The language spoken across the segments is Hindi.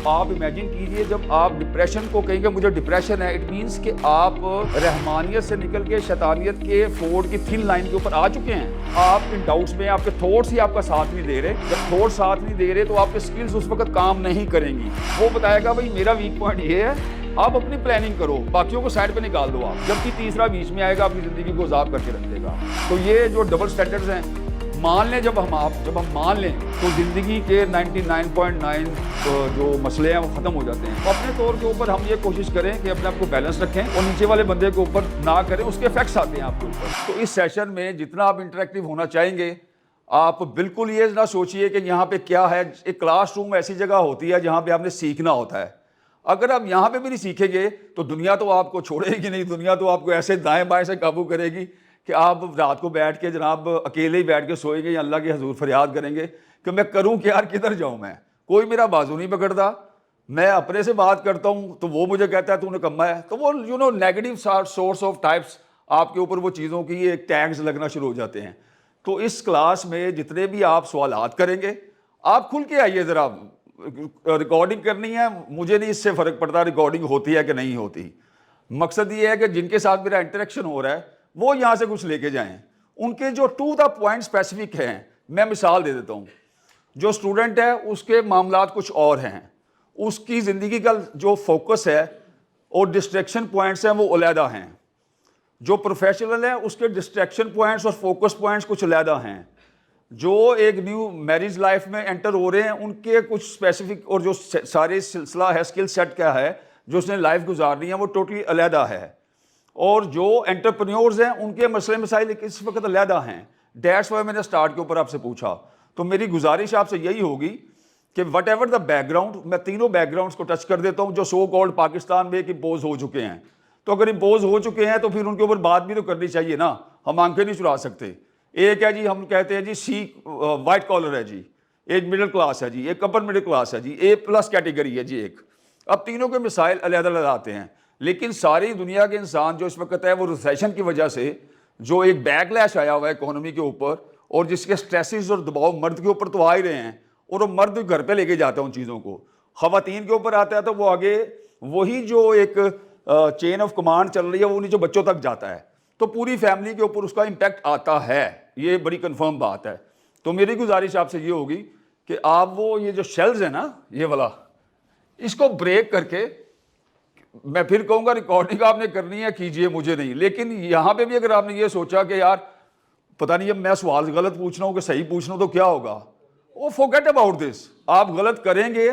आप इमेजिन कीजिए जब आप डिप्रेशन को कहेंगे मुझे डिप्रेशन है, इट मीन्स कि आप रहमानियत से निकल के शैतानियत के फोर्ड की थिन लाइन के ऊपर आ चुके हैं। आप इन डाउट्स में, आपके थॉट्स ही आपका साथ नहीं दे रहे। जब थॉट्स साथ नहीं दे रहे तो आपके स्किल्स उस वक्त काम नहीं करेंगी। वो बताएगा भाई मेरा वीक पॉइंट ये है, आप अपनी प्लानिंग करो, बाकियों को साइड पे निकाल दो आप। जबकि तीसरा बीच में आएगा, अपनी जिंदगी को अजाब करके रख देगा। तो ये जो डबल स्टैंडर्ड्स हैं, मान लें जब हम मान लें तो ज़िंदगी के 99.9 जो मसले हैं वो ख़त्म हो जाते हैं। अपने तौर के ऊपर हम ये कोशिश करें कि अपने आप को बैलेंस रखें और नीचे वाले बंदे के ऊपर ना करें, उसके इफेक्ट्स आते हैं आपके ऊपर। तो इस सेशन में जितना आप इंटरेक्टिव होना चाहेंगे, आप बिल्कुल ये ना सोचिए कि यहाँ पे क्या है। एक क्लासरूम ऐसी जगह होती है जहाँ पे आपने सीखना होता है। अगर आप यहाँ पे भी नहीं सीखेंगे तो दुनिया तो आपको छोड़ेगी नहीं। दुनिया तो आपको ऐसे दाएं बाएं से काबू करेगी कि आप रात को बैठ के जनाब अकेले ही बैठ के सोएंगे या अल्लाह के हजूर फरियाद करेंगे कि मैं करूं क्या यार, किधर जाऊं मैं, कोई मेरा बाजू नहीं पकड़ता। मैं अपने से बात करता हूं तो वो मुझे कहता है तूने कम्मा है। तो वो नेगेटिव सोर्स ऑफ टाइप्स आपके ऊपर वो चीज़ों की एक टैग्स लगना शुरू हो जाते हैं। तो इस क्लास में जितने भी आप सवालात करेंगे, आप खुल के आइए। ज़रा रिकॉर्डिंग करनी है, मुझे नहीं इससे फ़र्क पड़ता रिकॉर्डिंग होती है कि नहीं होती। मकसद ये है कि जिनके साथ मेरा इंटरेक्शन हो रहा है वो यहाँ से कुछ लेके जाएं। उनके जो टू द पॉइंट स्पेसिफिक हैं, मैं मिसाल दे देता हूँ। जो स्टूडेंट है उसके मामलात कुछ और हैं, उसकी ज़िंदगी का जो फोकस है और डिस्ट्रैक्शन पॉइंट्स हैं वो अलहदा हैं। जो प्रोफेशनल है उसके डिस्ट्रैक्शन पॉइंट्स और फोकस पॉइंट्स कुछ अलहदा हैं। जो एक न्यू मैरिज लाइफ में एंटर हो रहे हैं उनके कुछ स्पेसिफिक और जो सारे सिलसिला है, स्किल सेट क्या है जो उसने लाइफ गुजारनी है, वो टोटली अलहदा है। और जो एंटरप्रेन्योर्स हैं उनके मसले मसाइल इस वक्त अलहदा हैं। दैट्स वाई मैंने स्टार्ट के ऊपर आपसे पूछा। तो मेरी गुजारिश आपसे यही होगी कि वट एवर द बैकग्राउंड, मैं तीनों बैकग्राउंड्स को टच कर देता हूँ जो सो कॉल्ड पाकिस्तान में इम्पोज हो चुके हैं। तो अगर इम्पोज हो चुके हैं तो फिर उनके ऊपर बात भी तो करनी चाहिए ना, हम आंखें नहीं चुरा सकते। एक है जी, हम कहते हैं जी सी वाइट कॉलर है जी, एक मिडिल क्लास है जी, एक अपर मिडिल क्लास है जी, ए प्लस कैटेगरी है जी एक। अब तीनों के मिसाइल अलग-अलग आते हैं, लेकिन सारी दुनिया के इंसान जो इस वक्त है वो रिसेशन की वजह से जो एक बैकलैश आया हुआ है इकोनॉमी के ऊपर, और जिसके स्ट्रेसेस और दबाव मर्द के ऊपर तो आ ही रहे हैं, और वो मर्द घर पे लेके जाता है उन चीज़ों को। ख़वातीन के ऊपर आता है तो वो आगे वही जो एक चेन ऑफ कमांड चल रही है वो नीचे बच्चों तक जाता है, तो पूरी फैमिली के ऊपर उसका इम्पैक्ट आता है। ये बड़ी कन्फर्म बात है। तो मेरी गुजारिश आपसे ये होगी कि आप वो ये जो शेल्स है ना, ये वाला, इसको ब्रेक करके, मैं फिर कहूँगा रिकॉर्डिंग आपने करनी है कीजिए, मुझे नहीं। लेकिन यहाँ पे भी अगर आपने ये सोचा कि यार पता नहीं अब मैं सवाल गलत पूछ रहा हूँ कि सही पूछ रहा हूँ तो क्या होगा, वो फॉरगेट अबाउट दिस। आप गलत करेंगे,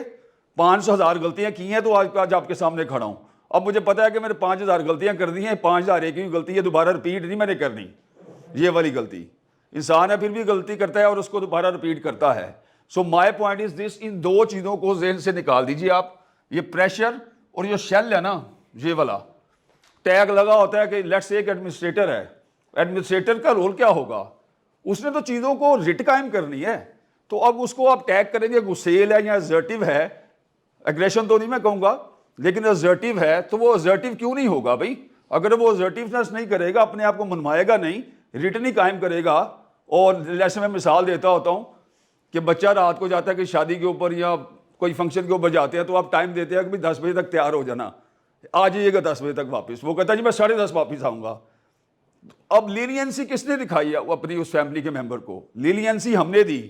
500,000 गलतियाँ की हैं तो आज आपके सामने खड़ा हूँ। अब मुझे पता है कि मैंने 5,000 गलतियाँ कर दी हैं, 5,001 की गलती है दोबारा रिपीट नहीं मैंने करनी। ये वाली गलती इंसान है, फिर भी गलती करता है और उसको दोबारा रिपीट करता है। सो माई पॉइंट इज दिस, इन दो चीज़ों को जेहन से निकाल दीजिए आप। ये प्रेशर और ये शेल है ना, ये वाला टैग लगा होता है कि लेट्स से एक एडमिनिस्ट्रेटर है, एडमिनिस्ट्रेटर का रोल क्या होगा, उसने तो चीज़ों को रिट कायम करनी है। तो अब उसको आप टैग करेंगे गुस्सेल है या असर्टिव है, एग्रेशन तो नहीं मैं कहूँगा, लेकिन असर्टिव है, तो वो असर्टिव क्यों नहीं होगा भाई? अगर वो असर्टिवनेस नहीं करेगा, अपने आप को मनवाएगा नहीं, रिट नहीं कायम करेगा। और जैसे मैं मिसाल देता होता हूँ कि बच्चा रात को जाता है कि शादी के ऊपर या कोई फंक्शन के ऊपर जाते हैं तो आप टाइम देते हैं कि भाई 10 बजे तक तैयार हो जाना, आ जाइएगा 10 बजे तक वापस। वो कहता है जी मैं 10:30 वापस आऊँगा। अब लीनियंसी किसने दिखाई है अपनी उस फैमिली के मेंबर को? लीनियंसी हमने दी।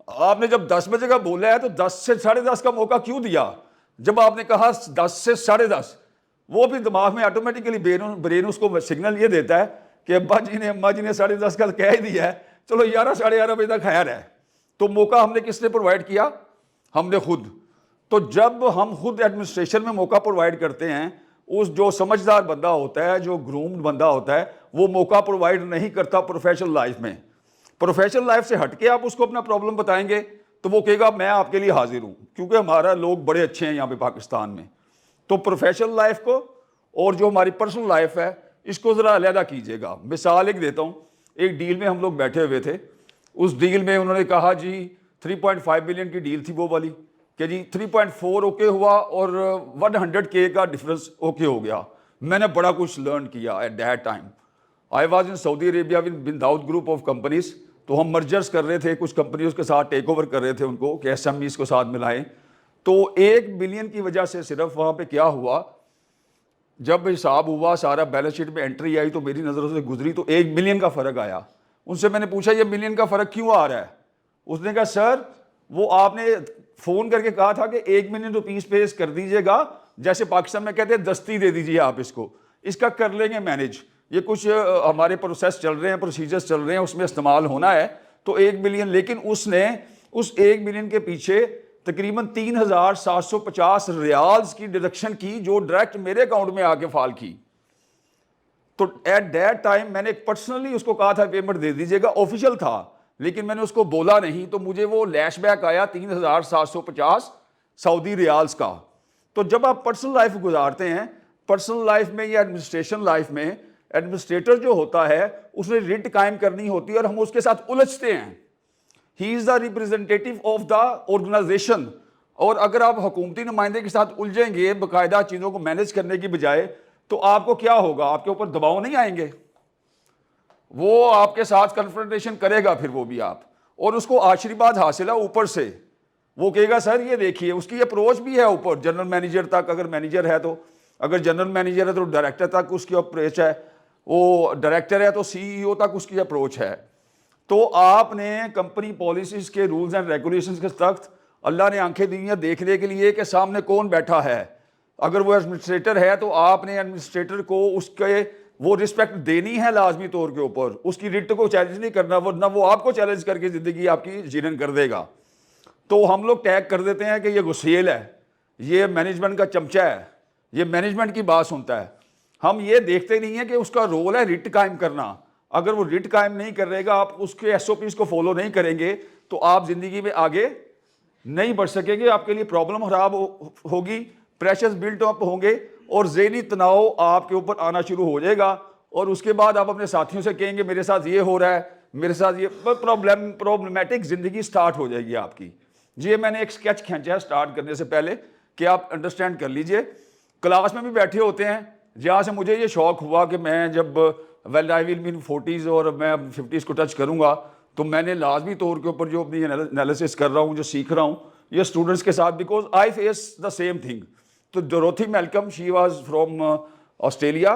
आपने जब 10 बजे का बोला है तो 10 से 10:30 का मौका क्यों दिया? जब आपने कहा 10 से 10:30, वो भी दिमाग में ऑटोमेटिकली ब्रेन उसको सिग्नल ये देता है कि अब्बा जी ने अम्मा जी ने 10:30 का कह ही दिया है, चलो 11 साढ़े 11 बजे तक खैर है। तो मौका हमने किसने प्रोवाइड किया? हमने खुद। तो जब हम खुद एडमिनिस्ट्रेशन में मौका प्रोवाइड करते हैं, उस जो समझदार बंदा होता है, जो ग्रूम्ड बंदा होता है, वो मौका प्रोवाइड नहीं करता प्रोफेशनल लाइफ में। प्रोफेशनल लाइफ से हटके आप उसको अपना प्रॉब्लम बताएंगे तो वो कहेगा मैं आपके लिए हाजिर हूँ, क्योंकि हमारा लोग बड़े अच्छे हैं यहाँ पे पाकिस्तान में। तो प्रोफेशनल लाइफ को और जो हमारी पर्सनल लाइफ है इसको ज़रा अलहदा कीजिएगा। मिसाल एक देता हूँ, एक डील में हम लोग बैठे हुए थे, उस डील में उन्होंने कहा जी 3.5 बिलियन की डील थी वो वाली, कि जी 3.4 ओके हुआ और 100K का डिफरेंस ओके हो गया। मैंने बड़ा कुछ लर्न किया at that time. I was in Saudi Arabia with Bin Dawood group of companies. तो हम मर्जर्स कर रहे थे, कुछ कंपनीज के साथ टेक ओवर कर रहे थे उनको, कि SMEs को साथ मिलाएं। तो 1 बिलियन की वजह से सिर्फ वहाँ पे क्या हुआ, जब हिसाब हुआ सारा बैलेंस शीट में एंट्री आई तो मेरी नज़रों से गुजरी तो 1 मिलियन का फ़र्क आया। उनसे मैंने पूछा ये मिलियन का फ़र्क क्यों आ रहा है? उसने कहा सर वो आपने फ़ोन करके कहा था कि 1 मिलियन रुपीज़ पे कर दीजिएगा, जैसे पाकिस्तान में कहते हैं दस्ती दे दीजिए आप इसको, इसका कर लेंगे मैनेज, ये कुछ हमारे प्रोसेस चल रहे हैं, प्रोसीजर्स चल रहे हैं, उसमें इस्तेमाल होना है तो 1 मिलियन। लेकिन उसने उस 1 मिलियन के पीछे तकरीबन 3,750 रियाल्स की डिडक्शन की जो डायरेक्ट मेरे अकाउंट में आके फाल की। तो एट दैट टाइम मैंने पर्सनली उसको कहा था पेमेंट दे दीजिएगा, ऑफिशियल था, लेकिन मैंने उसको बोला नहीं, तो मुझे वो लैशबैक आया 3,750 सऊदी रियाल्स का। तो जब आप पर्सनल लाइफ गुजारते हैं, पर्सनल लाइफ में या एडमिनिस्ट्रेशन लाइफ में, एडमिनिस्ट्रेटर जो होता है उसने रिट कायम करनी होती है और हम उसके साथ उलझते हैं। He is the representative of the organisation. और अगर आप हुकूमती नुमाइंदे के साथ उलझेंगे बाकायदा चीज़ों को मैनेज करने की बजाय, तो आपको क्या होगा, आपके ऊपर दबाव नहीं आएंगे, वो आपके साथ कन्फ्रंटेशन करेगा फिर वो भी आप, और उसको आशीर्वाद हासिल है ऊपर से। वो कहेगा सर ये देखिए, उसकी अप्रोच भी है ऊपर जनरल मैनेजर तक, अगर मैनेजर है तो, अगर जनरल मैनेजर है तो डायरेक्टर तक उसकी अप्रोच है, वो डायरेक्टर है तो सीईओ तक उसकी अप्रोच है। तो आपने कंपनी पॉलिसीज के रूल्स एंड रेगुलेशंस के तहत अल्लाह ने आंखें दी हैं देखने के लिए कि सामने कौन बैठा है। अगर वो एडमिनिस्ट्रेटर है तो आपने एडमिनिस्ट्रेटर को उसके वो रिस्पेक्ट देनी है लाजमी तौर के ऊपर, उसकी रिट को चैलेंज नहीं करना, वरना वो आपको चैलेंज करके ज़िंदगी आपकी जीवन कर देगा। तो हम लोग टैग कर देते हैं कि ये गुस्सेल है, ये मैनेजमेंट का चमचा है, ये मैनेजमेंट की बात सुनता है। हम ये देखते नहीं है कि उसका रोल है रिट कायम करना। अगर वो रिट कायम नहीं करेगा, आप उसके एसओपीज को फॉलो नहीं करेंगे, तो आप ज़िंदगी में आगे नहीं बढ़ सकेंगे, आपके लिए प्रॉब्लम खराब होगी, प्रेशर्स बिल्ट अप होंगे और ज़हनी तनाव आपके ऊपर आना शुरू हो जाएगा। और उसके बाद आप अपने साथियों से कहेंगे मेरे साथ ये हो रहा है, मेरे साथ ये प्रॉब्लमेटिक ज़िंदगी स्टार्ट हो जाएगी आपकी। ये मैंने एक स्केच खींचा है स्टार्ट करने से पहले कि आप अंडरस्टैंड कर लीजिए। क्लास में भी बैठे होते हैं, जहाँ से मुझे ये शौक़ हुआ कि मैं जब well I will mean 40s और मैं 50s को टच करूँगा, तो मैंने लाजमी तौर के ऊपर जो अपनी एनालिसिस कर रहा हूँ, जो सीख रहा हूँ, ये स्टूडेंट्स के साथ, because I face the same thing. तो Dorothy Malcolm, she was from Australia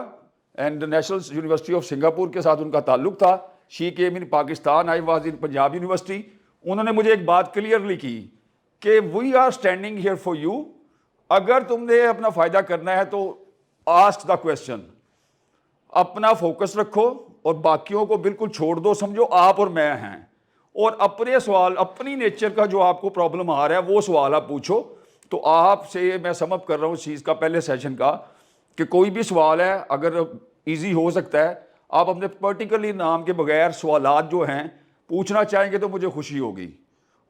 and national university of Singapore के साथ उनका ताल्लुक था। She came in Pakistan, I was in Punjab university. उन्होंने मुझे एक बात क्लियरली की कि we are standing here for you, अगर तुमने अपना फ़ायदा करना है तो आस्क द क्वेश्चन, अपना फोकस रखो और बाकियों को बिल्कुल छोड़ दो, समझो आप और मैं हैं, और अपने सवाल, अपनी नेचर का जो आपको प्रॉब्लम आ रहा है वो सवाल आप पूछो। तो आपसे मैं समअप कर रहा हूँ इस चीज़ का पहले सेशन का, कि कोई भी सवाल है अगर इजी हो सकता है, आप अपने पर्टिकुलरली नाम के बगैर सवालात जो हैं पूछना चाहेंगे तो मुझे खुशी होगी,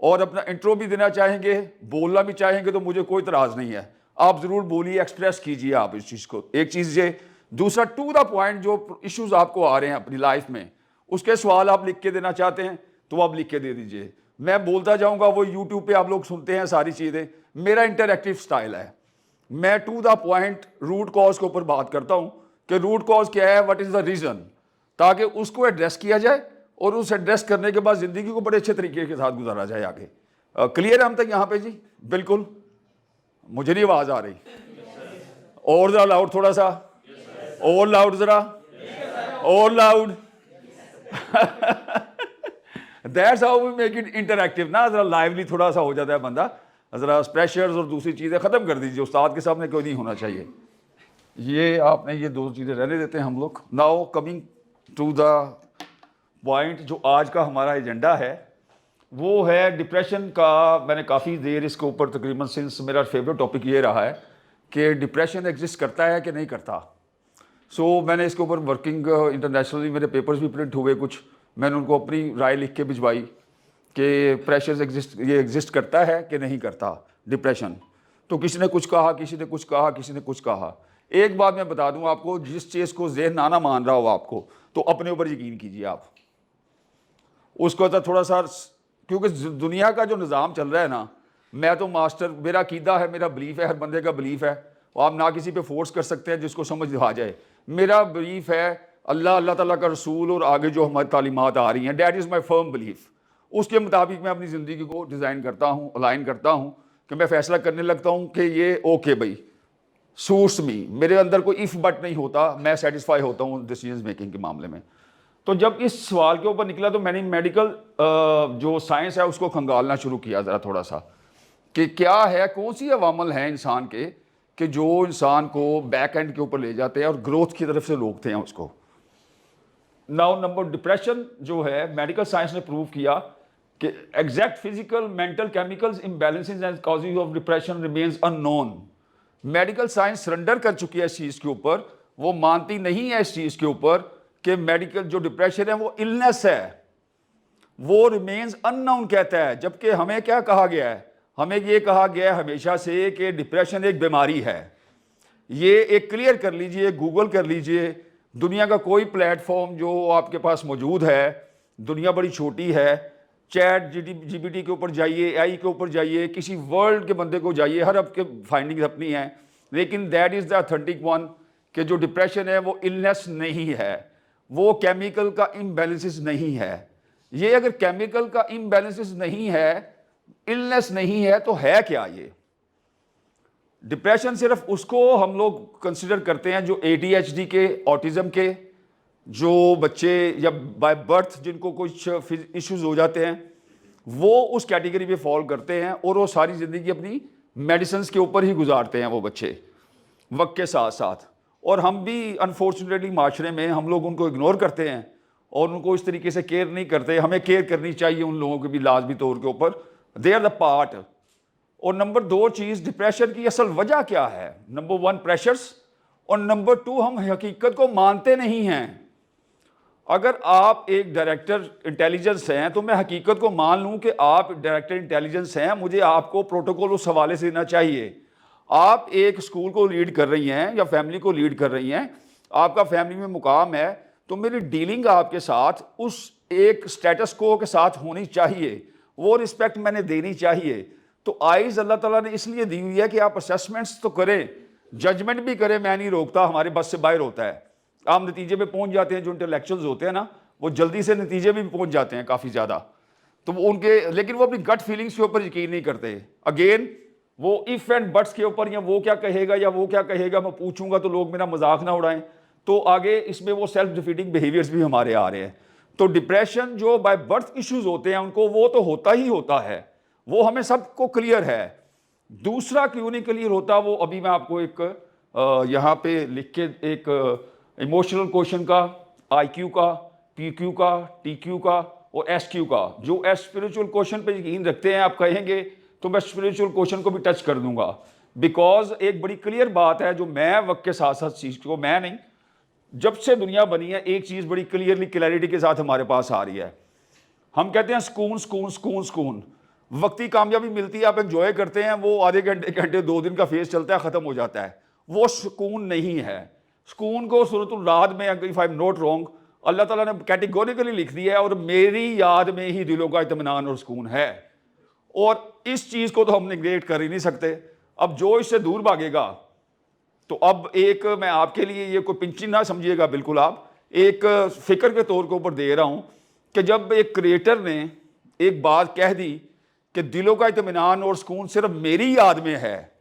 और अपना इंट्रो भी देना चाहेंगे, बोलना भी चाहेंगे तो मुझे कोई इतराज़ नहीं है। आप ज़रूर बोलिए, एक्सप्रेस कीजिए आप इस चीज़ को। एक चीज़ ये, दूसरा टू द पॉइंट, जो इश्यूज आपको आ रहे हैं अपनी लाइफ में, उसके सवाल आप लिख के देना चाहते हैं तो आप लिख के दे दीजिए, मैं बोलता जाऊंगा, वो यूट्यूब पे आप लोग सुनते हैं सारी चीज़ें। मेरा इंटरैक्टिव स्टाइल है, मैं to the point root cause के ऊपर बात करता हूँ कि रूट कॉज क्या है, व्हाट इज़ द रीज़न, ताकि उसको एड्रेस किया जाए और उस एड्रेस करने के बाद ज़िंदगी को बड़े अच्छे तरीके के साथ गुजारा जाए आगे। क्लियर है हम तक यहाँ पे जी? बिल्कुल, मुझे नहीं आवाज़ आ रही? और ज़रा लाउड, थोड़ा सा और लाउड, ज़रा और loud. That's how we make it interactive ना, ज़रा लाइवली थोड़ा सा हो जाता है बंदा, ज़रा प्रेशर्स और दूसरी चीज़ें ख़त्म कर दीजिए, उस्ताद के सामने कोई नहीं होना चाहिए। ये आपने ये दो चीज़ें रहने देते हैं हम लोग। Now coming to the point, जो आज का हमारा एजेंडा है वो है डिप्रेशन का। मैंने काफ़ी देर इसके ऊपर, तकरीबन सिंस मेरा फेवरेट टॉपिक ये रहा है कि डिप्रेशन एग्जिस्ट करता है कि नहीं करता। सो मैंने इसके ऊपर वर्किंग इंटरनेशनली, मेरे पेपर्स भी प्रिंट हुए कुछ, मैंने उनको अपनी राय लिख के भिजवाई कि प्रेशर एग्जिस्ट करता है कि नहीं करता डिप्रेशन। तो किसी ने कुछ कहा, किसी ने कुछ कहा, किसी ने कुछ कहा। एक बात मैं बता दूं आपको, जिस चीज़ को ज़हन ना मान रहा हो आपको, तो अपने ऊपर यकीन कीजिए आप उसको। तो थोड़ा सा, क्योंकि दुनिया का जो निज़ाम चल रहा है ना, मैं तो मास्टर, मेरा कीदा है, मेरा बिलीफ है, हर बंदे का बिलीफ है, आप ना किसी पे फोर्स कर सकते हैं जिसको समझ आ जाए। मेरा बिलीफ है अल्लाह, अल्लाह ताला का रसूल और आगे जो हमारी तालीमात आ रही हैं, that is my firm belief. उसके मुताबिक मैं अपनी ज़िंदगी को डिज़ाइन करता हूँ, अलाइन करता हूँ कि मैं फैसला करने लगता हूँ कि ये ओके भाई सूट्स मी, मेरे अंदर कोई इफ बट नहीं होता, मैं सेटिस्फाई होता हूँ डिसीजन मेकिंग के मामले में। तो जब इस सवाल के ऊपर निकला तो मैंने मेडिकल जो साइंस है उसको खंगालना शुरू किया ज़रा थोड़ा सा, कि क्या है, कौन सी अवामल हैं इंसान के कि जो इंसान को बैक एंड के ऊपर ले जाते हैं और ग्रोथ की तरफ से रोकते हैं उसको। नाउ नंबर डिप्रेशन जो है, मेडिकल साइंस ने प्रूव किया कि exact physical mental chemicals imbalances and causes of depression remains unknown. Medical science surrender कर चुकी है इस चीज़ के ऊपर, वो मानती नहीं है इस चीज़ के ऊपर कि मेडिकल जो डिप्रेशन है वो इलनेस है, वो रिमेन्स अननोन कहता है। जबकि हमें क्या कहा गया है, हमें ये कहा गया है हमेशा से कि डिप्रेशन एक बीमारी है। ये एक क्लियर कर लीजिए, गूगल कर लीजिए, दुनिया का कोई प्लेटफॉर्म जो आपके पास मौजूद है, दुनिया बड़ी छोटी है, चैट जीपीटी के ऊपर जाइए, एआई के ऊपर जाइए, किसी वर्ल्ड के बंदे को जाइए, हर आपके फाइंडिंग्स अपनी हैं, लेकिन that is the authentic one कि जो डिप्रेशन है वो इलनेस नहीं है, वो केमिकल का इम्बैलेंसेस नहीं है। ये अगर केमिकल का इम्बैलेंसेस नहीं है, इलनेस नहीं है, तो है क्या ये? डिप्रेशन सिर्फ उसको हम लोग कंसिडर करते हैं जो ADHD के, ऑटिज्म के, जो बच्चे या बाय बर्थ जिनको कुछ इश्यूज हो जाते हैं, वो उस कैटेगरी में फॉल करते हैं और वो सारी ज़िंदगी अपनी मेडिसिन के ऊपर ही गुजारते हैं वो बच्चे वक्त के साथ साथ। और हम भी अनफॉर्चुनेटली माशरे में हम लोग उनको इग्नोर करते हैं और उनको इस तरीके से केयर नहीं करते। हमें केयर करनी चाहिए उन लोगों के भी लाजमी तौर के ऊपर, दे आर द पार्ट। और नंबर 2 चीज़, डिप्रेशन की असल वजह क्या है? नंबर 1 प्रेशर्स, और नंबर 2 हम हकीकत को मानते नहीं हैं। अगर आप एक डायरेक्टर इंटेलिजेंस हैं तो मैं हकीकत को मान लूं कि आप डायरेक्टर इंटेलिजेंस हैं, मुझे आपको प्रोटोकॉल उस हवाले से देना चाहिए। आप एक स्कूल को लीड कर रही हैं या फैमिली को लीड कर रही हैं, आपका फैमिली में मुकाम है, तो मेरी डीलिंग आपके साथ उस एक स्टेटस को के साथ होनी चाहिए, वो रिस्पेक्ट मैंने देनी चाहिए। तो आइज अल्लाह ताला ने इसलिए दी हुई है कि आप असेसमेंट्स तो करें, जजमेंट भी करें, मैं नहीं रोकता, हमारे बस से बाहर होता है। आप नतीजे पे पहुंच जाते हैं, जो इंटेलेक्चुअल्स होते हैं ना, वो जल्दी से नतीजे भी पहुंच जाते हैं काफ़ी ज़्यादा, तो वो उनके, लेकिन वो अपनी गट फीलिंग्स के ऊपर यकीन नहीं करते। अगेन वो इफ़ एंड बट्स के ऊपर, या वो क्या कहेगा या वो क्या कहेगा, मैं पूछूंगा तो लोग मेरा मजाक ना उड़ाएं, तो आगे इसमें वो सेल्फ डिफीटिंग बिहेवियर्स भी हमारे आ रहे हैं। तो डिप्रेशन जो बाय बर्थ इश्यूज होते हैं उनको, वो तो होता ही होता है, वो हमें सबको क्लियर है। दूसरा क्यों नहीं क्लियर होता, वो अभी मैं आपको एक यहाँ पे लिख के, एक इमोशनल क्वेश्चन का, IQ का, PQ का, TQ का और SQ का, जो स्पिरिचुअल क्वेश्चन पे यकीन रखते हैं, आप कहेंगे तो मैं स्पिरिचुअल क्वेश्चन को भी टच कर दूंगा। बिकॉज एक बड़ी क्लियर बात है जो मैं वक्त के साथ साथ चीज़ को, मैं नहीं, जब से दुनिया बनी है एक चीज़ बड़ी क्लियरली क्लैरिटी के साथ हमारे पास आ रही है। हम कहते हैं सुकून सुकून सुकून सुकून, वक्ती कामयाबी मिलती है, आप एंजॉय करते हैं, वो आधे घंटे 2 दिन का फेज चलता है, ख़त्म हो जाता है, वो सुकून नहीं है। सुकून को सूरतुल राद में, if I am not wrong, अल्लाह ताला ने कैटेगोरिकली लिख दिया है, और मेरी याद में ही दिलों का इत्मीनान और सुकून है। और इस चीज़ को तो हम निगलेक्ट कर ही नहीं सकते। अब जो इससे दूर भागेगा, तो अब एक मैं आपके लिए, ये कोई पिंचिंग ना समझिएगा, बिल्कुल आप एक फिक्र के तौर के ऊपर दे रहा हूँ कि जब एक क्रिएटर ने एक बात कह दी कि दिलों का इत्मीनान और सुकून सिर्फ मेरी याद में है,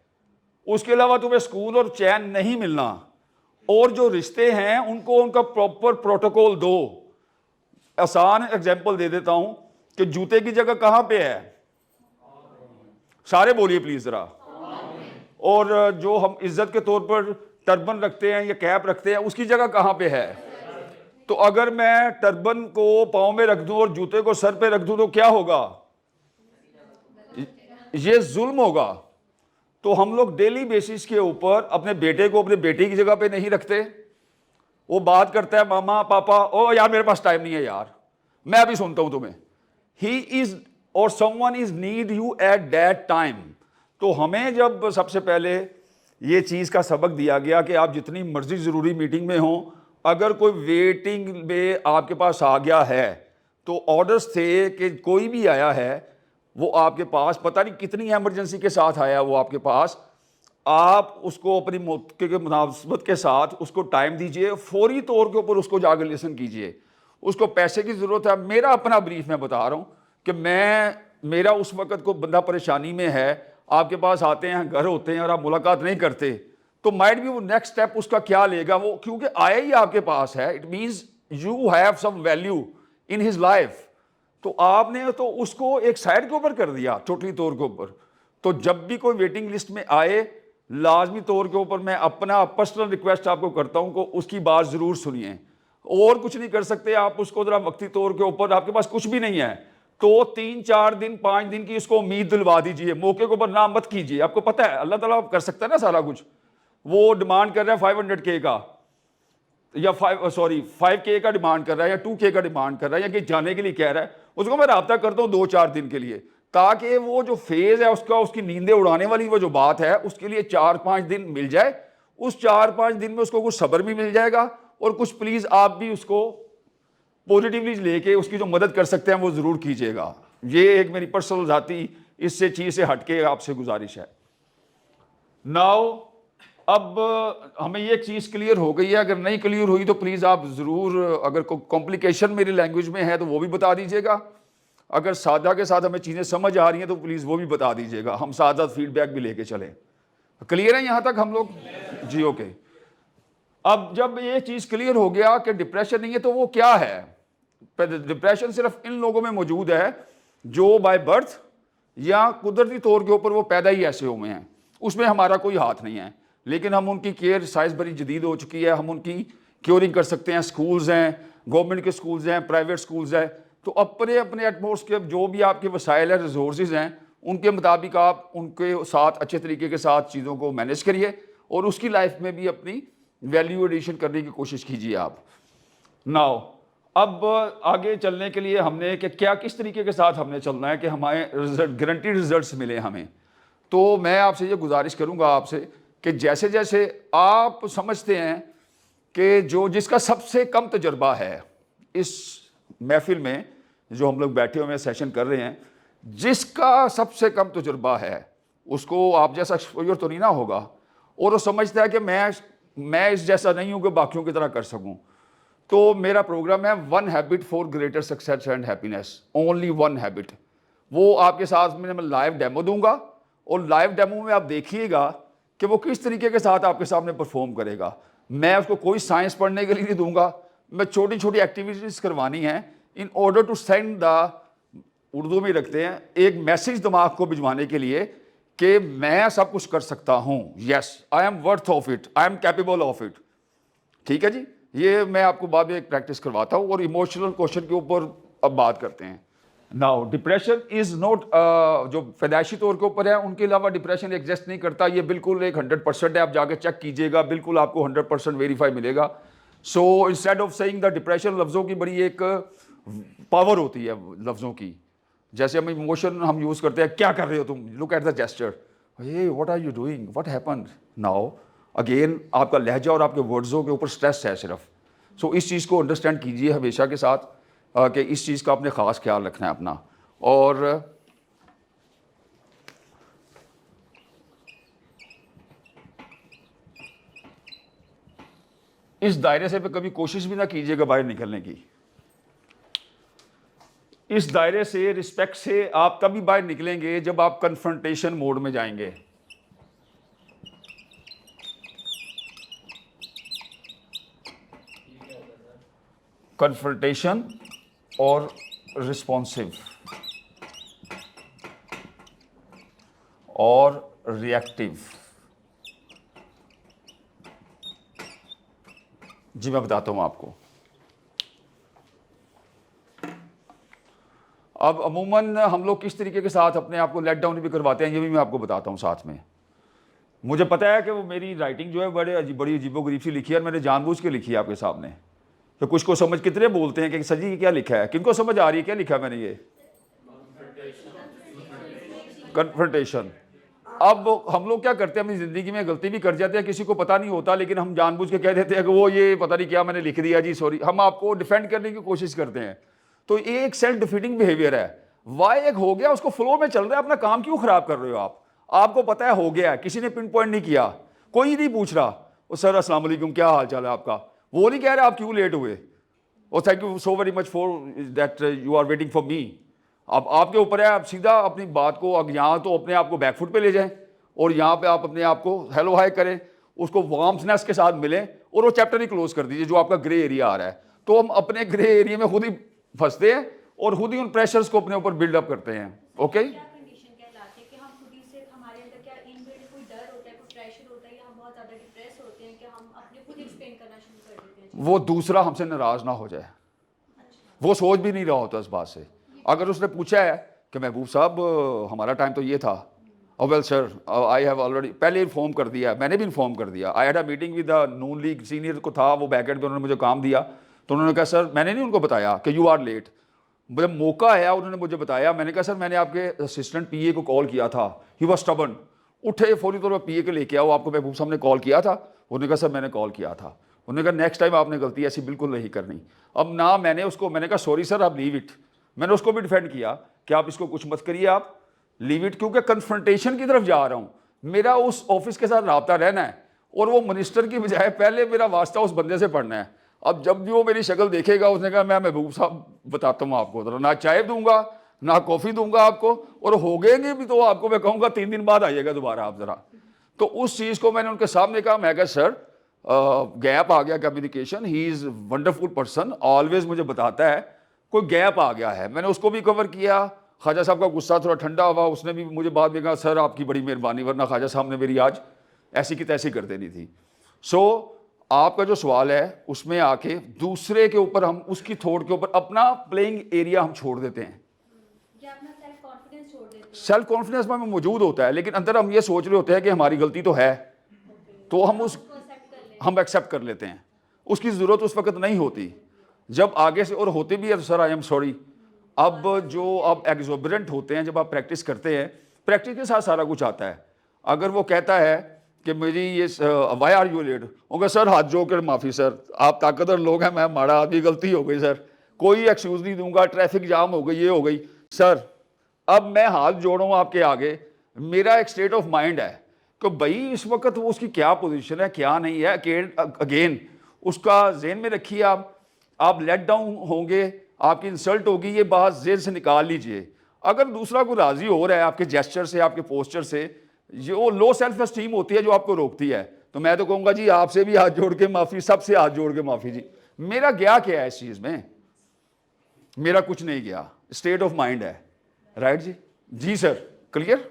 उसके अलावा तुम्हें सुकून और चैन नहीं मिलना, और जो रिश्ते हैं उनको उनका प्रॉपर प्रोटोकॉल दो। आसान एग्जांपल दे देता हूं कि जूते की जगह कहां पे है, सारे बोलिए प्लीज जरा। और जो हम इज्जत के तौर पर टर्बन रखते हैं या कैप रखते हैं, उसकी जगह कहां पे है? तो अगर मैं टर्बन को पाँव में रख दूं और जूते को सर पे रख दूं तो क्या होगा? ये जुल्म होगा। तो हम लोग डेली बेसिस के ऊपर अपने बेटे को अपने बेटी की जगह पे नहीं रखते। वो बात करता है मामा पापा, ओ यार मेरे पास टाइम नहीं है यार, मैं अभी सुनता हूं तुम्हें। ही इज और someone is need you eight that time. तो हमें जब सबसे पहले ये चीज़ का सबक दिया गया कि आप जितनी मर्जी ज़रूरी मीटिंग में हो, अगर कोई वेटिंग में आपके पास आ गया है, तो ऑर्डर्स थे कि कोई भी आया है वो आपके पास, पता नहीं कितनी एमरजेंसी के साथ आया वो आपके पास, आप उसको अपनी मौके के मुनासबत के साथ उसको टाइम दीजिए, फौरी तौर के ऊपर उसको जाकर लिसन कीजिए। उसको पैसे की ज़रूरत है, मेरा अपना ब्रीफ मैं बता रहा हूँ कि मेरा उस वक़्त को बंदा परेशानी में है, आपके पास आते हैं, घर होते हैं और आप मुलाकात नहीं करते, तो माइट भी वो नेक्स्ट स्टेप उसका क्या लेगा वो, क्योंकि आया ही आपके पास है, it means you have some value in his life. तो आपने तो उसको एक साइड के ऊपर कर दिया टोटली तौर के ऊपर। तो जब भी कोई वेटिंग लिस्ट में आए, लाजमी तौर के ऊपर मैं अपना पर्सनल रिक्वेस्ट आपको करता हूं कि उसकी बात ज़रूर सुनिए। और कुछ नहीं कर सकते आप उसको ज़रा वक्ती तौर के ऊपर, आपके पास कुछ भी नहीं है तो 3-4 दिन 5 दिन की उसको उम्मीद दिलवा दीजिए, मौके के ऊपर नाम मत कीजिए। आपको पता है अल्लाह ताला कर सकता है ना सारा कुछ। वो डिमांड कर रहा है 500K का या 5K का डिमांड कर रहा है या 2K का डिमांड कर रहा है या कहीं जाने के लिए कह रहा है, उसको मैं राब्ता करता हूँ 2-4 दिन के लिए, ताकि वो जो फेज है उसका, उसकी नींदें उड़ाने वाली वो जो बात है, उसके लिए 4-5 दिन मिल जाए। उस 4-5 दिन में उसको कुछ सब्र भी मिल जाएगा और कुछ प्लीज आप भी उसको पॉजिटिवली लेके उसकी जो मदद कर सकते हैं वो जरूर कीजिएगा। ये एक मेरी पर्सनल जाती इससे चीज से हटके आपसे गुजारिश है। नाउ अब हमें ये चीज़ क्लियर हो गई है, अगर नहीं क्लियर हुई तो प्लीज़ आप ज़रूर, अगर कोई कॉम्प्लिकेशन मेरी लैंग्वेज में है तो वो भी बता दीजिएगा, अगर सादा के साथ हमें चीज़ें समझ आ रही हैं तो प्लीज़ वो भी बता दीजिएगा, हम सादा फीडबैक भी लेके चलें। क्लियर है यहाँ तक हम लोग जी? ओके। अब जब ये चीज़ क्लियर हो गया कि डिप्रेशन नहीं है तो वो क्या है, डिप्रेशन सिर्फ इन लोगों में मौजूद है जो बाय बर्थ या कुदरती तौर के ऊपर वो पैदा ही ऐसे हुए हैं, उसमें हमारा कोई हाथ नहीं है, लेकिन हम उनकी केयर साइज बड़ी जदीद हो चुकी है, हम उनकी क्योरिंग कर सकते हैं। स्कूल्स हैं, गवर्नमेंट के स्कूल्स हैं, प्राइवेट स्कूल्स हैं, तो अपने अपने एटमोस्ट के जो भी आपके वसाइल है, रिसोर्सेज हैं, उनके मुताबिक आप उनके साथ अच्छे तरीके के साथ चीज़ों को मैनेज करिए और उसकी लाइफ में भी अपनी वैल्यू एडिशन करने की कोशिश कीजिए आप। नाउ अब आगे चलने के लिए हमने कि क्या किस तरीके के साथ हमने चलना है कि हमारे रिजल्ट गारंटीड रिजल्ट्स मिले हमें, तो मैं आपसे ये गुजारिश करूंगा आपसे कि जैसे जैसे आप समझते हैं कि जो जिसका सबसे कम तजर्बा है इस महफिल में, जो हम लोग बैठे हुए सेशन कर रहे हैं, जिसका सबसे कम तजुर्बा है उसको आप जैसा एक्सपोजर तो नहीं ना होगा और वो समझता है कि मैं इस जैसा नहीं हूं कि बाकियों की तरह कर सकूं, तो मेरा प्रोग्राम है 1 habit for greater success and happiness, only 1 habit. वो आपके साथ में मैं लाइव डेमो दूंगा और लाइव डेमो में आप देखिएगा कि वो किस तरीके के साथ आपके सामने परफॉर्म करेगा। मैं उसको कोई साइंस पढ़ने के लिए नहीं दूंगा, मैं छोटी छोटी एक्टिविटीज़ करवानी है in order to send the, Urdu में रखते हैं, एक मैसेज दिमाग को भिजवाने के लिए कि मैं सब कुछ कर सकता हूँ, yes I am worth of it, I am capable of it. ठीक है जी, ये मैं आपको बाद में एक प्रैक्टिस करवाता हूँ और इमोशनल क्वेश्चन के ऊपर अब बात करते हैं। नाउ डिप्रेशन इज नॉट, जो पैदाइशी तौर के ऊपर है उनके अलावा डिप्रेशन एग्जिस्ट नहीं करता, ये बिल्कुल एक 100% है, आप जाके चेक कीजिएगा, बिल्कुल आपको 100% वेरीफाई मिलेगा। So instead of saying the depression, लफ्ज़ों की बड़ी एक पावर होती है लफ्ज़ों की, जैसे हम इमोशन हम यूज़ करते हैं, क्या कर रहे हो तुम, look at the gesture, hey what are you doing, what happened now, again आपका लहजा और आपके वर्ड्सों के ऊपर स्ट्रेस है सिर्फ। सो इस चीज़ को अंडरस्टैंड कीजिए हमेशा के साथ कि इस चीज़ का आपने ख़ास ख्याल रखना है अपना। और इस दायरे से पे कभी कोशिश भी ना कीजिएगा बाहर निकलने की। इस दायरे से, रिस्पेक्ट से आप तभी बाहर निकलेंगे जब आप कन्फ्रंटेशन मोड में जाएंगे। कन्फ्रंटेशन और रिस्पॉन्सिव और रिएक्टिव। जी मैं बताता हूं आपको। अब अमूमन हम लोग किस तरीके के साथ अपने आप को लेट डाउन भी करवाते हैं, ये भी मैं आपको बताता हूं साथ में। मुझे पता है कि वो मेरी राइटिंग जो है बड़ी अजीबोगरीब सी लिखी है और मैंने जानबूझ के लिखी है आपके सामने, तो कुछ को समझ, कितने बोलते हैं कि सर जी क्या लिखा है, किनको समझ आ रही है क्या लिखा है मैंने, ये कन्फ्रंटेशन। अब हम लोग क्या करते हैं, अपनी ज़िंदगी में गलती भी कर जाते हैं, किसी को पता नहीं होता, लेकिन हम जानबूझ के कह देते हैं कि वो ये पता नहीं क्या मैंने लिख दिया जी सॉरी, हम आपको डिफेंड करने की कोशिश करते हैं। तो ये एक सेल्फ डिफीटिंग बिहेवियर है। वाई एक हो गया, उसको फ्लो में चल रहा है, अपना काम क्यों खराब कर रहे हो आप, आपको पता है हो गया, किसी ने पिन पॉइंट नहीं किया, कोई नहीं पूछ रहा वो सर अस्सलाम वालेकुम क्या हाल चाल है आपका, वो नहीं कह रहे आप क्यों लेट हुए, और thank you so very much for that you are waiting for me, अब आपके ऊपर है, आप सीधा अपनी बात को अब यहाँ तो अपने आप को बैकफुट पे ले जाएं और यहाँ पे आप अपने आप को हेलो हाई करें, उसको वार्मनेस के साथ मिलें और वो चैप्टर ही क्लोज कर दीजिए जो आपका ग्रे एरिया आ रहा है। तो हम अपने ग्रे एरिया में खुद ही फंसते हैं और खुद ही उन प्रेशर्स को अपने ऊपर बिल्डअप करते हैं। ओके, वो दूसरा हमसे नाराज ना हो जाए, वो सोच भी नहीं रहा होता इस बात से। अगर उसने पूछा है कि महबूब साहब हमारा टाइम तो ये था, well sir I have already, पहले इन्फॉर्म कर दिया, मैंने भी इन्फॉर्म कर दिया। I had a meeting with the Noon league senior को था, वो बैकएंड पे उन्होंने मुझे काम दिया, तो उन्होंने कहा सर, मैंने नहीं उनको बताया कि यू आर लेट, मुझे मौका आया, उन्होंने मुझे बताया। मैंने कहा सर मैंने आपके असिस्टेंट पीए को कॉल किया था, ही वॉज स्टबर्न, उठे फौरी तौर पर पीए के लेके आओ, आपको महबूब साहब ने कॉल किया था। उन्होंने कहा सर मैंने कॉल किया था। उन्होंने कहा नेक्स्ट टाइम आपने गलती ऐसी बिल्कुल नहीं करनी। अब ना मैंने उसको, मैंने कहा सॉरी सर आप लीव इट, मैंने उसको भी डिफेंड किया कि आप इसको कुछ मत करिए, आप लीव इट, क्योंकि कन्फ्रंटेशन की तरफ जा रहा हूँ, मेरा उस ऑफिस के साथ रब्ता रहना है और वो मिनिस्टर की बजाय पहले मेरा वास्ता उस बंदे से पढ़ना है। अब जब भी वो मेरी शक्ल देखेगा उसने कहा मैं महबूब साहब बताता हूँ आपको, तो ना चाय दूंगा ना कॉफ़ी दूंगा आपको, और हो गएंगे भी तो आपको मैं कहूँगा 3 दिन बाद आइएगा दोबारा आप ज़रा। तो उस चीज़ को मैंने उनके सामने कहा, मैं कहा सर गैप आ गया communication, he is wonderful person, always मुझे बताता है कोई गैप आ गया है, मैंने उसको भी कवर किया। ख्वाजा साहब का गुस्सा थोड़ा ठंडा हुआ, उसने भी मुझे बाद में कहा सर आपकी बड़ी मेहरबानी, वरना ख्वाजा साहब ने मेरी आज ऐसी की तैसी कर देनी थी। सो आपका जो सवाल है उसमें आके दूसरे के ऊपर हम उसकी थॉट के ऊपर अपना प्लेइंग एरिया हम छोड़ देते हैं, सेल्फ कॉन्फिडेंस में मौजूद होता है, लेकिन अंदर हम ये सोच रहे होते हैं कि हमारी गलती तो है, तो हम एक्सेप्ट कर लेते हैं, उसकी ज़रूरत उस वक्त नहीं होती। जब आगे से और होते भी है तो सर आई एम सॉरी। अब जो आप एग्जॉबरेंट होते हैं, जब आप प्रैक्टिस करते हैं, प्रैक्टिस के साथ सारा कुछ आता है। अगर वो कहता है कि मेरी ये वाई आर यू लेट, होगा सर हाथ जोड़ कर माफ़ी सर, आप ताकतवर लोग हैं, मैं माड़ा आदमी, गलती हो गई सर, कोई एक्सक्यूज़ नहीं दूंगा, ट्रैफिक जाम हो गई, ये हो गई सर। अब मैं हाथ जोड़ूँ आपके आगे, मेरा एक स्टेट ऑफ माइंड है कि भाई इस वक्त वो उसकी क्या पोजीशन है क्या नहीं है, अगेन उसका जेन में रखिए। आप लेट डाउन होंगे, आपकी इंसल्ट होगी, ये बात जेन से निकाल लीजिए। अगर दूसरा कोई राजी हो रहा है आपके जेस्चर से, आपके पोस्चर से, जो लो सेल्फ एस्टीम होती है जो आपको रोकती है, तो मैं तो कहूँगा जी आपसे भी हाथ जोड़ के माफ़ी, सबसे हाथ जोड़ के माफ़ी जी। मेरा गया क्या है इस चीज़ में, मेरा कुछ नहीं गया, स्टेट ऑफ माइंड है, राइट जी। जी सर, क्लियर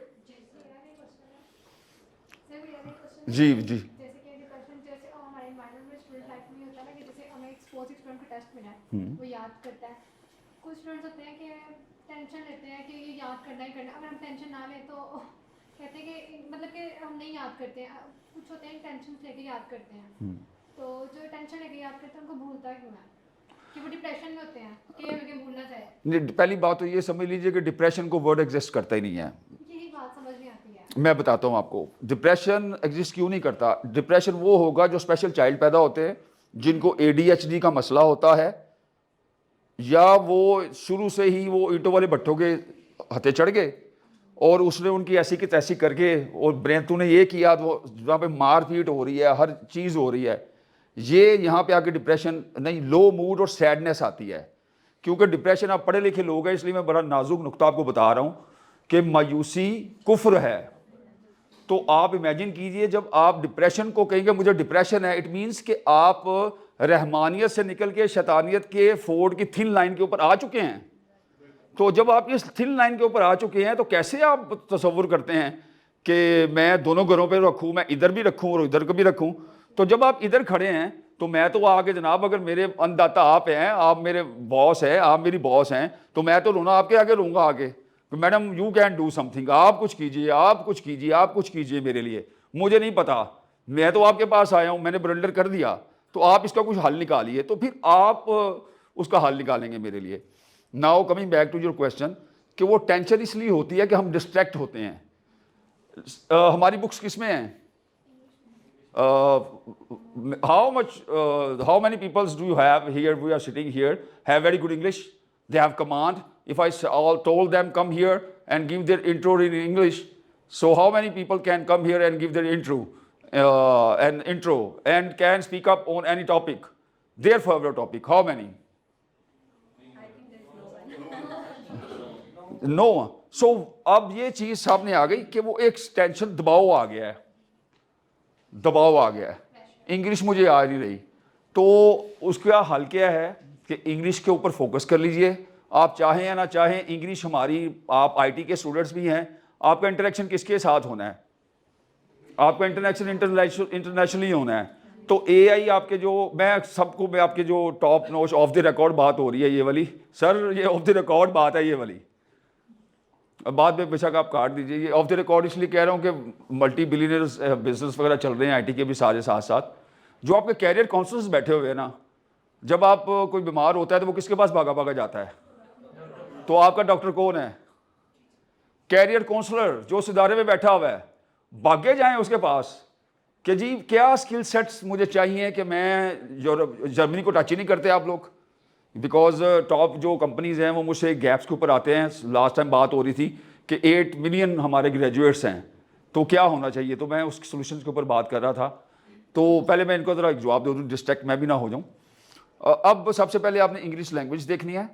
जी जी। वो याद करता है, कुछ स्टूडेंट्स होते हैं कि टेंशन लेते हैं कि ये याद करना ही करना, अगर हम टेंशन ना लें तो कहते हैं कि मतलब कि हम नहीं याद करते हैं। कुछ होते हैं टेंशन लेके याद करते हैं, तो जो टेंशन लेके याद करते हैं उनको भूलता क्यों है, कि वो डिप्रेशन में होते हैं कि उन्हें भूलना चाहिए। पहली बात तो ये समझ लीजिए कि डिप्रेशन को वर्ड एग्जिस्ट करता ही नहीं है, यही बात समझ नहीं आती है। मैं बताता हूँ आपको डिप्रेशन एग्जिस्ट क्यों नहीं करता। डिप्रेशन वो होगा जो स्पेशल चाइल्ड पैदा होते हैं, जिनको ADHD का मसला होता है, या वो शुरू से ही वो ईंटों वाले भट्टों के हथे चढ़ गए और उसने उनकी ऐसी की तैसी करके, और ब्रेन तूने ये किया, तो जहाँ पे मारपीट हो रही है, हर चीज़ हो रही है, ये यहाँ पे आके डिप्रेशन नहीं, लो मूड और सैडनेस आती है। क्योंकि डिप्रेशन, आप पढ़े लिखे लोग हैं इसलिए मैं बड़ा नाजुक नुक्ता आपको बता रहा हूँ कि मायूसी कुफ्र है। तो आप इमेजिन कीजिए जब आप डिप्रेशन को कहेंगे मुझे डिप्रेशन है, इट मीन्स कि आप रहमानियत से निकल के शैतानियत के फोर्ड की थिन लाइन के ऊपर आ चुके हैं। तो जब आप इस थिन लाइन के ऊपर आ चुके हैं तो कैसे आप तसव्वुर करते हैं कि मैं दोनों घरों पे रखूँ, मैं इधर भी रखूँ और इधर को भी रखूँ। तो जब आप इधर खड़े हैं तो मैं तो आगे जनाब, अगर मेरे अन्नदाता आप हैं, आप मेरे बॉस हैं, आप मेरी बॉस हैं, तो मैं तो रोना आपके आगे रहूँगा आगे, madam you can do something, आप कुछ कीजिए, आप कुछ कीजिए, आप कुछ कीजिए मेरे लिए, मुझे नहीं पता, मैं तो आपके पास आया हूँ, मैंने ब्लंडर कर दिया, तो आप इसका कुछ हल निकालिए। तो फिर आप उसका हल निकालेंगे मेरे लिए। Now coming back to your question, कि वो टेंशन इसलिए होती है कि हम डिस्ट्रैक्ट होते हैं। हमारी बुक्स किस में हैं? how many peoples do you have here? We are sitting here, have very good English, they have command. If I all told them come here and give their intro in English, so how many people can come here and give their intro and can speak up on any topic, their favorite topic? How many? No so अब ये चीज़ सामने आ गई कि वो एक टेंशन दबाव आ गया है, इंग्लिश मुझे आ नहीं रही। तो उसका हल क्या है कि इंग्लिश के ऊपर फोकस कर लीजिए। आप चाहें या ना चाहें, इंग्लिश हमारी, आप आईटी के स्टूडेंट्स भी हैं, आपका इंटरेक्शन किसके साथ होना है? आपका इंटरनेशनली होना है। तो एआई आपके जो, मैं आपके जो top notch of the record बात हो रही है ये वाली, सर ये ऑफ द रिकॉर्ड बात है ये वाली, अब बाद में बेशक आप काट दीजिए। ये ऑफ द रिकॉर्ड इसलिए कह रहा हूँ कि मल्टी बिलियनर्स बिजनेस वगैरह चल रहे हैं आईटी के भी सारे साथ साथ। जो आपके कैरियर काउंसलर्स बैठे हुए हैं ना, जब आप कोई बीमार होता है तो वो किसके पास भागा भागा जाता है? तो आपका डॉक्टर कौन है? कैरियर काउंसलर जो इस इदारे में बैठा हुआ है, भागे जाएं उसके पास कि जी क्या स्किल सेट्स मुझे चाहिए कि मैं जर्मनी को टच ही नहीं करते आप लोग, बिकॉज टॉप जो कंपनीज हैं वो मुझसे गैप्स के ऊपर आते हैं। लास्ट टाइम बात हो रही थी कि 8 मिलियन हमारे ग्रेजुएट्स हैं, तो क्या होना चाहिए, तो मैं उस सोल्यूशन के ऊपर बात कर रहा था। तो पहले मैं इनको ज़रा जवाब दे दूँ, डिस्ट्रैक्ट मैं भी ना हो जाऊँ। अब सबसे पहले आपने इंग्लिश लैंग्वेज देखनी है।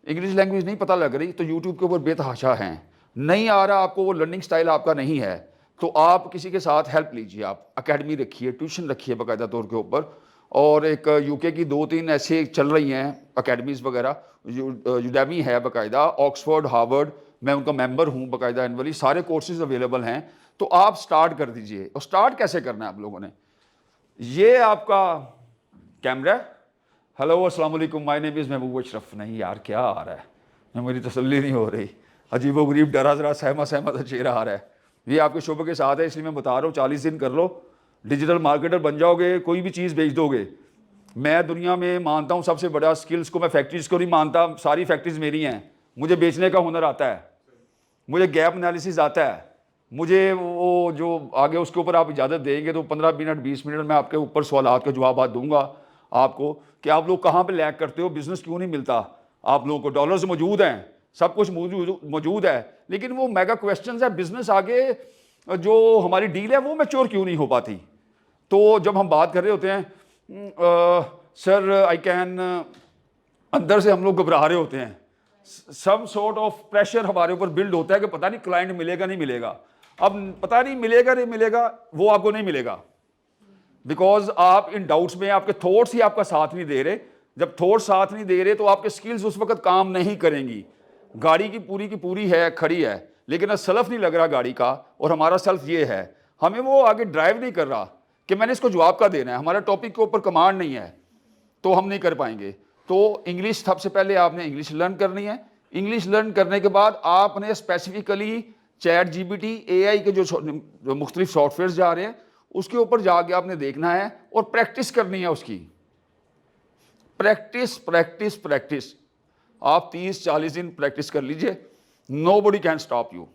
इंग्लिश लैंग्वेज नहीं पता लग रही तो यूट्यूब के ऊपर बेतहाशा हैं, नहीं आ रहा आपको, वो लर्निंग स्टाइल आपका नहीं है, तो आप किसी के साथ हेल्प लीजिए। आप अकेडमी रखिए, ट्यूशन रखिए बाकायदा तौर के ऊपर। और एक यूके की 2-3 ऐसे चल रही हैं अकेडमीज़ वगैरह, यूडेमी है बाकायदा, ऑक्सफोर्ड, हार्वर्ड, मैं उनका मेंबर हूँ बाकायदा, एनुअली सारे कोर्सेज अवेलेबल हैं। तो आप स्टार्ट कर दीजिए। और स्टार्ट कैसे करना है आप लोगों ने? ये आपका कैमरा, हेलो अस्सलाम वालेकुम, माय नेम इज़ महबूब अशरफ। नहीं यार क्या आ रहा है, मेरी तसल्ली नहीं हो रही, अजीबोगरीब डरा ज़रा सहमा सहमा सा चेहरा आ रहा है। ये आपके शोबे के साथ है इसलिए मैं बता रहा हूँ, 40 दिन कर लो, डिजिटल मार्केटर बन जाओगे, कोई भी चीज़ बेच दोगे। मैं दुनिया में मानता हूँ सबसे बड़ा स्किल्स को, मैं फैक्ट्रीज़ को नहीं मानता, सारी फैक्ट्रीज़ मेरी हैं। मुझे बेचने का हुनर आता है, मुझे गैप एनालिसिस आता है, मुझे वो जो आगे उसके ऊपर आप इजाज़त देंगे तो 15 मिनट 20 मिनट में आपके ऊपर सवालात के जवाब दूंगा आपको कि आप लोग कहाँ पे लैग करते हो, बिज़नेस क्यों नहीं मिलता आप लोगों को। डॉलर्स मौजूद हैं, सब कुछ मौजूद है, लेकिन वो मेगा क्वेश्चंस है, बिज़नेस आगे जो हमारी डील है वो मैच्योर क्यों नहीं हो पाती। तो जब हम बात कर रहे होते हैं सर आई कैन, अंदर से हम लोग घबरा रहे होते हैं, सम सॉर्ट ऑफ प्रेशर हमारे ऊपर बिल्ड होता है कि पता नहीं क्लाइंट मिलेगा नहीं मिलेगा। अब पता नहीं मिलेगा नहीं मिलेगा, वो आपको नहीं मिलेगा, बिकॉज आप इन डाउट्स में, आपके थॉट्स ही आपका साथ नहीं दे रहे। जब थॉट्स साथ नहीं दे रहे तो आपके स्किल्स उस वक्त काम नहीं करेंगी। गाड़ी की पूरी है, खड़ी है, लेकिन सेल्फ नहीं लग रहा गाड़ी का, और हमारा सेल्फ ये है, हमें वो आगे ड्राइव नहीं कर रहा कि मैंने इसको जवाब का देना है, हमारा टॉपिक के ऊपर कमांड नहीं है, तो हम नहीं कर पाएंगे। तो इंग्लिश सबसे पहले आपने इंग्लिश लर्न करनी है। इंग्लिश लर्न करने के बाद आपने स्पेसिफिकली चैट जीपीटी, एआई के जो मुख्तलिफ सॉफ्टवेयर जा रहे हैं उसके ऊपर जाके आपने देखना है और प्रैक्टिस करनी है उसकी। प्रैक्टिस प्रैक्टिस प्रैक्टिस, आप 30-40 दिन प्रैक्टिस कर लीजिए, नोबडी कैन स्टॉप यू।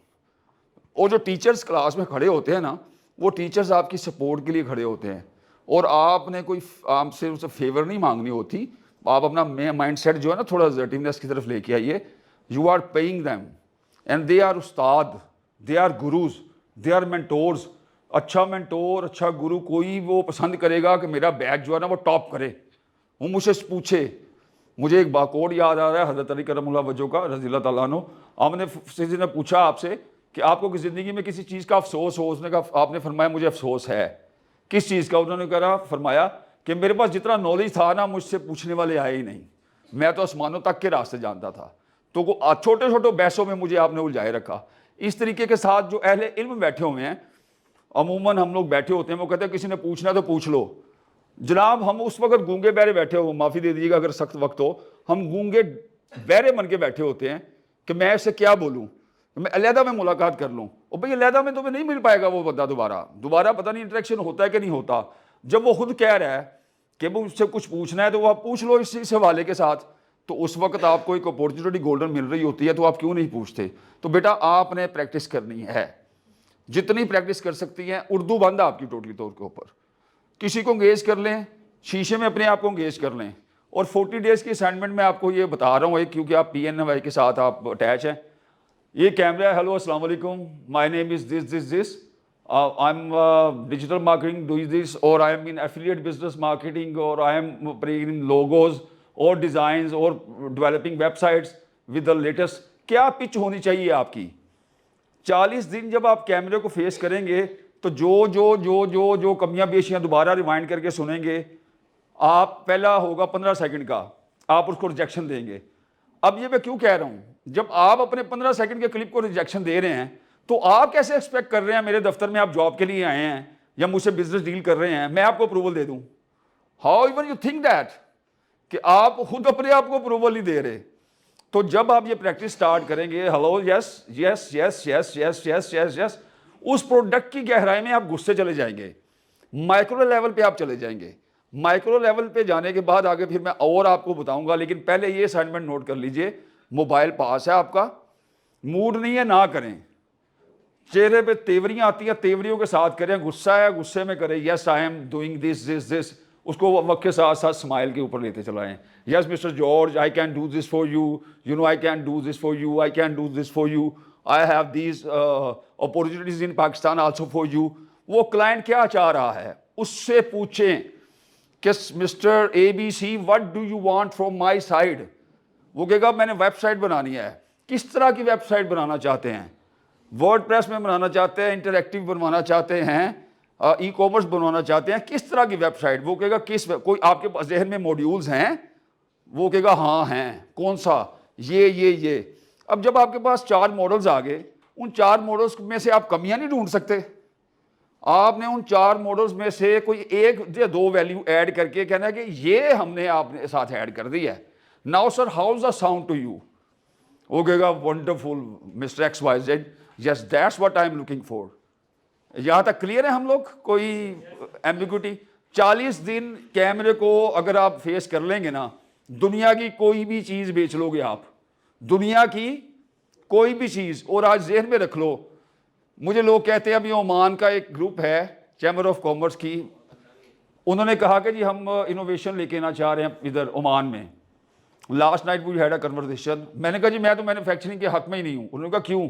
और जो टीचर्स क्लास में खड़े होते हैं ना, वो टीचर्स आपकी सपोर्ट के लिए खड़े होते हैं, और आपने कोई आपसे उसे फेवर नहीं मांगनी होती। आप अपना माइंडसेट जो है ना थोड़ा असर्टिवनेस की तरफ लेके आइए। You are paying them and they are उस्ताद, they are gurus, they are mentors. अच्छा मेंटोर, अच्छा गुरु कोई वो पसंद करेगा कि मेरा बैच जो है ना वो टॉप करे, वो मुझसे पूछे। मुझे एक बाकोड याद आ रहा है हज़रत अली करमुल्लाह वजह का रज़ियल्लाहु ताला अन्हु। आपने किसी ने पूछा आपसे कि आपको ज़िंदगी में किसी चीज़ का अफसोस हो, उसने कहा, आपने फरमाया मुझे अफसोस है। किस चीज़ का? उन्होंने कहा, फरमाया कि मेरे पास जितना नॉलेज था ना, मुझसे पूछने वाले आए ही नहीं, मैं तो आसमानों तक के रास्ते जानता था। तो छोटे छोटे बहसों में मुझे आपने उलझाए रखा। इस तरीके के साथ जो अहले इल्म बैठे हुए हैं, अमूमन हम लोग बैठे होते हैं, वो कहते हैं किसी ने पूछना तो पूछ लो। जनाब हम उस वक्त गूंगे बहरे बैठे हो, माफ़ी दे दीजिएगा अगर सख्त वक्त हो, हम गूंगे बहरे बन के बैठे होते हैं कि मैं इससे क्या बोलूँ, मैं अलहदा में मुलाकात कर लूँ। और भाई अलहदा में तुम्हें नहीं मिल पाएगा वो बंदा दोबारा पता नहीं इंटरेक्शन होता है कि नहीं होता। जब वो खुद कह रहा है कि वो उससे कुछ पूछना है तो वो आप पूछ लो इस हवाले के साथ, तो उस वक्त आपको एक अपॉर्चुनिटी गोल्डन मिल रही होती है, तो आप क्यों नहीं पूछते। तो बेटा आपने प्रैक्टिस करनी है, जितनी प्रैक्टिस कर सकती हैं। उर्दू बंद है आपकी टोटली तौर के ऊपर, किसी को इंगेज कर लें, शीशे में अपने आप को इंगेज कर लें। और 40 डेज़ की असाइनमेंट में आपको ये बता रहा हूँ एक, क्योंकि आप PNY के साथ आप अटैच हैं। ये कैमरा है, हेलो अस्सलाम वालेकुम, my name is this I am digital marketing do this, और I am in affiliate business marketing, और I am operating in logos और डिज़ाइंस और developing websites with the latest. क्या पिच होनी चाहिए आपकी। 40 दिन जब आप कैमरे को फेस करेंगे तो जो जो जो जो जो कमियां पेशियां दोबारा रिवाइंड करके सुनेंगे, आप पहला होगा 15 सेकंड का, आप उसको रिजेक्शन देंगे। अब ये मैं क्यों कह रहा हूं, जब आप अपने 15 सेकंड के क्लिप को रिजेक्शन दे रहे हैं तो आप कैसे एक्सपेक्ट कर रहे हैं मेरे दफ्तर में आप जॉब के लिए आए हैं या मुझसे बिजनेस डील कर रहे हैं, मैं आपको अप्रूवल दे दूं। How even you think that, कि आप खुद अपने आप को अप्रूवल नहीं दे रहे। तो जब आप ये प्रैक्टिस स्टार्ट करेंगे, hello yes yes yes yes yes yes yes yes, उस प्रोडक्ट की गहराई में आप गुस्से चले जाएंगे, माइक्रो लेवल पे आप चले जाएंगे। माइक्रो लेवल पे जाने के बाद आगे फिर मैं और आपको बताऊंगा, लेकिन पहले ये असाइनमेंट नोट कर लीजिए। मोबाइल पास है आपका, मूड नहीं है ना करें, चेहरे पे तेवरियां आती हैं, तेवरियों के साथ करें, गुस्सा है गुस्से में करें, yes I am doing this this this, उसको वक्त के साथ साथ स्माइल के ऊपर लेते चलाएं। Yes mister George, I can do this for you, you know I can do this for you, I can do this for you, I have these opportunities in Pakistan also for you. वो क्लाइंट क्या चाह रहा है उससे पूछें कि mister ABC what do you want from my side. वो कहेगा मैंने वेबसाइट बनानी है, किस तरह की वेबसाइट बनाना चाहते हैं, वर्डप्रेस में बनाना चाहते हैं, इंटरैक्टिव बनवाना चाहते हैं, ई कॉमर्स बनवाना चाहते हैं, किस तरह की वेबसाइट। वो कहेगा किस, कोई आपके पास जहन में मॉड्यूल्स हैं, वो कहेगा हाँ हैं, कौन सा, ये। अब जब आपके पास 4 मॉडल्स आ गए, उन 4 मॉडल्स में से आप कमियां नहीं ढूंढ सकते। आपने उन 4 मॉडल्स में से कोई 1 या 2 वैल्यू ऐड करके कहना है कि ये हमने आपने साथ ऐड कर दी है। Now sir how is the sound to you, वो कहेगा wonderful mister XYZ, yes that's what I am looking for. यहां तक क्लियर है हम लोग, कोई एम्बिग्युइटी। 40 दिन कैमरे को अगर आप फेस कर लेंगे ना, दुनिया की कोई भी चीज बेच लोगे आप, दुनिया की कोई भी चीज। और आज जेहन में रख लो, मुझे लोग कहते हैं, अभी ओमान का एक ग्रुप है चैम्बर ऑफ कॉमर्स की, उन्होंने कहा कि जी हम इनोवेशन लेके आना चाह रहे हैं इधर ओमान में। Last night we had a conversation, मैंने कहा जी मैं तो मैन्युफैक्चरिंग के हक में ही नहीं हूँ। उन्होंने कहा क्यों,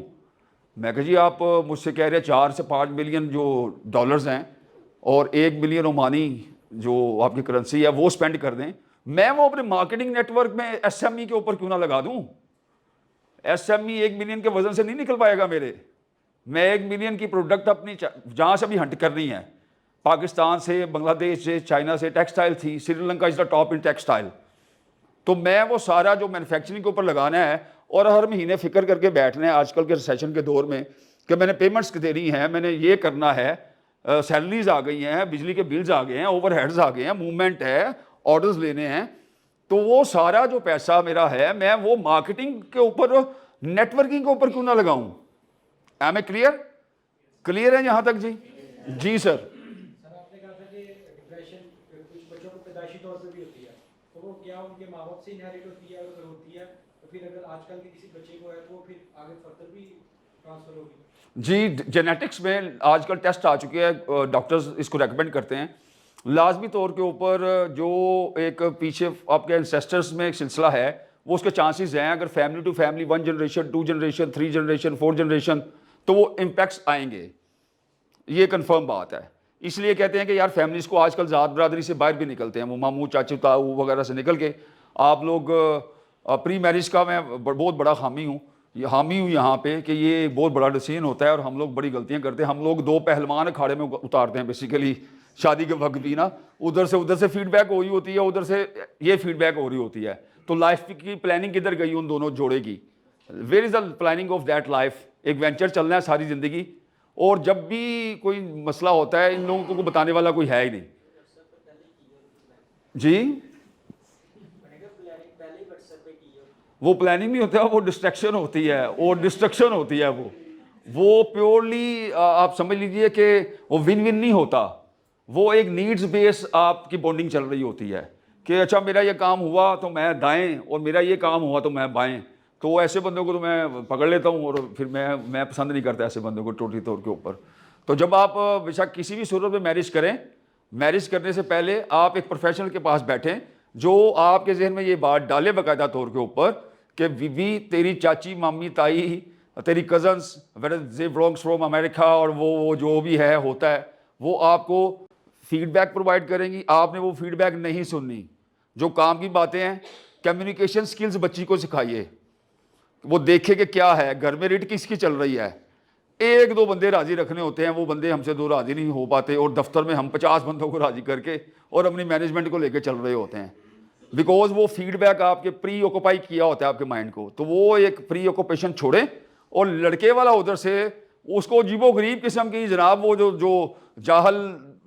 मैं कहा जी आप मुझसे कह रहे हैं 4 से 5 मिलियन जो डॉलर्स हैं और 1 मिलियन ओमानी जो आपकी करेंसी है वो स्पेंड कर दें, मैं वो अपने मार्केटिंग नेटवर्क में SME के ऊपर क्यों ना लगा दूं। SME 1 मिलियन के वजन से नहीं निकल पाएगा मेरे। मैं 1 मिलियन की प्रोडक्ट अपनी जहां से भी हंट करनी है, पाकिस्तान से, बांग्लादेश से, चाइना से, टेक्सटाइल थी, Sri Lanka is the top in textile, तो मैं वो सारा जो मैन्युफैक्चरिंग के ऊपर लगाना है और हर महीने फिक्र करके बैठना है आजकल के रिसेशन के दौर में कि मैंने पेमेंट्स देनी है, मैंने ये करना है, सैलरीज आ गई हैं, बिजली के बिल्स आ गए हैं, ओवरहेड्स आ गए हैं, मूवमेंट है, ऑर्डर्स लेने हैं, तो वो सारा जो पैसा मेरा है मैं वो मार्केटिंग के ऊपर, नेटवर्किंग के ऊपर क्यों ना लगाऊं। एम ए क्लियर, क्लियर है यहाँ तक जी? जी सर। सर आपने कहा था कि डिप्रेशन कुछ बच्चों को पैदाइशी तौर पे भी होती है, तो वो क्या उनके माँ बाप से इनहेरिट होती है, और अगर होती है तो फिर अगर आजकल के किसी बच्चे को है तो वो फिर आगे फर्दर भी ट्रांसफर होगी? जी, जेनेटिक्स में आजकल टेस्ट आ चुके हैं, डॉक्टर्स इसको रेकमेंड करते हैं लाजमी तौर के ऊपर। जो एक पीछे आपके एंसेस्टर्स में एक सिलसिला है वो उसके चांसेस हैं, अगर family to family 1 generation 2 generation 3 generation 4 generation, तो वो इम्पैक्ट्स आएंगे, ये कंफर्म बात है। इसलिए कहते हैं कि यार फैमिलीज़ को आजकल ज़ात बरादरी से बाहर भी निकलते हैं, वो मामू चाचू ताऊ वगैरह से निकल के आप लोग प्री मैरिज का मैं बहुत बड़ा हामी हूँ यहाँ पे कि ये बहुत बड़ा डिसीजन होता है और हम लोग बड़ी गलतियाँ करते हैं। हम लोग 2 पहलवान अखाड़े में उतारते हैं बेसिकली शादी के वक्त भी ना, उधर से फीडबैक हो रही होती है, उधर से ये फीडबैक हो रही होती है, तो लाइफ की प्लानिंग किधर गई उन दोनों जोड़े की? Where is the planning of that life? एक वेंचर चलना है सारी ज़िंदगी, और जब भी कोई मसला होता है इन लोगों को बताने वाला कोई है ही नहीं जी। वो प्लानिंग नहीं होता, वो डिस्ट्रैक्शन होती है, और डिस्ट्रक्शन होती है वो प्योरली आप समझ लीजिए कि वो विन विन नहीं होता, वो एक नीड्स बेस आपकी बॉन्डिंग चल रही होती है कि अच्छा मेरा ये काम हुआ तो मैं दाएं और मेरा ये काम हुआ तो मैं बाएं। तो ऐसे बंदों को तो मैं पकड़ लेता हूँ और फिर मैं पसंद नहीं करता ऐसे बंदों को टोटली तौर के ऊपर। तो जब आप बेशक किसी भी सूरत में मैरिज करें, मैरिज करने से पहले आप एक प्रोफेशनल के पास बैठें जो आपके जहन में ये बात डाले बाकायदा तौर के ऊपर कि बीवी तेरी चाची मामी ताई तेरी cousins whether they belongs from America और वो जो भी है होता है, वो आपको फीडबैक प्रोवाइड करेंगी। आपने वो फीडबैक नहीं सुननी, जो काम की बातें हैं, कम्युनिकेशन स्किल्स बच्ची को सिखाइए। वो देखे कि क्या है घर में, रेट किसकी चल रही है। एक दो बंदे राज़ी रखने होते हैं, वो बंदे हमसे दो राज़ी नहीं हो पाते, और दफ्तर में हम 50 बंदों को राज़ी करके और अपनी मैनेजमेंट को लेके चल रहे होते हैं, बिकॉज वो फीडबैक आपके प्री ऑक्यूपाई किया होता है आपके माइंड को। तो वो एक प्री ऑक्यूपेशन छोड़ें, और लड़के वाला उधर से उसको अजीबो गरीब किस्म की, जनाब वो जो जाहल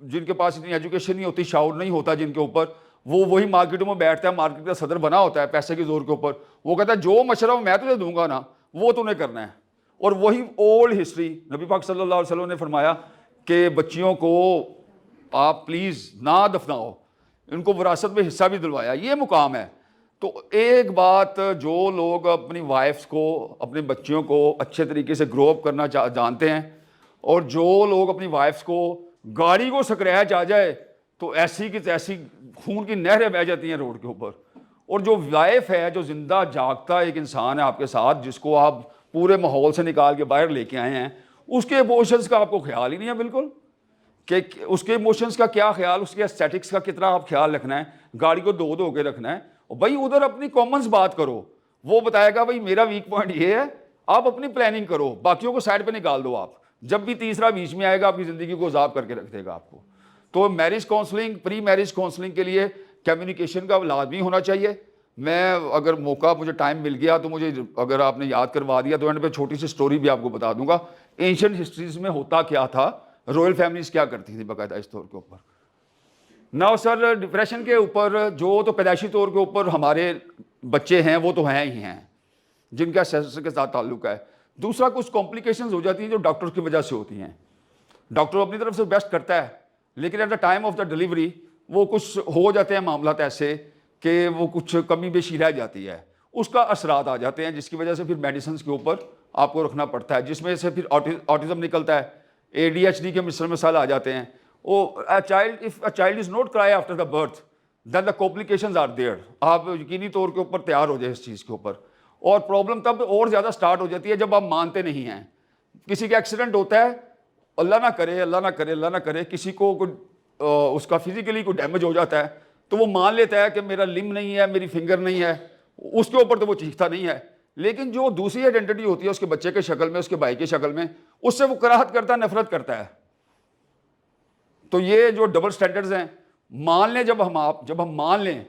जिनके पास इतनी एजुकेशन नहीं होती, शाउर नहीं होता जिनके ऊपर, वो वही मार्केटों में बैठता है, मार्केट का सदर बना होता है पैसे के जोर के ऊपर। वो कहता है जो मशवरा मैं तुझे दूंगा ना वो तूने करना है। और वही ओल्ड हिस्ट्री, नबी पाक सल्लल्लाहु अलैहि वसल्लम ने फरमाया कि बच्चियों को आप प्लीज़ ना दफनाओ, इनको विरासत में हिस्सा भी दिलवाया, ये मुकाम है। तो एक बात, जो लोग अपनी वाइफ्स को, अपने बच्चियों को अच्छे तरीके से ग्रो अप करना जानते हैं, और जो लोग अपनी वाइफ्स को गाड़ी को स्क्रैच आ जाए तो ऐसी की तैसी खून की नहरें बह जाती हैं रोड के ऊपर, और जो वाइफ है, जो जिंदा जागता एक इंसान है आपके साथ, जिसको आप पूरे माहौल से निकाल के बाहर लेके आए हैं, उसके इमोशंस का आपको ख्याल ही नहीं है बिल्कुल कि उसके इमोशंस का क्या ख्याल, उसके एस्थेटिक्स का कितना आप ख्याल रखना है, गाड़ी को धो के रखना है। और भाई उधर अपनी कॉमन्स बात करो, वो बताएगा भाई मेरा वीक पॉइंट ये है, आप अपनी प्लानिंग करो, बाकियों को साइड पे निकाल दो। आप जब भी तीसरा बीच में आएगा आपकी ज़िंदगी को ज़ाब करके रख देगा आपको। तो marriage counselling, pre marriage counselling के लिए कम्युनिकेशन का लाजमी होना चाहिए। मैं अगर मौका, मुझे टाइम मिल गया तो मुझे, अगर आपने याद करवा दिया तो एंड पे छोटी सी स्टोरी भी आपको बता दूंगा, एंशिएंट हिस्ट्रीज में होता क्या था, रॉयल फैमिलीज क्या करती थी बाकायदा इस तौर के ऊपर। नाउ सर, डिप्रेशन के ऊपर जो तो पैदाइशी तौर के ऊपर हमारे बच्चे हैं वो तो हैं ही हैं जिनका सेंसर के साथ ताल्लुक है। दूसरा, कुछ कॉम्प्लिकेशंस हो जाती हैं जो डॉक्टर की वजह से होती हैं। डॉक्टर अपनी तरफ से बेस्ट करता है, लेकिन at the time of the delivery वो कुछ हो जाते हैं मामला ऐसे कि वो कुछ कमी बेशी रह जाती है, उसका असरात आ जाते हैं, जिसकी वजह से फिर मेडिसिन के ऊपर आपको रखना पड़ता है, जिसमें से फिर ऑटिज्म निकलता है, ADHD के मिसल मिसाल आ जाते हैं। If a child is not cry after the birth then the complications are there. आप यकीनी तौर के ऊपर तैयार हो जाए इस चीज़ के ऊपर। और प्रॉब्लम तब और ज़्यादा स्टार्ट हो जाती है जब आप मानते नहीं हैं। किसी का एक्सीडेंट होता है, अल्लाह ना करे, अल्लाह ना करे, अल्लाह ना करे, किसी को उसका फिजिकली कोई डैमेज हो जाता है तो वो मान लेता है कि मेरा लिम्ब नहीं है, मेरी फिंगर नहीं है, उसके ऊपर तो वो चीखता नहीं है। लेकिन जो दूसरी आइडेंटिटी होती है उसके बच्चे के शक्ल में, उसके भाई की शक्ल में, उससे वो कराहत करता है, नफरत करता है। तो ये जो डबल स्टैंडर्ड्स हैं, मान लें जब हम मान लें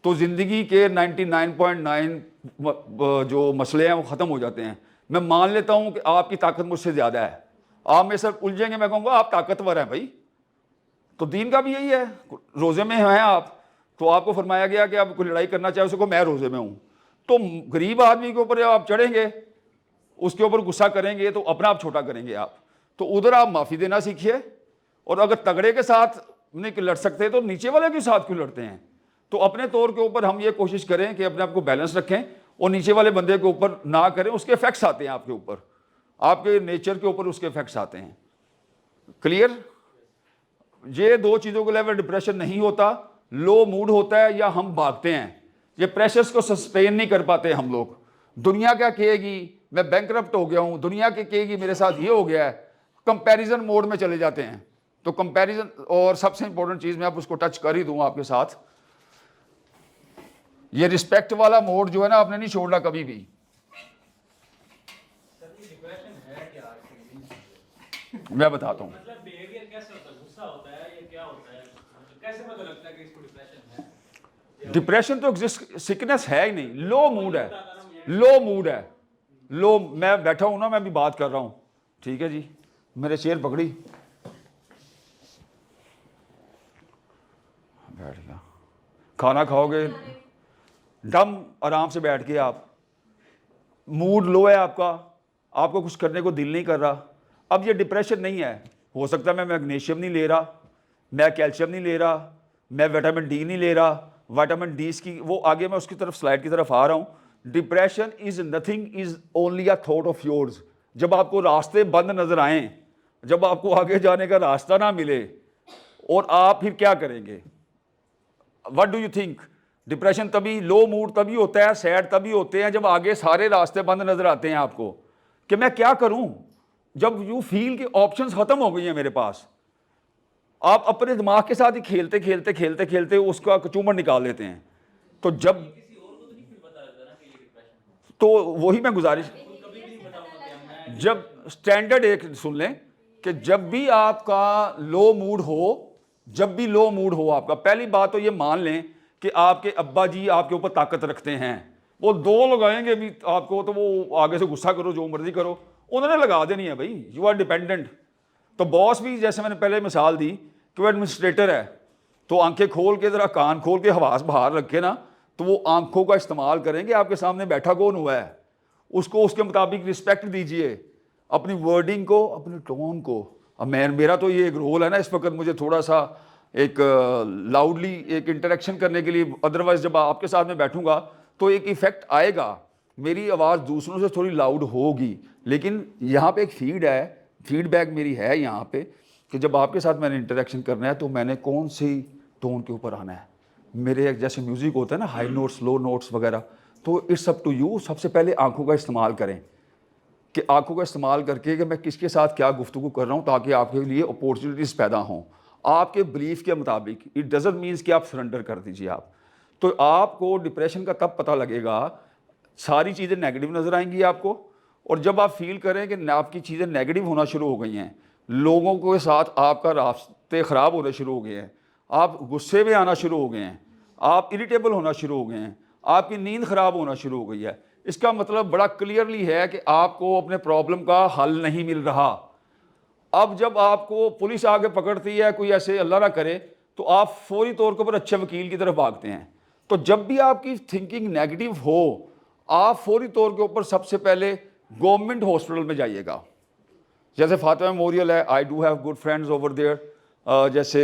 तो ज़िंदगी के 99.9 जो मसले हैं वो ख़त्म हो जाते हैं। मैं मान लेता हूँ कि आपकी ताकत मुझसे ज़्यादा है, आप मेरे साथ उलझेंगे, मैं कहूँगा आप ताकतवर हैं भाई। तो दीन का भी यही है, रोज़े में हैं आप तो आपको फरमाया गया कि आप कोई लड़ाई करना चाहे उसको, मैं रोज़े में हूँ। तो गरीब आदमी के ऊपर आप चढ़ेंगे, उसके ऊपर गुस्सा करेंगे तो अपना आप छोटा करेंगे आप। तो उधर आप माफ़ी देना सीखिए, और अगर तगड़े के साथ नहीं लड़ सकते तो नीचे वाले के साथ क्यों लड़ते हैं। तो अपने तौर के ऊपर हम ये कोशिश करें कि अपने आप को बैलेंस रखें और नीचे वाले बंदे के ऊपर ना करें, उसके इफेक्ट्स आते हैं आपके ऊपर, आपके नेचर के ऊपर उसके इफेक्ट्स आते हैं। क्लियर? ये दो चीज़ों के लेवल डिप्रेशन नहीं होता, लो मूड होता है या हम भागते हैं। ये प्रेशर्स को सस्टेन नहीं कर पाते हम लोग। दुनिया क्या कहेगी, मैं बैंकरप्ट हो गया हूँ, दुनिया क्या कहेगी मेरे साथ ये हो गया है, कंपैरिजन मोड में चले जाते हैं। तो कंपैरिजन, और सबसे इंपॉर्टेंट चीज़ मैं आप उसको टच कर ही दूँ आपके साथ, ये रिस्पेक्ट वाला मोड जो है ना, आपने नहीं छोड़ना कभी भी। मैं बताता हूँ डिप्रेशन तो एग्जिस्ट, सिकनेस है ही नहीं, लो मूड है, लो मूड है, लो। मैं बैठा हूं ना, मैं भी बात कर रहा हूं, ठीक है जी, मेरे चेयर पकड़ी, बैठ गया, खाना खाओगे दम आराम से बैठ के, आप मूड लो है आपका, आपको कुछ करने को दिल नहीं कर रहा। अब ये डिप्रेशन नहीं है, हो सकता है मैं मैग्नीशियम नहीं ले रहा, मैं कैल्शियम नहीं ले रहा, मैं विटामिन डी नहीं ले रहा, विटामिन डी की वो आगे मैं उसकी तरफ स्लाइड की तरफ आ रहा हूँ। Depression is nothing, is only a thought of yours. जब आपको रास्ते बंद नजर आए, जब आपको आगे जाने का रास्ता ना मिले, और आप फिर क्या करेंगे? What do you think? Depression तभी, लो मूड तभी होता है, सैड तभी होते हैं जब आगे सारे रास्ते बंद नजर आते हैं आपको कि मैं क्या करूं। जब यू फील कि ऑप्शंस खत्म हो गई हैं मेरे पास, आप अपने दिमाग के साथ ही खेलते खेलते खेलते खेलते उसका कचूमर निकाल लेते हैं। तो जब तो वही मैं गुजारिश, जब स्टैंडर्ड एक सुन लें कि जब भी आपका लो मूड हो, जब भी लो मूड हो आपका, पहली बात तो ये मान लें कि आपके अब्बा जी आपके ऊपर ताकत रखते हैं, वो दो लगाएंगे भी आपको, तो वो आगे से गुस्सा करो जो मर्जी करो, उन्होंने लगा देनी है भाई, यू आर डिपेंडेंट। तो बॉस भी, जैसे मैंने पहले मिसाल दी कि वो एडमिनिस्ट्रेटर है, तो आंखें खोल के ज़रा कान खोल के हवास बाहर रखे ना, तो वो आंखों का इस्तेमाल करेंगे, आपके सामने बैठा कौन हुआ है उसको उसके मुताबिक रिस्पेक्ट दीजिए, अपनी वर्डिंग को, अपने टोन को। अब मेरा तो ये एक रोल है ना इस वक्त, मुझे थोड़ा सा एक लाउडली एक इंटरेक्शन करने के लिए, अदरवाइज जब आपके साथ में बैठूंगा तो एक इफेक्ट आएगा, मेरी आवाज़ दूसरों से थोड़ी लाउड होगी, लेकिन यहाँ पे एक फीडबैक मेरी है यहाँ पे कि जब आपके साथ मैंने इंटरेक्शन करना है तो मैंने कौन सी टोन के ऊपर आना है। मेरे एक जैसे म्यूज़िक होता है ना, हाई नोट्स लो नोट्स वगैरह, तो इट्स अप टू यू। सबसे पहले आंखों का इस्तेमाल करें कि आंखों का इस्तेमाल करके कि मैं किसके साथ क्या गुफ्तगू कर रहा हूँ, ताकि आपके लिए अपॉर्चुनिटीज़ पैदा हों आपके बिलीफ के मुताबिक। इट डजंट मीन्स कि आप सरेंडर कर दीजिए आप। तो आपको डिप्रेशन का कब पता लगेगा, सारी चीज़ें नेगेटिव नज़र आएंगी आपको, और जब आप फील करें कि आपकी चीज़ें नेगेटिव होना शुरू हो गई हैं, लोगों के साथ आपका रास्ते ख़राब होने शुरू हो गए हैं, आप गुस्से में आना शुरू हो गए हैं, आप इरिटेबल होना शुरू हो गए हैं, आपकी नींद ख़राब होना शुरू हो गई है, इसका मतलब बड़ा क्लियरली है कि आपको अपने प्रॉब्लम का हल नहीं मिल रहा। अब जब आपको पुलिस आगे पकड़ती है, कोई ऐसे अल्लाह ना करे, तो आप फौरी तौर के ऊपर अच्छे वकील की तरफ भागते हैं। तो जब भी आपकी थिंकिंग नेगेटिव हो, आप फौरी तौर के ऊपर सबसे पहले गवर्नमेंट हॉस्पिटल में जाइएगा। जैसे फातिमा मेमोरियल है, I do have good friends over there, जैसे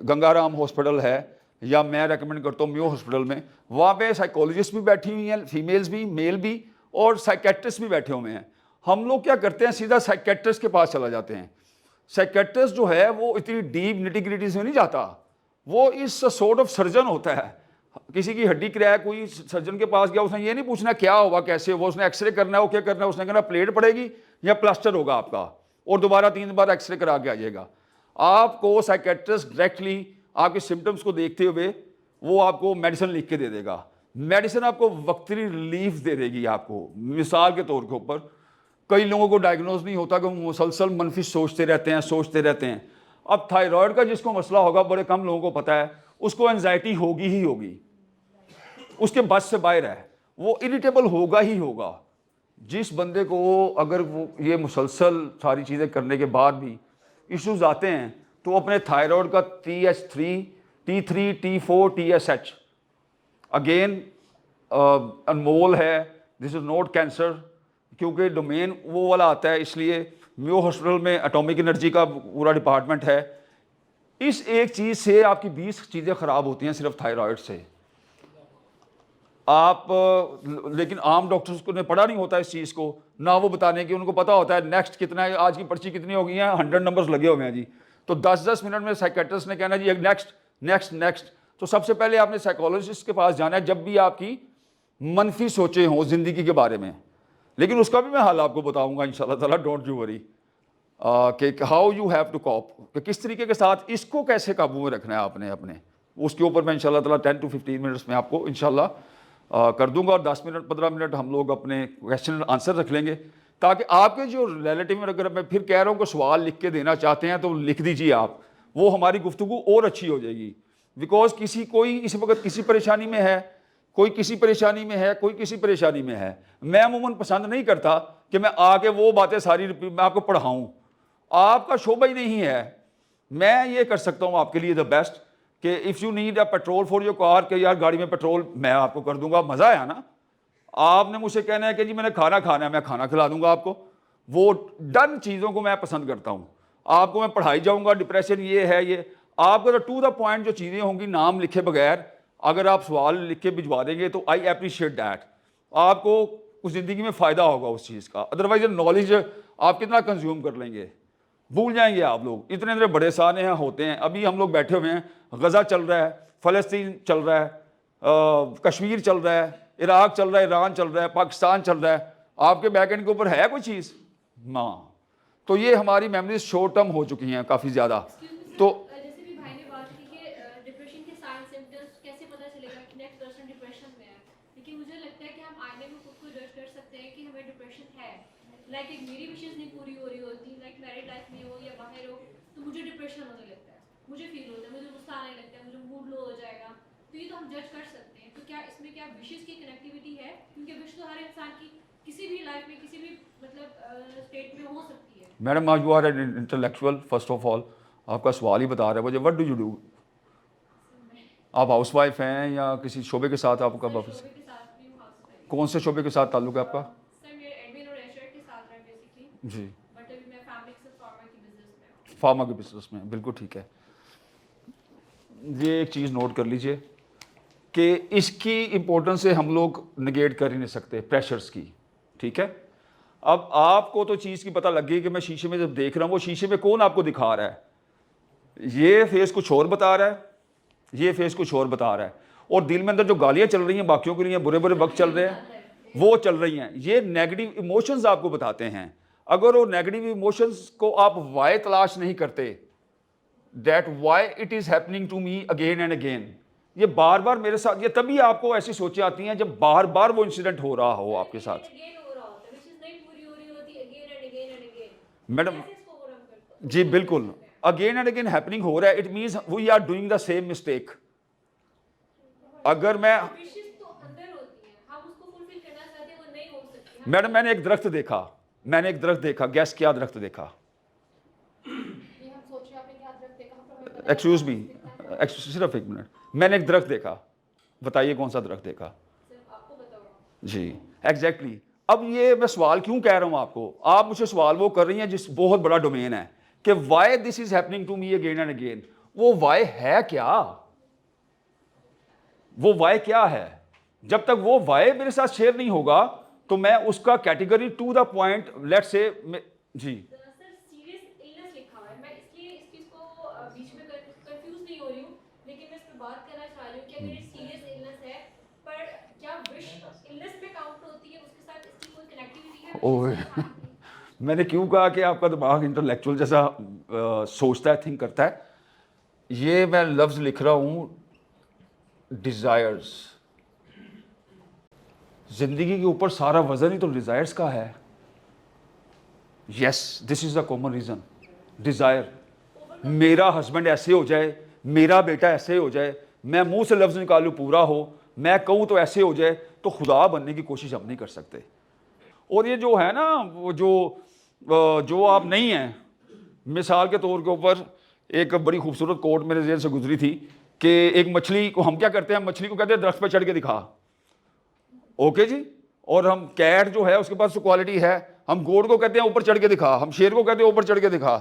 गंगाराम हॉस्पिटल है, या मैं रेकमेंड करता हूँ म्यो हॉस्पिटल में, वहाँ पे साइकोलॉजिस्ट भी बैठी हुई हैं, फीमेल्स भी, मेल भी, और साइकेट्रिस्ट भी बैठे हुए हैं। हम लोग क्या करते हैं, सीधा साइकेट्रिस्ट के पास चला जाते हैं। साइकेट्रिस्ट जो है वो इतनी डीप निटी-ग्रिटी से नहीं जाता, वो इस सॉर्ट ऑफ सर्जन होता है। किसी की हड्डी क्रैक हुई, सर्जन के पास गया, उसने ये नहीं पूछना क्या हुआ कैसे हुआ, उसने एक्सरे करना है, वो क्या करना है, उसने कहना प्लेट पड़ेगी या प्लास्टर होगा आपका, और दोबारा 3 बार एक्सरे करा के आ जाएगा। आपको साइकेट्रिस्ट डायरेक्टली आपके सिम्टम्स को देखते हुए वो आपको मेडिसिन लिख के दे देगा। मेडिसिन आपको वक्ती रिलीफ दे देगी आपको। मिसाल के तौर के ऊपर, कई लोगों को डायग्नोज नहीं होता कि वो मुसलसल मनफी सोचते रहते हैं। अब थायराइड का जिसको मसला होगा, बड़े कम लोगों को पता है, उसको एंजाइटी होगी ही होगी, उसके बस से बाहर है, वो इरिटेबल होगा ही होगा। जिस बंदे को अगर वो ये मुसलसल सारी चीज़ें करने के बाद भी इश्यूज आते हैं, तो अपने थायराइड का TH3, T3, T4, TSH, again अनमोल है, दिस इज़ नॉट कैंसर, क्योंकि डोमेन वो वाला आता है, इसलिए म्यो हॉस्पिटल में एटॉमिक एनर्जी का पूरा डिपार्टमेंट है। इस एक चीज़ से आपकी 20 चीज़ें ख़राब होती हैं सिर्फ थायराइड से। आप लेकिन आम डॉक्टर्स को ने पढ़ा नहीं होता इस चीज़ को, ना वो बताने की, उनको पता होता है नेक्स्ट कितना है, आज की पर्ची कितनी हो गई है, 100 नंबर्स लगे हुए हैं जी, तो 10-10 मिनट में साइकेट्रिस्ट ने कहना जी नेक्स्ट नेक्स्ट नेक्स्ट। तो सबसे पहले आपने साइकोलॉजिस्ट के पास जाना है जब भी आपकी मनफी सोचें हों ज़िंदगी के बारे में। लेकिन उसका भी मैं हाल आपको बताऊंगा इंशाल्लाह ताला, डोंट यू वरी, कि how you have to cope, कि किस तरीके के साथ इसको कैसे काबू में रखना है आपने अपने, उसके ऊपर मैं इंशाल्लाह ताला 10 to 15 मिनट्स में आपको इंशाल्लाह कर दूंगा, और 10 मिनट 15 मिनट हम लोग अपने क्वेश्चन आंसर रख लेंगे, ताकि आपके जो रिलेटिव में, अगर मैं फिर कह रहा हूँ कि सवाल लिख के देना चाहते हैं तो लिख दीजिए आप, वो हमारी गुफ्तगू और अच्छी हो जाएगी। बिकॉज कोई इस वक्त किसी परेशानी में है, कोई किसी परेशानी में है, कोई किसी परेशानी में है। मैं अमूमन पसंद नहीं करता कि मैं आके वो बातें सारी मैं आपको पढ़ाऊँ, आपका शोबा ही नहीं है। मैं ये कर सकता हूँ आपके लिए द बेस्ट कि if you need a petrol for your car, कि यार गाड़ी में पेट्रोल मैं आपको कर दूंगा, मज़ा आया ना। आपने मुझसे कहना है कि जी मैंने खाना खाना है, मैं खाना खिला दूंगा आपको। वो डन चीज़ों को मैं पसंद करता हूँ। आपको मैं पढ़ाई जाऊँगा, डिप्रेशन ये है ये, आपको तो टू द पॉइंट जो चीज़ें होंगी, नाम लिखे बगैर अगर आप सवाल लिख के भिजवा देंगे तो आई अप्रिशिएट दैट। आपको उस ज़िंदगी में फ़ायदा होगा उस चीज़ का। अदरवाइज नॉलेज आप कितना कंज्यूम कर लेंगे, भूल जाएंगे आप लोग। इतने इतने बड़े साने यहाँ होते हैं, अभी हम लोग बैठे हुए हैं, गज़ा चल रहा है, फ़लस्तीन चल रहा है, कश्मीर चल रहा है, इराक चल रहा है, ईरान चल रहा है, पाकिस्तान चल रहा है, आपके बैक एंड के ऊपर है कोई चीज़ ना। तो ये हमारी मेमोरीज शॉर्ट टर्म हो चुकी हैं काफ़ी ज़्यादा। तो जैसे भी भाई ने बात की कि डिप्रेशन के साइन सिम्टम्स कैसे पता चलेगा कि नेक्स्ट पर्सन डिप्रेशन में है, लेकिन मुझे लगता है कि हम आईने में खुद को जज मुझे गुस्सा आने लगता है, मुझे मूड लो हो जाएगा, तो ये तो हम जज कर सकते हैं। तो क्या इसमें क्या विशेस की कनेक्टिविटी है? क्योंकि विश तो हर इंसान की किसी भी लाइफ में किसी भी मतलब स्टेट में हो सकती है। मैडम आज you are an intellectual first of all, आपका सवाल ही बता रहा है मुझे, व्हाट डू यू डू? आप हाउसवाइफ हैं या किसी शोबे के साथ आपका मैं ऑफिस? शोबे के साथ भी हूँ, हाउसवाइफ। कौन से शोबे के साथ ताल्लुक है आपका? सर मेरे एडमिन और एचआर के साथ है बेसिकली, जी, बट अभी मैं फैमिली के साथ फार्मा की बिजनेस में हूँ। फार्मा के बिजनेस में, बिल्कुल ठीक है। ये एक चीज़ नोट कर लीजिए कि इसकी इम्पोर्टेंस से हम लोग निगेट कर ही नहीं सकते, प्रेशर्स की, ठीक है। अब आपको तो चीज़ की पता लग गई कि मैं शीशे में जब देख रहा हूँ, वो शीशे में कौन आपको दिखा रहा है? ये फेस कुछ और बता रहा है, ये फेस कुछ और बता रहा है, और दिल में अंदर जो गालियाँ चल रही हैं बाकियों के लिए, बुरे बुरे वक्त चल रहे हैं, वो चल रही हैं, ये नेगेटिव इमोशंस आपको बताते हैं। अगर वो नेगेटिव इमोशंस को आप वाई तलाश नहीं करते, that why it is happening to me again and again, ये बार बार मेरे साथ, ये तभी आपको ऐसी सोचें आती हैं जब बार बार वो इंसिडेंट हो रहा हो आपके साथ। अगेन हो रहा होता है, विच इज नहीं पूरी हो रही होती, again and again and again. Madam कैसे इसको ओवरकम करते हो? जी बिल्कुल, अगेन एंड अगेन हैपनिंग हो रहा है, it means we are doing the same mistake. अगर मैं, विशेस तो अंदर होती हैं, हम उसको फुलफिल करना चाहते हैं, वो नहीं हो सकती। हम मैडम मैंने एक दरख्त देखा, मैंने एक दरख्त देखा, गैस क्या दरख्त देखा? ये हम सोच रहे हैं आपने क्या दरख्त देखा, हम हमें पता एक्सक्यूज मी, दिखता है। सिर्फ एक मिनट, मैंने एक दरख्त देखा, बताइए कौन सा दरख्त देखा? सिर्फ आपको बताओ। जी एग्जैक्टली। अब ये मैं सवाल क्यों कह रहा हूँ आपको, आप मुझे सवाल वो कर रही हैं जिस बहुत बड़ा डोमेन है कि why this is happening to me again and again. वो वाई है क्या? वो वाई क्या है? जब तक वो वाई मेरे साथ शेयर नहीं होगा तो मैं उसका category to the point let's say जी। सर सीरियस इलनेस लिखा हुआ है, मैं इसलिए इस चीज को बीच में कंफ्यूज नहीं हो रही हूँ, लेकिन मैं इस पर बात करना चाह रही हूँ कि अगर ये सीरियस इलनेस है, पर क्या विश इलनेस में काउंट होती है, उसके साथ इसकी कोई कनेक्टिविटी है? ओह मैंने क्यों कहा कि आपका दिमाग इंटेलेक्चुअल जैसा सोचता है, थिंक करता है। ये मैं लफ्ज़ लिख रहा हूँ डिज़ायर्स। ज़िंदगी के ऊपर सारा वज़न ही तो डिज़ायर्स का है। Yes, this is the common reason, desire. मेरा हस्बैंड ऐसे हो जाए, मेरा बेटा ऐसे हो जाए, मैं मुंह से लफ्ज़ निकालूँ पूरा हो, मैं कहूँ तो ऐसे हो जाए, तो खुदा बनने की कोशिश हम नहीं कर सकते। और ये जो है ना, वो जो आप नहीं हैं, मिसाल के तौर के ऊपर एक बड़ी खूबसूरत कोट मेरे ज़हन से गुजरी थी कि एक मछली को हम क्या करते हैं, मछली को कहते हैं दरख्त पर चढ़ के दिखा, ओके जी। और हम कैट जो है उसके पास जो क्वालिटी है, हम गोड़ को कहते हैं ऊपर चढ़ के दिखा, हम शेर को कहते हैं ऊपर चढ़ के दिखा,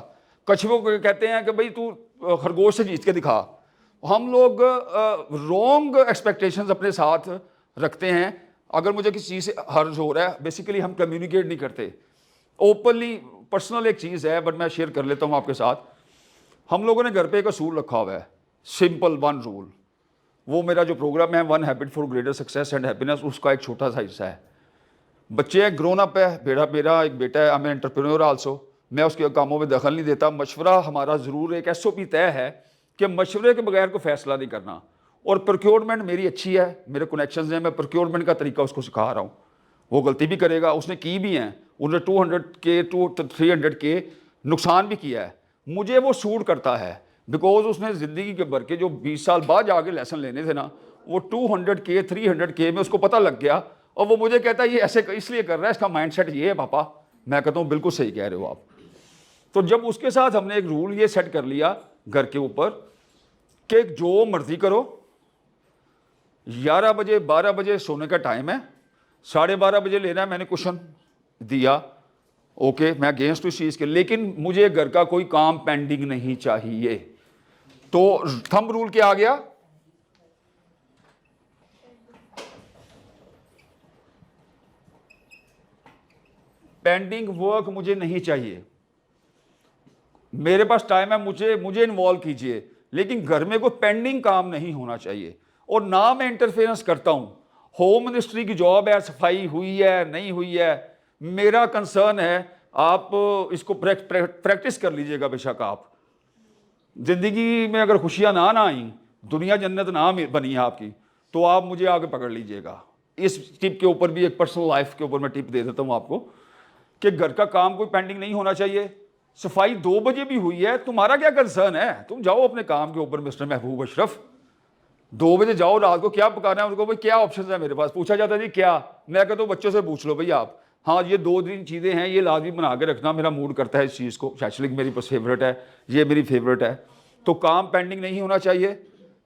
कछुओं को कहते हैं कि भाई तू खरगोश से जीत के दिखा। हम लोग रॉन्ग एक्सपेक्टेशंस अपने साथ रखते हैं। अगर मुझे किसी चीज़ से हर्ज हो रहा है, बेसिकली हम कम्युनिकेट नहीं करते ओपनली। पर्सनल एक चीज़ है बट मैं शेयर कर लेता हूँ आपके साथ। हम लोगों ने घर पे एक असूल रखा हुआ है, सिंपल वन रूल। वो मेरा जो प्रोग्राम है 1 habit for greater success and happiness, उसका एक छोटा सा हिस्सा है। बच्चे हैं, ग्रोन अप है, मेरा एक बेटा है, आई एम एंटरप्रेन्योर आल्सो। मैं उसके कामों में दखल नहीं देता। मशवरा हमारा ज़रूर एक SOP तय है कि मशवरे के बगैर को फैसला नहीं करना। और प्रोक्योरमेंट मेरी अच्छी है, मेरे कनेक्शंस हैं, मैं प्रोक्योरमेंट का तरीका उसको सिखा रहा हूँ। वो गलती भी करेगा, उसने की भी हैं, उन्होंने 200K to 300K नुकसान भी किया है। मुझे वो सूट करता है बिकॉज उसने ज़िंदगी के भर के जो 20 साल बाद जाके लेसन लेने थे ना, वो 200K 300K में उसको पता लग गया। और वो मुझे कहता है ये ऐसे इसलिए कर रहा है, इसका माइंडसेट ये है पापा। मैं कहता हूँ बिल्कुल सही कह रहे हो आप। तो जब उसके साथ हमने एक रूल ये सेट कर लिया घर के ऊपर कि जो मर्जी करो, 11 बजे 12 बजे सोने का टाइम है, 12:30 बजे लेना है, मैंने क्वेश्चन दिया, ओके मैं अगेंस्ट इस चीज़ के, लेकिन मुझे घर का कोई काम पेंडिंग नहीं चाहिए। तो थंब रूल क्या आ गया? पेंडिंग वर्क मुझे नहीं चाहिए। मेरे पास टाइम है, मुझे इन्वॉल्व कीजिए, लेकिन घर में कोई पेंडिंग काम नहीं होना चाहिए। और ना मैं इंटरफेरेंस करता हूं। होम मिनिस्ट्री की जॉब है, सफाई हुई है नहीं हुई है, मेरा कंसर्न है। आप इसको प्रैक्टिस कर लीजिएगा। बेशक आप जिंदगी में अगर खुशियां ना आई, दुनिया जन्नत ना बनी है आपकी, तो आप मुझे आगे पकड़ लीजिएगा। इस टिप के ऊपर भी, एक पर्सनल लाइफ के ऊपर मैं टिप दे देता हूं आपको कि घर का काम कोई पेंडिंग नहीं होना चाहिए। सफाई 2 बजे भी हुई है, तुम्हारा क्या कंसर्न है? तुम जाओ अपने काम के ऊपर मिस्टर महबूब अशरफ। 2 बजे जाओ, रात को क्या पकाना है उनको, भाई क्या ऑप्शन है मेरे पास? पूछा जाता है जी क्या, मैं कहता हूँ बच्चों से पूछ लो भाई आप, हाँ ये 2-3 चीज़ें हैं, ये लाजमी बना के रखना, मेरा मूड करता है इस चीज़ को, शैशलिक मेरी पास फेवरेट है, ये मेरी फेवरेट है, तो काम पेंडिंग नहीं होना चाहिए।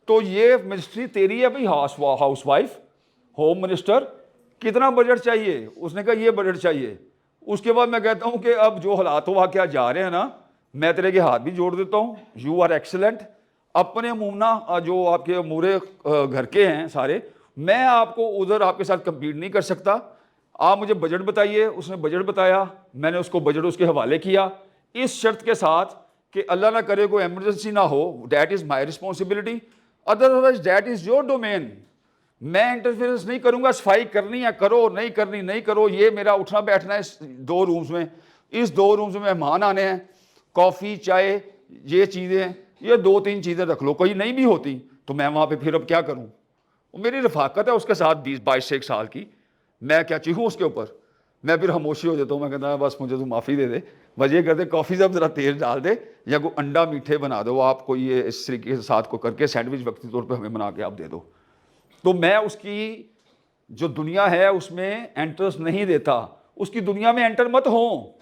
तो ये मिनिस्ट्री तेरी है भाई, हाउस वाइफ, होम मिनिस्टर, कितना बजट चाहिए? उसने कहा ये बजट चाहिए। उसके बाद मैं कहता हूँ कि अब जो हालात वाक़या जा रहे हैं ना, मैं तेरे के हाथ भी जोड़ देता हूँ, यू आर एक्सीलेंट। अपने मुमना जो आपके मूरे घर के हैं सारे, मैं आपको उधर आपके साथ कंपीट नहीं कर सकता, आप मुझे बजट बताइए। उसने बजट बताया, मैंने उसको बजट उसके हवाले किया, इस शर्त के साथ कि अल्लाह ना करे कोई एमरजेंसी ना हो, that is my responsibility, otherwise that is your domain, मैं इंटरफेरेंस नहीं करूंगा। सफाई करनी है करो, नहीं करनी नहीं करो, ये मेरा उठना बैठना है इस 2 रूम्स में, इस 2 रूम्स में मेहमान आने हैं, कॉफ़ी चाय ये चीज़ें, ये 2-3 चीज़ें रख लो, कोई नहीं भी होती तो मैं वहाँ पे फिर अब क्या करूँ? वो मेरी रफाकत है उसके साथ 20-22 साल की, मैं क्या चीखूँ उसके ऊपर? मैं फिर खामोशी हो जाता हूँ, मैं कहता है बस मुझे तू माफ़ी दे दे, बस ये कहते कॉफ़ी से अब ज़रा तेल डाल दे या कोई अंडा मीठे बना दो आप, कोई ये इस तरीके के साथ को करके सैंडविच वक्ती तौर पर हमें बना के आप दे दो। तो मैं उसकी जो दुनिया है उसमें एंटर्स नहीं देता, उसकी दुनिया में एंटर मत हो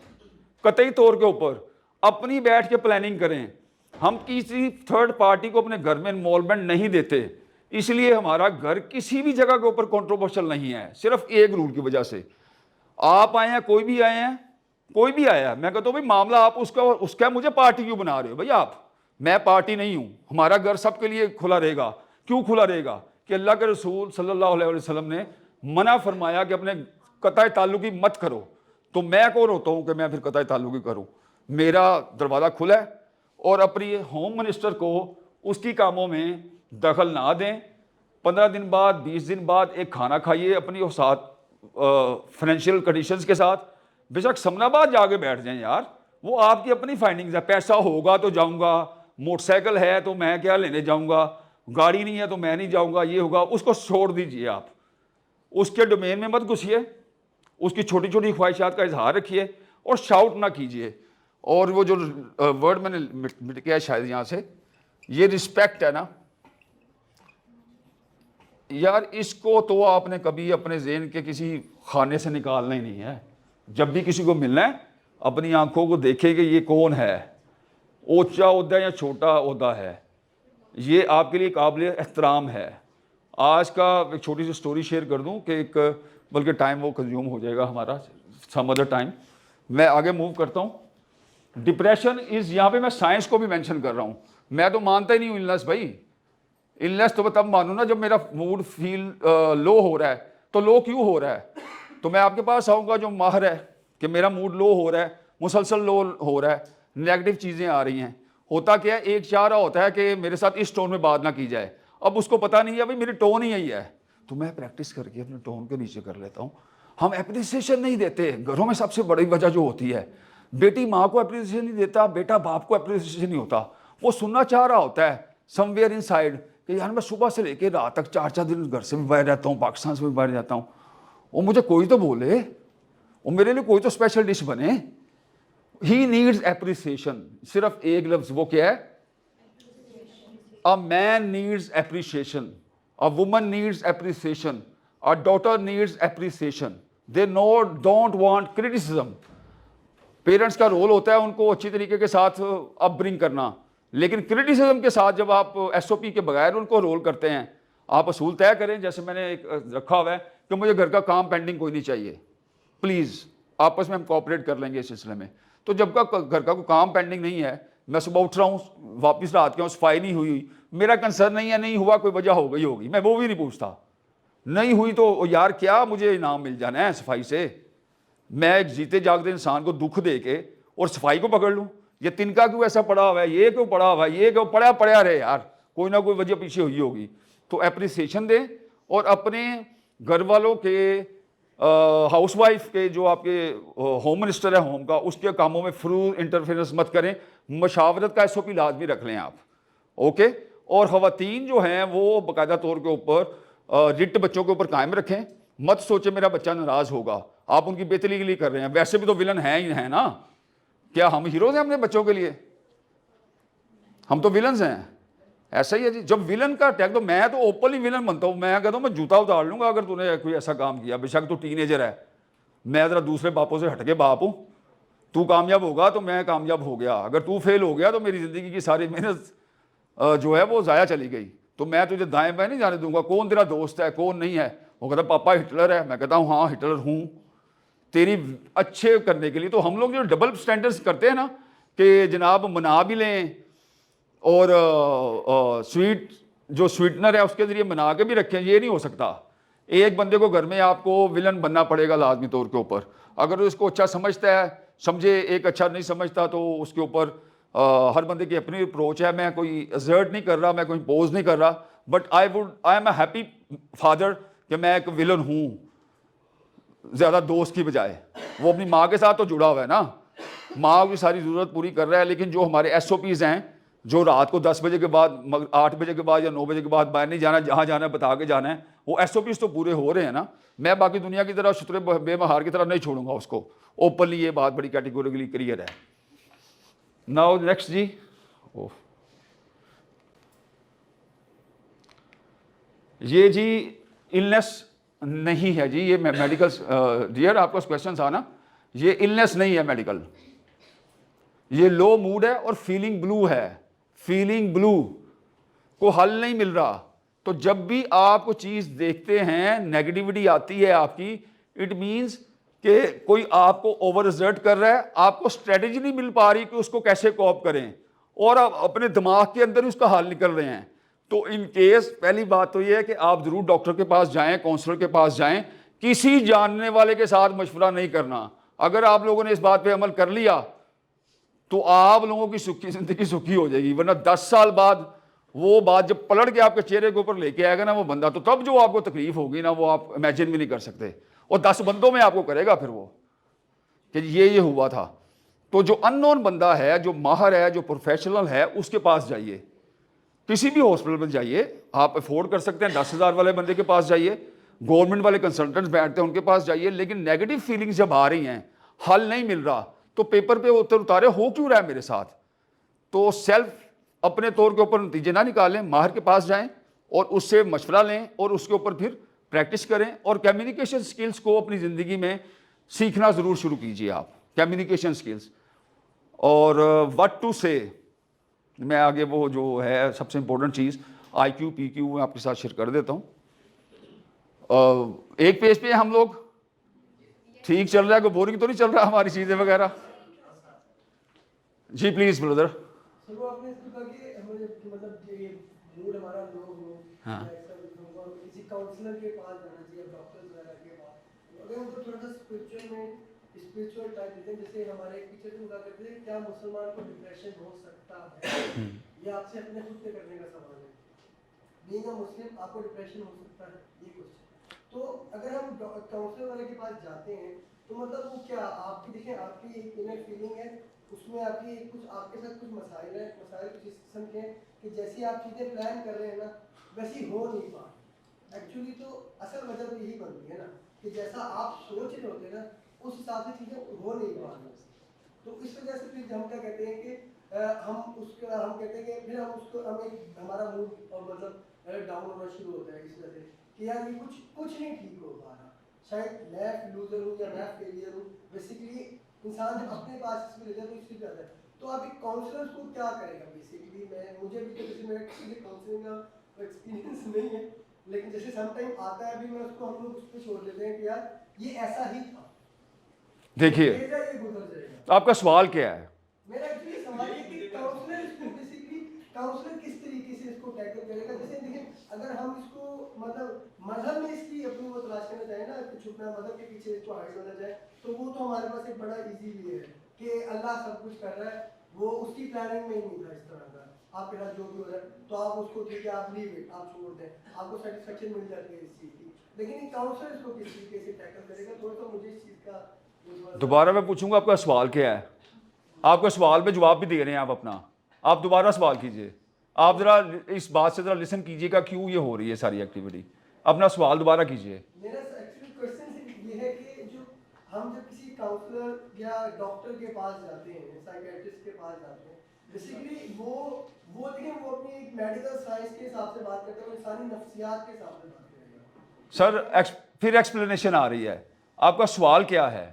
कतई तौर के ऊपर, अपनी बैठ के प्लानिंग करें। हम किसी थर्ड पार्टी को अपने घर में इन्वॉल्वमेंट नहीं देते, इसलिए हमारा घर किसी भी जगह के ऊपर कंट्रोवर्शियल नहीं है, सिर्फ एक रूल की वजह से। आप आए हैं, कोई भी आए हैं, कोई भी आया, मैं कहता हूँ भाई मामला आप उसका मुझे पार्टी क्यों बना रहे हो भाई आप? मैं पार्टी नहीं हूँ, हमारा घर सबके लिए खुला रहेगा। क्यों खुला रहेगा? कि अल्लाह के रसूल सल्लल्लाहु अलैहि वसल्लम ने मना फरमाया कि अपने कताए ताल्लुकी मत करो, तो मैं कौन होता हूँ कि मैं फिर कताए ताल्लुकी करूँ? मेरा दरवाज़ा खुला है, और अपनी होम मिनिस्टर को उसकी कामों में दखल ना दें। 15 दिन बाद 20 दिन बाद एक खाना खाइए अपनी और साथ फाइनेंशियल कंडीशंस के साथ, बेशक समनाबाद जाके बैठ जाएं यार, वो आपकी अपनी फाइंडिंग्स है। पैसा होगा तो जाऊंगा, मोटरसाइकिल है तो मैं क्या लेने जाऊंगा, गाड़ी नहीं है तो मैं नहीं जाऊंगा, ये होगा, उसको छोड़ दीजिए आप, उसके डोमेन में मत घुसिए, उसकी छोटी छोटी ख्वाहिशात का इजहार रखिए और शाउट ना कीजिए। और वो जो वर्ड मैंने मिट गया शायद यहाँ से, ये रिस्पेक्ट है ना यार, इसको तो आपने कभी अपने ज़हन के किसी खाने से निकालना ही नहीं है। जब भी किसी को मिलना है अपनी आंखों को देखें कि ये कौन है, ऊंचा ओहदा या छोटा ओहदा है, ये आपके लिए काबिल एहतराम है। आज का एक छोटी सी स्टोरी शेयर कर दूं कि एक, बल्कि टाइम वो कंज्यूम हो जाएगा हमारा सम अदर टाइम, मैं आगे मूव करता हूं। डिप्रेशन इज़, यहाँ पे मैं साइंस को भी मेंशन कर रहा हूँ, मैं तो मानता ही नहीं हूँ इलनेस भाई। इलनेस तो मैं तब मानूँ ना जब मेरा मूड फील लो हो रहा है। तो लो क्यों हो रहा है? तो मैं आपके पास आऊँगा जो माहिर है कि मेरा मूड लो हो रहा है, मुसलसल लो हो रहा है, नेगेटिव चीज़ें आ रही हैं। होता क्या है, एक चाह रहा होता है कि मेरे साथ इस टोन में बात ना की जाए, अब उसको पता नहीं है भाई मेरी टोन ही यही है, तो मैं प्रैक्टिस करके अपने टोन के नीचे कर लेता हूँ। हम एप्रिसिएशन नहीं देते घरों में, सबसे बड़ी वजह जो होती है, बेटी माँ को एप्रिसिएशन नहीं देता, बेटा बाप को एप्रिसिएशन नहीं होता। वो सुनना चाह रहा होता है समवेयर इनसाइड कि यार मैं सुबह से लेकर रात तक 4-4 दिन घर से भी बाहर रहता हूँ, पाकिस्तान से भी बाहर जाता हूँ, वो मुझे कोई तो बोले, वो मेरे लिए कोई तो स्पेशल डिश बने। ही नीड्स एप्रिसिएशन, सिर्फ एक लफ्ज, वो क्या है? A man needs appreciation, a woman needs appreciation, a daughter needs appreciation, they don't want criticism. Parents का रोल होता है उनको अच्छी तरीके के साथ अपब्रिंग करना, लेकिन क्रिटिसिज्म के साथ जब आप SOP के बगैर उनको रोल करते हैं, आप असूल तय करें। जैसे मैंने एक रखा हुआ है कि मुझे घर का काम पेंडिंग कोई नहीं चाहिए, प्लीज़ आपस में हम कोऑपरेट कर लेंगे इस सिलसिले में। तो जब का घर का कोई काम पेंडिंग नहीं है, मैं सुबह उठ रहा हूँ वापस रात के सफाई नहीं हुई, मेरा कंसर्न नहीं है, नहीं हुआ कोई वजह हो गई होगी, मैं वो भी नहीं पूछता। नहीं हुई तो यार क्या मुझे इनाम मिल जाना है सफाई से? मैं एक जीते जागते इंसान को दुख दे के और सफाई को पकड़ लूँ? ये तिनका क्यों ऐसा पड़ा हुआ है, ये क्यों पड़ा हुआ है, ये क्यों पड़ा रहे यार, कोई ना कोई वजह पीछे हुई होगी। तो अप्रिसिएशन दें और अपने घर वालों के हाउसवाइफ के जो आपके होम मिनिस्टर है होम का, उसके कामों में फ्रू इंटरफेरेंस मत करें। मशावरत का SOP लाजमी रख लें आप, ओके। और ख़वातीन जो हैं वो बाकायदा तौर के ऊपर रिट बच्चों के ऊपर कायम रखें, मत सोचे मेरा बच्चा नाराज़ होगा, आप उनकी बेहतरी के लिए कर रहे हैं, वैसे भी तो विलन है ही है ना, क्या हम हीरोज हैं अपने बच्चों के लिए? हम तो विलन्स हैं। ऐसा ही है जी, जब विलन का टैग, तो मैं तो ओपनली विलन बनता हूँ। मैं कहता हूँ मैं जूता उतार लूंगा अगर तूने कोई ऐसा काम किया, बेशक तू टीनेजर है, मैं ज़रा दूसरे बापों से हटके बाप हूँ। तू कामयाब होगा तो मैं कामयाब हो गया, अगर तू फेल हो गया तो मेरी ज़िंदगी की सारी मेहनत जो है वो ज़ाया चली गई। तो मैं तुझे दाएं बाएं नहीं जाने दूंगा, कौन तेरा दोस्त है कौन नहीं है। वो कहता पापा हिटलर है, मैं कहता हूँ हाँ हिटलर हूँ, तेरी अच्छे करने के लिए। तो हम लोग जो डबल स्टैंडर्ड्स करते हैं ना, कि जनाब मना भी लें और स्वीट जो स्वीटनर है उसके ज़रिए मना के भी रखें, ये नहीं हो सकता। एक बंदे को घर में आपको विलन बनना पड़ेगा लाजमी तौर के ऊपर। अगर उसको अच्छा समझता है समझे, एक अच्छा नहीं समझता तो उसके ऊपर हर बंदे की अपनी अप्रोच है। मैं कोई एजर्ट नहीं कर रहा, मैं कोई पोज नहीं कर रहा, but I am a happy father कि मैं एक विलन हूँ ज़्यादा दोस्त की बजाय। वो अपनी माँ के साथ तो जुड़ा हुआ है ना, माँ की सारी ज़रूरत पूरी कर रहा है, लेकिन जो हमारे SOPs हैं, जो रात को 10 बजे के बाद 8 बजे के बाद या 9 बजे के बाद बाहर नहीं जाना, जहाँ जाना है बता के जाना है, वो SOPs तो पूरे हो रहे हैं ना। मैं बाकी दुनिया की तरह शुतरे बेमहार की तरह नहीं छोड़ूंगा उसको, ओपनली ये बात बड़ी कैटेगोरिकली क्लियर है। नाउ नेक्स्ट जी, ओह ये जी इलनेस नहीं है जी, ये मेडिकल डियर आपका क्वेश्चन था ना, ये इलनेस नहीं है मेडिकल, ये लो मूड है और फीलिंग ब्लू है। फीलिंग ब्लू को हल नहीं मिल रहा। तो जब भी आप कोई चीज़ देखते हैं नेगेटिविटी आती है आपकी, इट मीन्स कि कोई आपको ओवर एग्जर्ट कर रहा है, आपको स्ट्रेटेजी नहीं मिल पा रही कि उसको कैसे कॉप करें, और आप अपने दिमाग के अंदर ही उसका हल निकल रहे हैं। तो इन केस पहली बात तो ये है कि आप ज़रूर डॉक्टर के पास जाएं, काउंसलर के पास जाएं, किसी जानने वाले के साथ मशवरा नहीं करना। अगर आप लोगों ने इस बात पे अमल कर लिया तो आप लोगों की सुखी ज़िंदगी सुखी हो जाएगी, वरना 10 साल बाद वो बात जब पलट के आपके चेहरे के ऊपर लेके आएगा ना वो बंदा, तो तब जो आपको तकलीफ होगी ना वो आप इमेजिन भी नहीं कर सकते, और 10 बंदों में आपको करेगा फिर वो कि ये हुआ था। तो जो अननोन बंदा है, जो माहर है, जो प्रोफेशनल है, उसके पास जाइए, किसी भी हॉस्पिटल में जाइए, आप अफोर्ड कर सकते हैं 10,000 वाले बंदे के पास जाइए, गवर्नमेंट वाले कंसल्टेंट्स बैठते हैं उनके पास जाइए। लेकिन नेगेटिव फीलिंग्स जब आ रही हैं, हल नहीं मिल रहा, तो पेपर पे उतारे हो क्यों रहा है मेरे साथ, तो सेल्फ अपने तौर के ऊपर नतीजे ना निकालें, माहिर के पास जाएं और उससे मशवरा लें और उसके ऊपर फिर प्रैक्टिस करें। और कम्युनिकेशन स्किल्स को अपनी ज़िंदगी में सीखना ज़रूर शुरू कीजिए आप, कम्युनिकेशन स्किल्स। और व्हाट टू से, मैं आगे वो जो है सबसे इंपॉर्टेंट चीज़ IQ PQ मैं आपके साथ शेयर कर देता हूँ। एक पेज पे हम लोग ठीक चल रहा है, कोई बोरिंग तो नहीं चल रहा हमारी चीज़ें वगैरह? जी प्लीज़ ब्रदर। सर वो आपने इसको कहा कि हमें मतलब ये मूड हमारा लो हो, हाँ। किसी काउंसलर के पास जाना चाहिए, डॉक्टर वगैरह के पास। अगर उनको थोड़ा सा स्पिरिचुअल टाइप देते हैं, जैसे हमारे एक पीछे से उनका करते हैं, क्या मुसलमान को डिप्रेशन हो सकता है? ये आपसे अपने खुद से करने का सवाल है। बीइंग अ मुस्लिम आपको डिप्रेशन हो सकता है, ये क्वेश्चन। तो अगर हम काउंसलर वाले के पास जाते हैं तो मतलब वो क्या आपकी, देखिए आपकी एक इनर फीलिंग है, उसमें आपकी कुछ आपके साथ कुछ मसाइल है, मसाइल कुछ इस किस्म के हैं कि जैसी आप चीज़ें प्लान कर रहे हैं ना वैसी हो नहीं पा एक्चुअली। तो असल वजह तो यही बनती है ना कि जैसा आप सोच रहे होते हैं ना उस हिसाब से चीज़ें हो नहीं पा रही। तो इस वजह से फिर हम क्या कहते हैं कि हम कहते हैं कि फिर हम उसको हमें हमारा मूड और मतलब डाउन होना शुरू होता है इस वजह से कि यार ये कुछ नहीं ठीक हो पा रहा, शायद मैं लूजर हूँ या मैं फेलियर हूँ। बेसिकली इंसान जब अपने पास इसमें लेता है तो इसलिए जाता है। तो आप एक काउंसलर को क्या करेगा बेसिकली? मुझे भी तो जैसे मेरा किसी भी काउंसलिंग का एक्सपीरियंस नहीं है, लेकिन जैसे सम टाइम आता है भी, मैं उसको हम लोग उस पर छोड़ देते हैं कि यार ये ऐसा ही था, देखिए ये गुजर जाएगा। आपका सवाल क्या है? मेरा एक्चुअली सवाल ये कि काउंसलर इसको बेसिकली काउंसलर किस तरीके से इसको टैकल करेगा? जैसे देखिए अगर हम इसको मतलब मजहब में इसकी अपनी वो तलाश करना चाहें ना, छुपना मजहब के पीछे इसको हाइड होना चाहे, तो वो तो हमारे पास एक बड़ा इजी वे है कि अल्लाह सब कुछ कर रहा है, वो उसकी प्लानिंग में ही नहीं था इस तरह का, आपके साथ जो भी हो रहा है तो आप उसको ठीक है आप लीव इट, आप छोड़ दें, आपको सेटिस्फेक्शन मिल जाती है इस चीज़ की। लेकिन एक काउंसलर इसको किस तरीके से टैकल करेगा, थोड़ा सा मुझे इस चीज़ का दोबारा मैं पूछूंगा आपका सवाल क्या है? आपके सवाल पे जवाब भी दे रहे हैं आप अपना, आप दोबारा सवाल कीजिए। आप जरा इस बात से जरा लिसन कीजिएगा क्यों ये हो रही है सारी एक्टिविटी। अपना सवाल दोबारा कीजिए। मेरा एक्चुअली क्वेश्चन ये है कि जो हम जब किसी काउंसलर या डॉक्टर के पास जाते हैं, साइकियाट्रिस्ट के पास जाते हैं, बेसिकली वो लेकिन वो अपनी एक मेडिकल साइंस के हिसाब से बात करते हैं, वो इंसानी नफ्सियात के हिसाब से बात करेगा। सर फिर एक्सप्लेनेशन आ रही है, आपका सवाल क्या है?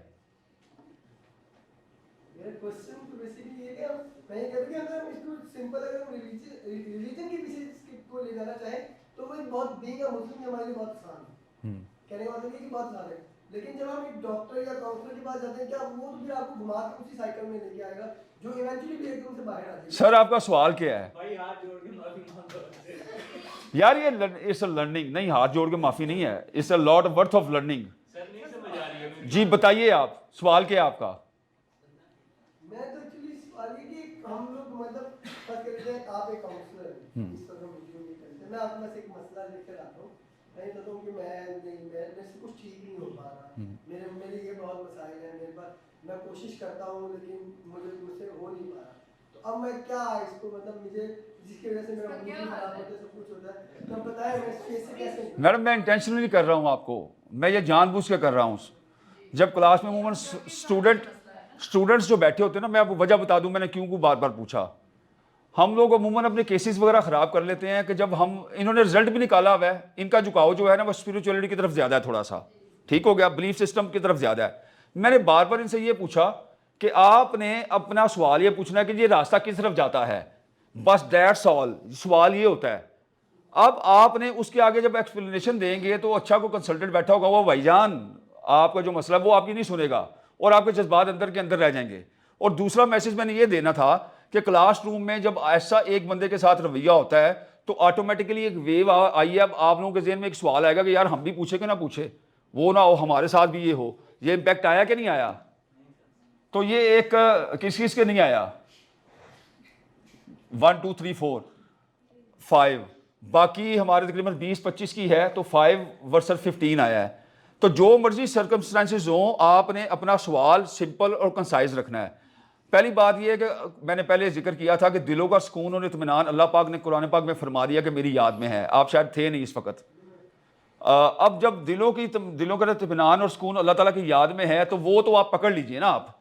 मेरा क्वेश्चन तो बेसिकली ये है, मैं ये कहता हूं कि अगर हम इसको सिंपल अगर हम रिलीजन के पीछे इसको ले जाना चाहें तो वो एक बहुत बीइंग अ मुस्लिम हमारे लिए बहुत आसान है। कहने का मतलब ये कि बहुत आसान है, लेकिन जब हम एक डॉक्टर या काउंसलर के पास जाते हैं, क्या वो तो फिर आपको घुमा के उसी साइकिल में लेके आएगा जो इवेंचुअली भी एकदम से बाहर आ जाएगा। सर आपका सवाल क्या है? भाई हाथ जोड़ के माफी मांगो। यार ये इट्स अ लर्निंग, नहीं हाथ जोड़ के माफी नहीं है, it's a lot worth of learning. Sir नहीं समझ आ रही है। जी बताइए आप, सवाल क्या है आपका? मैं तो एक्चुअली सवाल ये कि हम लोग मतलब बात कर रहे हैं, आप एक काउंसलर हैं, इस तरह वीडियो में करते हैं, मैं आपके पास एक मसला लेकर आता हूँ, मैं कहता हूँ कि मेरे से कुछ ठीक नहीं हो पा रहा, मेरे ये बहुत मसाइल हैं मेरे पास, मैं कोशिश करता हूँ लेकिन मुझसे हो नहीं पा रहा, तो अब मैं क्या इसको मतलब मुझे जिसकी वजह से मेरा मूड खराब होता है, सब कुछ होता है, तो बताएं मैं इससे कैसे। मैडम मैं इंटेंशनली कर रहा हूँ आपको, मैं ये जानबूझ के कर रहा हूँ। जब क्लास में अमूमन स्टूडेंट्स जो बैठे होते हैं ना, मैं आपको वजह बता दूं मैंने क्यों को बार बार पूछा। हम लोग अमूमन अपने केसेस वगैरह ख़राब कर लेते हैं कि जब हम इन्होंने रिजल्ट भी निकाला हुआ है, इनका झुकाव जो है ना वो स्पिरिचुअलिटी की तरफ ज़्यादा है, थोड़ा सा ठीक हो गया, बिलीफ सिस्टम की तरफ ज़्यादा है। मैंने बार बार इनसे ये पूछा कि आपने अपना सवाल ये पूछना है कि ये रास्ता किस तरफ जाता है, बस दैट्स ऑल, सवाल ये होता है। अब आपने उसके आगे जब एक्सप्लेनेशन देंगे तो अच्छा को कंसल्टेंट बैठा होगा, वो भाईजान आपका जो मसला वो आपकी नहीं सुनेगा और आपके जज्बात अंदर के अंदर रह जाएंगे। और दूसरा मैसेज मैंने ये देना था कि क्लासरूम में जब ऐसा एक बंदे के साथ रवैया होता है तो ऑटोमेटिकली एक वेव आई है, अब आप लोगों के जहन में एक सवाल आएगा कि यार हम भी पूछे कि ना पूछे, वो ना हो हमारे साथ भी ये हो। ये इम्पैक्ट आया कि नहीं आया? तो ये एक किस किस के नहीं आया? 1 2 3 4 5, बाकी हमारे तकरीबन 20-25 की है, तो 5 वर्सेस 15 आया है। तो जो मर्जी सर्कमस्टांसेस हो, आपने अपना सवाल सिंपल और कंसाइज रखना है। पहली बात यह है कि मैंने पहले जिक्र किया था कि दिलों का सुकून और इत्मीनान अल्लाह पाक ने कुरान पाक में फरमा दिया कि मेरी याद में है, आप शायद थे नहीं इस वक्त। अब जब दिलों का इत्मीनान और सुकून अल्लाह ताला की याद में है तो वो तो आप पकड़ लीजिए ना। आप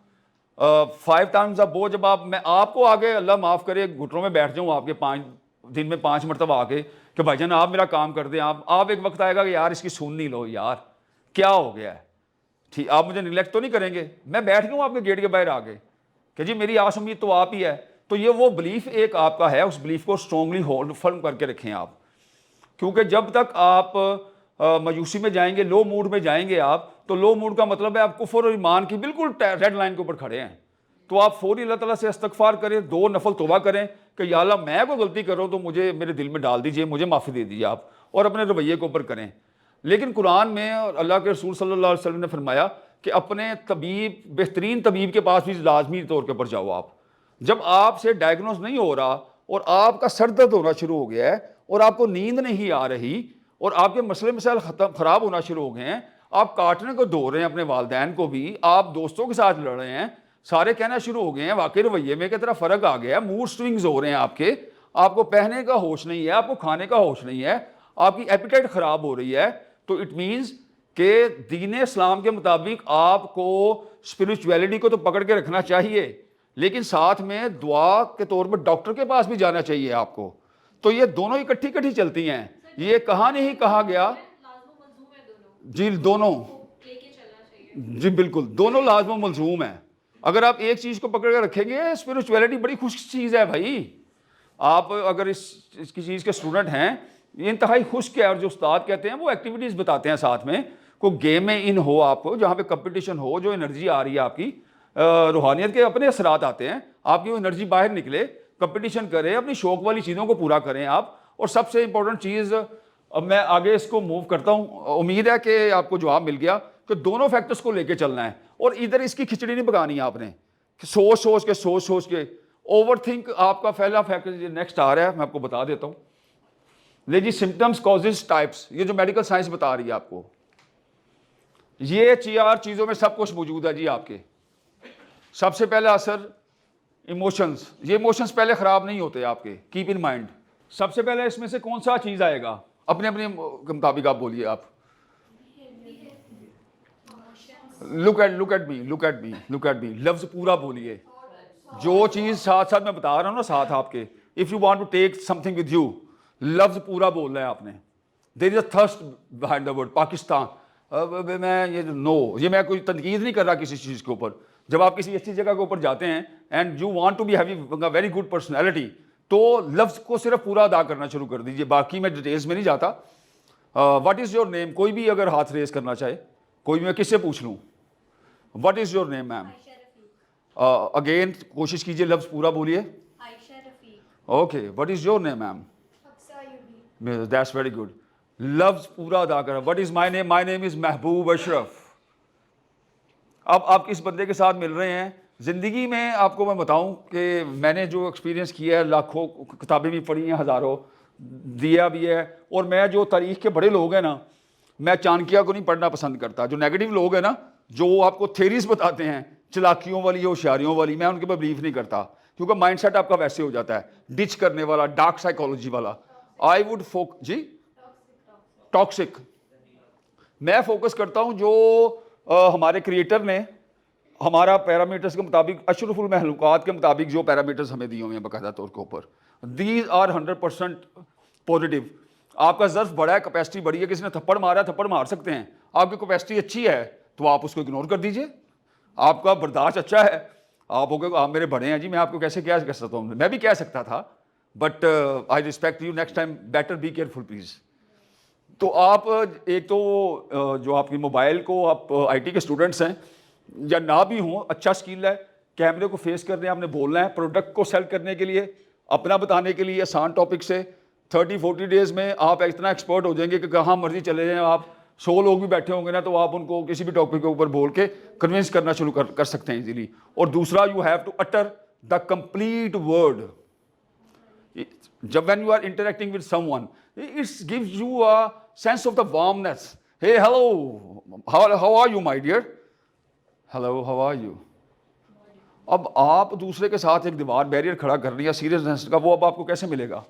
5 टाइम्स अब वो जब मैं आपको आगे अल्लाह माफ़ करे घुटनों में बैठ जाऊँ आपके 5 दिन में 5 मरतबा आके कि भाईजान आप मेरा काम कर दें, आप एक वक्त आएगा कि यार इसकी सुन नहीं लो, यार क्या हो गया है, ठीक आप मुझे निगलेक्ट तो नहीं करेंगे, मैं बैठ गया हूँ आपके गेट के बाहर आके कि जी मेरी आस उम्मीद तो आप ही है। तो ये वो बिलीफ एक आपका है, उस बिलीफ को स्ट्रॉन्गली होल्ड फर्म करके रखें आप, क्योंकि जब तक आप मायूसी में जाएंगे, लो मूड में जाएंगे आप, तो लो मूड का मतलब है आप कुफर और ईमान की बिल्कुल रेड लाइन के ऊपर खड़े हैं। तो आप फौरी अल्लाह ताला से इस्तगफार करें, 2 नफल तौबा करें कि या अल्लाह मैं कोई गलती कर रहा हूँ तो मुझे मेरे दिल में डाल दीजिए, मुझे माफ़ी दे दीजिए आप, और अपने रवैये के ऊपर करें। लेकिन कुरान में और अल्लाह के रसूल सल्लल्लाहु अलैहि वसल्लम ने फरमाया कि अपने तबीब, बेहतरीन तबीब के पास भी लाजमी तौर के ऊपर जाओ आप। जब आपसे डायग्नोज नहीं हो रहा और आपका सर दर्द होना शुरू हो गया है और आपको नींद नहीं आ रही और आपके मसले मसाइल ख़राब होना शुरू हो गए हैं, आप काटने को दो रहे हैं अपने वालिदैन को भी, आप दोस्तों के साथ लड़ रहे हैं, सारे कहना शुरू हो गए हैं वाकई रवैये में की तरह फ़र्क आ गया है, मूड स्विंग्स हो रहे हैं आपको पहनने का होश नहीं है, आपको खाने का होश नहीं है, आपकी एपिटाइट ख़राब हो रही है, तो इट मीन्स कि दीन इस्लाम के मुताबिक आपको स्पिरिचुअलिटी को तो पकड़ के रखना चाहिए, लेकिन साथ में दुआ के तौर पर डॉक्टर के पास भी जाना चाहिए आपको। तो ये दोनों इकट्ठी चलती हैं, ये कहाँ नहीं कहा गया जी, दोनों जी बिल्कुल, दोनों लाजम मलजूम है। अगर आप एक चीज़ को पकड़ कर रखेंगे, स्पिरिचुअलिटी बड़ी खुश चीज़ है भाई। आप अगर इसकी चीज़ के स्टूडेंट हैं, ये इंतहाई खुश्क है, और जो उस्ताद कहते हैं वो एक्टिविटीज़ बताते हैं साथ में, कोई गेम में इन हो आपको, जहाँ पे कंपटीशन हो, जो एनर्जी आ रही है आपकी, रूहानियत के अपने असरात आते हैं, आपकी वो एनर्जी बाहर निकले, कंपटीशन करें, अपनी शौक वाली चीज़ों को पूरा करें आप। और सबसे इंपॉर्टेंट चीज़, अब मैं आगे इसको मूव करता हूँ, उम्मीद है कि आपको जवाब मिल गया कि दोनों फैक्टर्स को लेके चलना है, और इधर इसकी खिचड़ी नहीं पकानी आपने कि सोच के ओवर थिंक। आपका पहला फैक्टर नेक्स्ट आ रहा है, मैं आपको बता देता हूँ। ले जी, सिम्टम्स, कॉजेज, टाइप्स, ये जो मेडिकल साइंस बता रही है आपको, ये 4 चीज़ों में सब कुछ मौजूद है जी आपके। सबसे पहला असर इमोशंस, ये इमोशंस पहले ख़राब नहीं होते आपके, कीप इन माइंड। सबसे पहले इसमें से कौन सा चीज़ आएगा, अपने अपने मुताबिक आप बोलिए आप। लुक एट मी, लफ्ज पूरा बोलिए। जो चीज साथ साथ मैं बता रहा हूँ ना साथ आपके, if you want to take something with you, लफ्ज पूरा बोलना है आपने। There is a thirst behind the word Pakistan. अब मैं ये नो, ये मैं कोई तनकीद नहीं कर रहा किसी चीज के ऊपर। जब आप किसी अच्छी जगह के ऊपर जाते हैं and you want to be having a very good personality, तो लफ्ज को सिर्फ पूरा अदा करना शुरू कर दीजिए। बाकी मैं डिटेल्स में नहीं जाता। What is your name? कोई भी अगर हाथ रेस करना चाहे, कोई भी, मैं किससे पूछ लूँ? What is your name ma'am? Ayesha Rafiq. अगेन कोशिश कीजिए, लफ्ज पूरा बोलिए। Ayesha Rafiq. Okay, what is your name ma'am? Aqsa यूबी। That's very good. लफ्ज पूरा अदा करा। What is my name? My name is Mehboob Ashraf. अब आप किस बंदे के साथ मिल रहे हैं? ज़िंदगी में आपको मैं बताऊं कि मैंने जो एक्सपीरियंस किया है, लाखों किताबें भी पढ़ी हैं, हज़ारों दिया भी है, और मैं जो तारीख़ के बड़े लोग हैं ना, मैं चाणक्य को नहीं पढ़ना पसंद करता। जो नेगेटिव लोग हैं ना, जो आपको थेरीज बताते हैं चलाकियों वाली, होशियारियों वाली, मैं उनके पर बिलीव नहीं करता, क्योंकि माइंडसेट आपका वैसे हो जाता है, डिच करने वाला, डार्क साइकोलॉजी वाला। आई वुड जी टॉक्सिक। मैं फोकस करता हूं जो हमारे क्रिएटर ने हमारा पैरामीटर्स के मुताबिक, अशरफुल महलूकात के मुताबिक जो पैरामीटर्स हमें दिए हुए हैं बाकायदा तौर के ऊपर, दीज आर 100% पॉजिटिव। आपका ज़र्फ बड़ा है, कैपेसिटी बड़ी है, किसी ने थप्पड़ मारा, थप्पड़ मार सकते हैं। आपकी कैपेसिटी अच्छी है तो आप उसको इग्नोर कर दीजिए। आपका बर्दाश्त अच्छा है, आप हो गए, आप मेरे बड़े हैं जी, मैं आपको कैसे क्या कह सकता हूँ? मैं भी कह सकता था, but I respect you, next time better be careful please. तो आप एक तो जो आपकी मोबाइल को, आप आईटी के स्टूडेंट्स हैं या ना भी हों, अच्छा स्किल है, कैमरे को फेस करने आपने बोलना है, प्रोडक्ट को सेल करने के लिए, अपना बताने के लिए आसान टॉपिक से 30-40 डेज में आप इतना एक्सपर्ट हो जाएंगे कि कहाँ मर्जी चले जाएं आप। 100 लोग भी बैठे होंगे ना, तो आप उनको किसी भी टॉपिक के ऊपर बोल के कन्विंस करना शुरू कर सकते हैं इजीली। और दूसरा, you have to utter the complete word. जब when you are interacting with someone, it's gives you a sense of the warmness. Hey hello, how are you my dear? Hello, how are you? अब आप दूसरे के साथ एक दीवार, बैरियर खड़ा कर रही है सीरियसनेस का, वो अब आपको कैसे मिलेगा?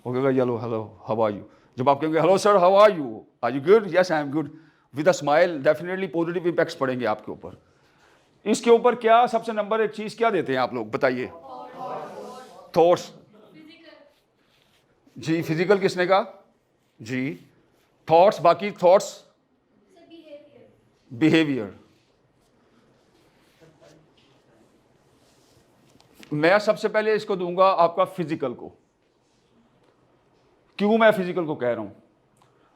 वो कहेगा hello hello how are you. जब आप कहेंगे hello sir how are you good? Yes I am good, with a smile, definitely positive impacts पड़ेंगे आपके ऊपर। इसके ऊपर क्या सबसे नंबर एक चीज़ क्या देते हैं आप लोग, बताइए? थॉट्स। जी फिजिकल किसने कहा? जी थॉट्स, बाकी थॉट्स, बिहेवियर। मैं सबसे पहले इसको दूंगा आपका फिजिकल को। क्यों मैं फिजिकल को कह रहा हूं?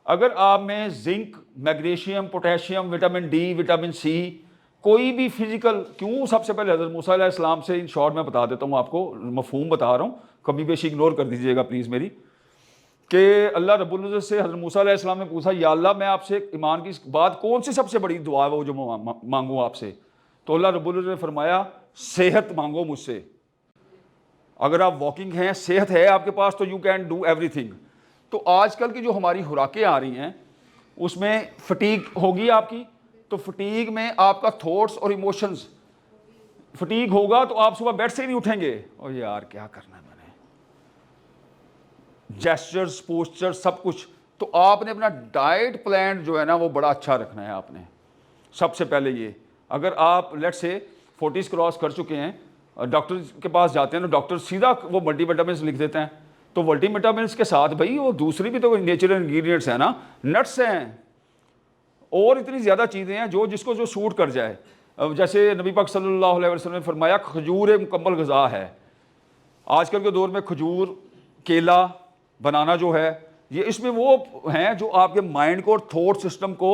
अगर आप में zinc, magnesium, potassium, vitamin D, vitamin C, कोई भी फिजिकल, क्यों सबसे पहले हज़रत मूसा अलैहिस्सलाम से इन शॉर्ट में बता देता हूं आपको, मफहूम बता रहा हूं, कमी बेशी इग्नोर कर दीजिएगा प्लीज़ मेरी, कि अल्लाह रब्बुल इज़्ज़त से हज़रत मूसा अलैहिस्सलाम ने पूछा, या अल्लाह मैं आपसे ईमान की बात कौन सी सबसे बड़ी दुआ है वो जो मांगूँ आपसे? तो अल्लाह रब्बुल इज़्ज़त ने फरमाया, सेहत मांगो मुझसे। अगर आप वॉकिंग हैं, सेहत है आपके पास, तो यू कैन डू एवरीथिंग। तो आजकल की जो हमारी खुराकें आ रही हैं उसमें फटीग होगी आपकी, तो फटीग में आपका थॉट्स और इमोशंस, फटीग होगा तो आप सुबह बेड से ही नहीं उठेंगे, और यार क्या करना है मैंने, जेस्चर्स, पोस्चर्स, सब कुछ। तो आपने अपना डाइट प्लान जो है ना वो बड़ा अच्छा रखना है आपने। सबसे पहले ये, अगर आप लेट से 40s क्रॉस कर चुके हैं, डॉक्टर के पास जाते हैं तो डॉक्टर सीधा वो मल्टीविटामिन्स लिख देते हैं, तो मल्टीविटामिन्स के साथ भाई वो दूसरी भी तो नेचुरल इंग्रेडिएंट्स हैं ना, नट्स हैं और इतनी ज़्यादा चीज़ें हैं जो जिसको जो सूट कर जाए। जैसे नबी पाक सल्लल्लाहु अलैहि वसल्लम ने फरमाया, खजूर एक मुकम्मल ग़िज़ा है। आजकल के दौर में खजूर, केला, बनाना जो है, ये इसमें वो हैं जो आपके माइंड को और थॉट सिस्टम को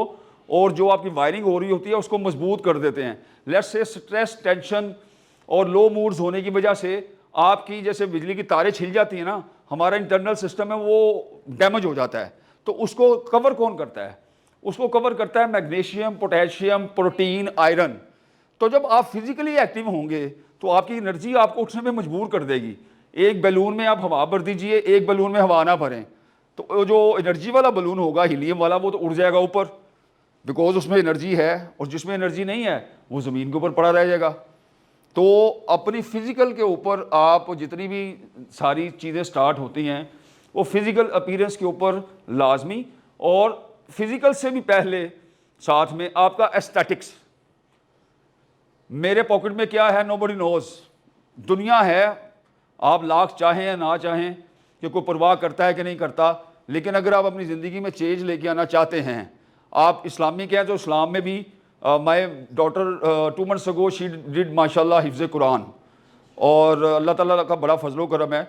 और जो आपकी वायरिंग हो रही होती है उसको मजबूत कर देते हैं। लेट्स से स्ट्रेस, टेंशन और लो मूड्स होने की वजह से आपकी जैसे बिजली की तारें छिल जाती हैं ना, हमारा इंटरनल सिस्टम है वो डैमेज हो जाता है। तो उसको कवर कौन करता है? उसको कवर करता है मैग्नीशियम, पोटेशियम, प्रोटीन, आयरन। तो जब आप फिजिकली एक्टिव होंगे तो आपकी एनर्जी आपको उठने में मजबूर कर देगी। एक बैलून में आप हवा भर दीजिए, एक बैलून में हवा ना भरें, तो जो एनर्जी वाला बैलून होगा, हीलियम वाला, वो तो उड़ जाएगा ऊपर, बिकॉज उसमें एनर्जी है, और जिसमें एनर्जी नहीं है वो ज़मीन के ऊपर पड़ा रह जाएगा। तो अपनी फ़िज़िकल के ऊपर आप जितनी भी सारी चीज़ें स्टार्ट होती हैं वो फ़िज़िकल अपीयरेंस के ऊपर लाजमी, और फिज़िकल से भी पहले साथ में आपका एस्थेटिक्स, मेरे पॉकेट में क्या है नोबडी नोज। दुनिया है, आप लाख चाहें या ना चाहें कि कोई परवाह करता है कि नहीं करता, लेकिन अगर आप अपनी ज़िंदगी में चेंज लेके आना चाहते हैं, आप इस्लामी के हैं तो इस्लाम में भी my daughter 2 months ago she did माशाल्लाह हिफ्ज़ कुरान, और अल्लाह ताला का बड़ा फजलो करम है।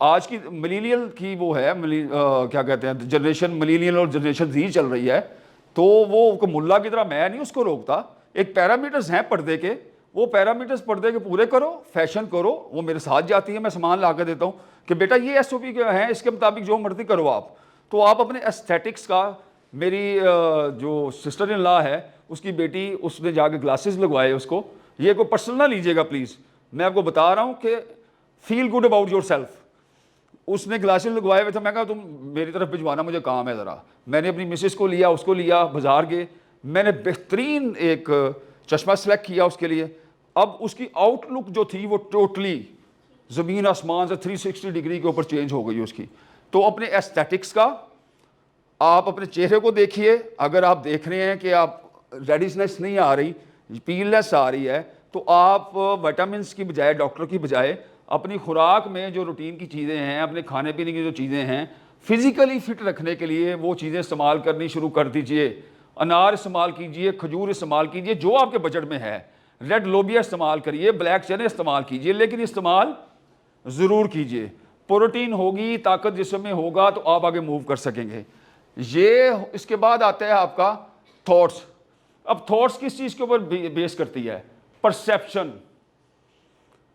आज की मिलीनियल की वो है क्या कहते हैं जनरेशन, मिलीनियल और जनरेशन जी चल रही है, तो वो मुल्ला की तरह मैं नहीं उसको रोकता। एक पैरामीटर्स हैं पर्दे के, वो पैरामीटर्स पर्दे के पूरे करो, फैशन करो। वो मेरे साथ जाती है, मैं सामान ला कर देता हूँ कि बेटा ये SOP क्या है, इसके मुताबिक जो मर्जी करो आप। तो आप अपने एस्थेटिक्स का, मेरी जो सिस्टर इन लॉ है उसकी बेटी, उसने जाके ग्लासेस लगवाए उसको। ये कोई पर्सनल ना लीजिएगा प्लीज़, मैं आपको बता रहा हूँ कि feel good about your self. उसने ग्लासेस लगवाए हुए थे, मैं कहा तुम मेरी तरफ भिजवाना, मुझे काम है ज़रा। मैंने अपनी मिसेस को लिया, उसको लिया, बाजार गए, मैंने बेहतरीन एक चश्मा सेलेक्ट किया उसके लिए। अब उसकी आउटलुक जो थी वो टोटली ज़मीन आसमान से 360 डिग्री के ऊपर चेंज हो गई उसकी। तो अपने एस्थेटिक्स का, आप अपने चेहरे को देखिए। अगर आप देख रहे हैं कि आप रेडिशनेस नहीं आ रही, पीलनेस आ रही है, तो आप विटामिन की बजाय, डॉक्टर की बजाय, अपनी खुराक में जो रूटीन की चीज़ें हैं, अपने खाने पीने की जो चीज़ें हैं, फिज़िकली फिट रखने के लिए वो चीज़ें इस्तेमाल करनी शुरू कर दीजिए। अनार इस्तेमाल कीजिए, खजूर इस्तेमाल कीजिए जो आपके बजट में है, रेड लोबिया इस्तेमाल करिए, ब्लैक चने इस्तेमाल कीजिए, लेकिन इस्तेमाल ज़रूर कीजिए। प्रोटीन होगी, ताकत जिस्म में होगा तो आप आगे मूव कर सकेंगे। ये इसके बाद आता है आपका थॉट्स। अब थॉट्स किस चीज़ के ऊपर बेस करती है? परसेप्शन।